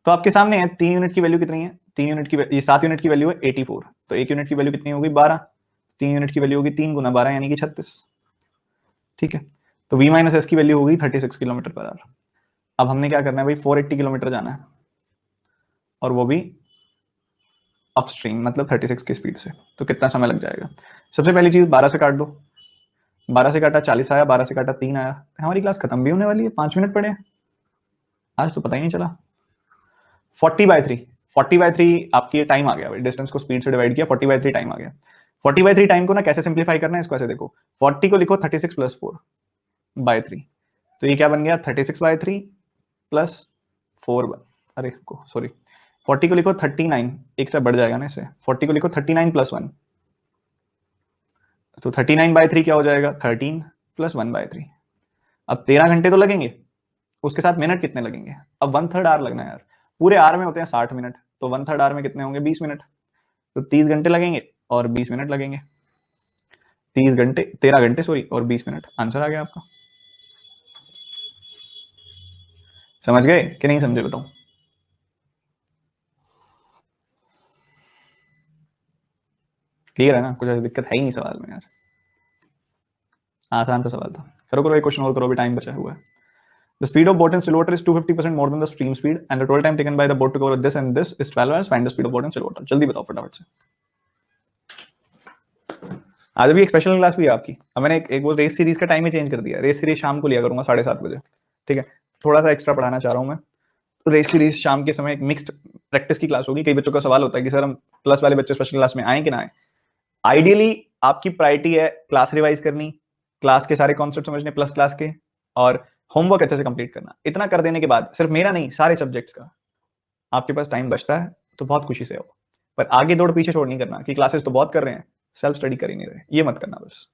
तो आपके सामने है 3 यूनिट की वैल्यू कितनी है? 3 यूनिट की, ये 7 यूनिट की वैल्यू है 84, तो 1 यूनिट की वैल्यू कितनी होगी? 12। 3 यूनिट की वैल्यू होगी 3 गुना 12 यानी कि 36। ठीक है, तो v माइनस एस की वैल्यू होगी 36 किलोमीटर पर आवर। अब हमने क्या करना है भाई? 480 किलोमीटर जाना है, और वो भी अपस्ट्रीम, मतलब 36 की स्पीड से। तो कितना समय लग जाएगा? सबसे पहली चीज 12 से काट दो। 12 से काटा 40 आया, 12 से काटा 3 आया। हमारी क्लास खत्म भी होने वाली है, 5 मिनट पड़े हैं, आज तो पता ही नहीं चला। 40/3, 40/3 आपकी टाइम आ गया भाई, डिस्टेंस को स्पीड से डिवाइड किया, 40/3 टाइम आ गया। 40/3 टाइम को ना कैसे सिंप्लीफाई करना है इसको ऐसे देखो, 40 को लिखो 36 + 4/3, तो ये क्या बन गया? 36/3 प्लस 4, अरे सॉरी, 40 को लिखो 39, एक स्टेप बढ़ जाएगा ना इससे, 40 को लिखो 39 + 1, तो 39/3 क्या हो जाएगा? 13 + 1/3। अब 13 घंटे तो लगेंगे, उसके साथ मिनट कितने लगेंगे? अब 1/3 आवर लगना है यार, पूरे आवर में होते हैं 60 मिनट, तो 1/3 आवर में कितने होंगे? 20 मिनट, तो 30 घंटे लगेंगे और 20 मिनट लगेंगे। 30 घंटे, 13 घंटे सॉरी, और 20 मिनट, आंसर आ गया आपका। समझ गए कि नहीं समझे बताओ? क्लियर है ना? कुछ ऐसी दिक्कत है ही नहीं सवाल में यार, आसान सा सवाल था। करो करो, एक क्वेश्चन और करो, भी टाइम बचा हुआ है। The speed of boat in still water is 250% more than the stream speed, and the total time taken by the boat to cover this and this is 12 hours. Find the speed of boat in still water. जल्दी बताओ फटाफट से। आज भी एक special class भी है आपकी। अब मैंने एक वो रेस सीरीज का टाइम ही चेंज कर दिया, रेस सीरीज शाम को लिया करूंगा 7:30 बजे। ठीक है, थोड़ा सा एक्स्ट्रा पढ़ाना चाह रहा हूँ मैं। तो रेस सीरीज शाम के समय एक मिक्स्ड प्रैक्टिस की क्लास होगी। कई बच्चों का सवाल होता है कि सर हम प्लस वाले बच्चे स्पेशल क्लास में आए कि ना आए। आइडियली आपकी प्रायोरिटी है क्लास रिवाइज करनी, क्लास के सारे कॉन्सेप्ट समझने प्लस क्लास के, और होमवर्क अच्छे से कंप्लीट करना। इतना कर देने के बाद सिर्फ मेरा नहीं, सारे सब्जेक्ट्स का आपके पास टाइम बचता है तो बहुत खुशी से हो। पर आगे दौड़ पीछे छोड़ नहीं करना कि क्लासेस तो बहुत कर रहे हैं, सेल्फ स्टडी कर ही नहीं रहे, ये मत करना बस।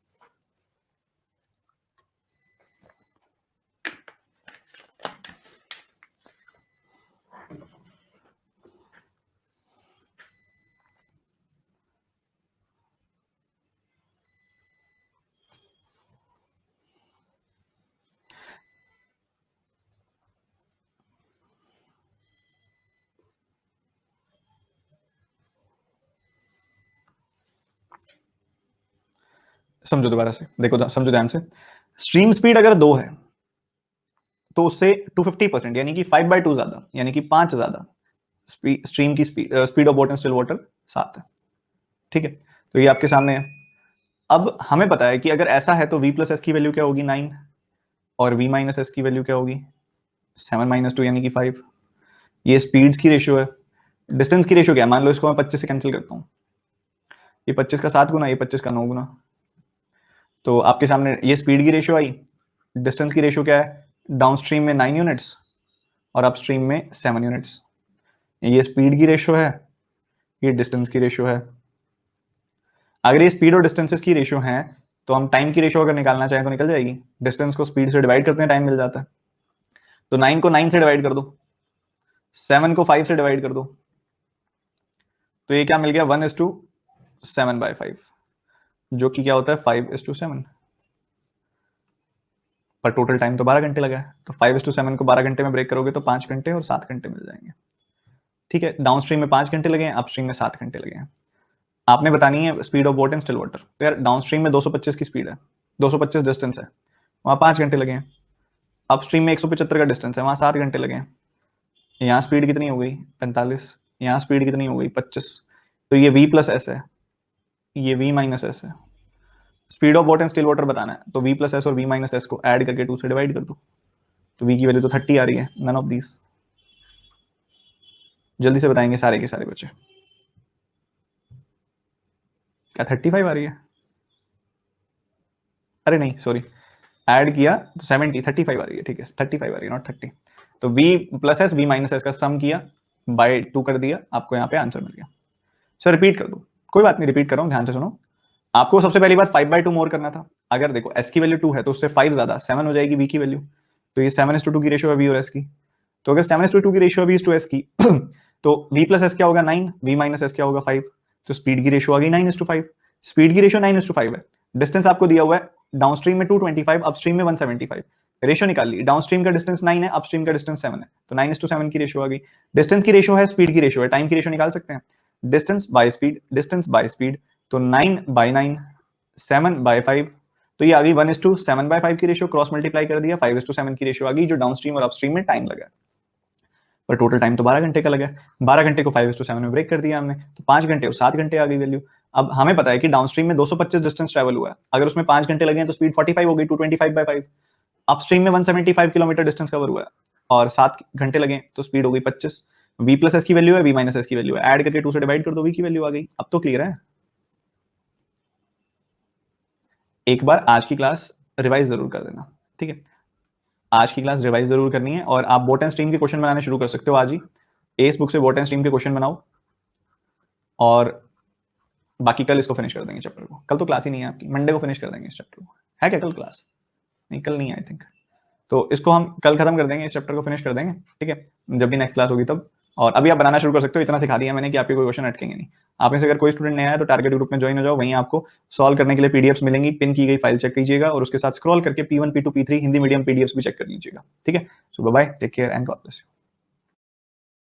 समझो दोबारा से, देखो समझो ध्यान से। स्ट्रीम स्पीड अगर 2 है तो उससे 250% यानी कि 5/2 ज्यादा, यानी कि 5 ज्यादा स्ट्रीम की speed of water still water 7 है। ठीक है, तो ये आपके सामने है। अब हमें पता है कि अगर ऐसा है तो v प्लस एस की वैल्यू क्या होगी 9, और v माइनस एस की वैल्यू क्या होगी 7 - 2 यानी कि 5। ये स्पीड्स की रेशियो है। डिस्टेंस की रेशियो क्या है, मान लो इसको मैं 25 से कैंसिल करता हूँ, ये 25 का 7 गुना, ये 25 का 9 गुना, तो आपके सामने ये स्पीड की रेशियो आई। डिस्टेंस की रेशियो क्या है, डाउनस्ट्रीम में 9 यूनिट्स और अपस्ट्रीम में 7 यूनिट्स। ये स्पीड की रेशियो है, ये डिस्टेंस की रेशियो है। अगर ये स्पीड और डिस्टेंसेस की रेशियो है तो हम टाइम की रेशियो अगर निकालना चाहें तो निकल जाएगी। डिस्टेंस को स्पीड से डिवाइड करते हैं, टाइम मिल जाता है। तो 9 को 9 से डिवाइड कर दो, 7 को 5 से डिवाइड कर दो, तो ये क्या मिल गया 1:7/5, जो कि क्या होता है 5:7। पर टोटल टाइम तो 12 घंटे लगा है, तो 5:7 को 12 घंटे में ब्रेक करोगे तो 5 घंटे और 7 घंटे मिल जाएंगे। ठीक है, डाउनस्ट्रीम में 5 घंटे लगे हैं, अपस्ट्रीम में 7 घंटे लगे हैं। आपने बतानी है speed of water and still water. तो यार डाउनस्ट्रीम में 225 की स्पीड है, 225 डिस्टेंस है, वहां 5 घंटे लगे हैं। अपस्ट्रीम में 175 का डिस्टेंस है, वहां 7 घंटे लगे हैं। यहाँ स्पीड कितनी हो गई 45, यहाँ स्पीड कितनी हो गई 25। तो ये v प्लस एस है, ये v माइनस एस है। Speed of water and still water बताना है तो v प्लस एस और v माइनस एस को ऐड करके 2 से डिवाइड कर दो, तो v की वैल्यू तो 30 आ रही है। None of these. जल्दी से बताएंगे सारे के सारे बच्चे, क्या 35 आ रही है? अरे नहीं सॉरी, ऐड किया तो 70, 35 आ रही है। ठीक है 35 आ रही है, नॉट 30। तो v plus S v minus S का सम किया, बाय 2 कर दिया, आपको यहाँ पे आंसर मिल गया। सर रिपीट कर दो, कोई बात नहीं, रिपीट कर रहा हूँ, ध्यान से सुनो। आपको सबसे पहली बात 5/2 मोर करना था। अगर देखो s की वैल्यू 2 है तो उससे 5 ज्यादा 7 हो जाएगी v की वैल्यू, तो ये 7:2 की रेशियो है v और s की। तो अगर 7:2 की रेशियो है v to s की तो v प्लस एस क्या होगा 9, v माइनस एस क्या होगा 5। तो स्पीड की रेशियो आ गई 9:5। स्पीड की रेशियो 9:5 है। डिस्टेंस आपको दिया हुआ है डाउनस्ट्रीम में 225, अपस्ट्रीम में 175। रेशियो निकाल ली, डाउनस्ट्रीम का डिस्टेंस 9 है, अपस्ट्रीम का डिस्टेंस 7 है, तो 9:7 की रेशियो आ गई। डिस्टेंस की रेशियो है, स्पीड की रेशियो है, टाइम की रेशियो निकाल सकते हैं। Distance by speed, distance by speed, तो 9/9, 7/5, तो ये आ गई 1:7/5 की रेशियो। क्रॉस मल्टीप्लाई कर दिया, 5:7 की रेशियो आ गई, जो डाउनस्ट्रीम और अपस्ट्रीम में टाइम लगा। पर टोटल टाइम तो 12 घंटे का लगा। 12 घंटे को 5:7 में ब्रेक कर दिया हमने, तो 5 घंटे और 7 घंटे आ गई वैल्यू। अब हमें पता है कि डाउनस्ट्रीम में 225 डिस्टेंस ट्रेवल हुआ है, अगर उसमें 5 घंटे लगे हैं तो स्पीड 45 हो गई, 225/5। अपस्ट्रीम में 175 किलोमीटर डिस्टेंस कवर हुआ है और 7 घंटे लगे तो स्पीड हो गई 25। v प्लस एस की वैल्यू है, v माइनस एस की वैल्यू है, ऐड करके 2 से डिवाइड कर दो, v की वैल्यू आ गई। अब तो क्लियर है। एक बार आज की क्लास रिवाइज जरूर कर देना, ठीक है? आज की क्लास रिवाइज जरूर करनी है, और आप बोट एंड स्ट्रीम के क्वेश्चन बनाने शुरू कर सकते हो आज ही। एस बुक से बोट एंड स्ट्रीम के क्वेश्चन बनाओ, और बाकी कल इसको फिनिश कर देंगे चैप्टर को। कल तो क्लास ही नहीं है आपकी, मंडे को फिनिश कर देंगे इस चैप्टर को। है क्या कल क्लास? नहीं कल नहीं, आई थिंक। तो इसको हम कल खत्म कर देंगे, इस चैप्टर को फिनिश कर देंगे, ठीक है? जब भी नेक्स्ट क्लास होगी तब। और अभी आप बनाना शुरू कर सकते हो, इतना सिखा दिया मैंने कि आपके कोई क्वेश्चन अटकेंगे नहीं। आप में से अगर कोई स्टूडेंट नया है तो टारगेट ग्रुप में ज्वाइन हो जाओ, वहीं आपको सॉल्व करने के लिए पीडीएफ्स मिलेंगी, पिन की गई फाइल चेक कीजिएगा, और उसके साथ स्क्रॉल करके P1 P2 P3 Hindi medium PDFs भी चेक कर लीजिएगा, ठीक है? So bye, take care and God bless you.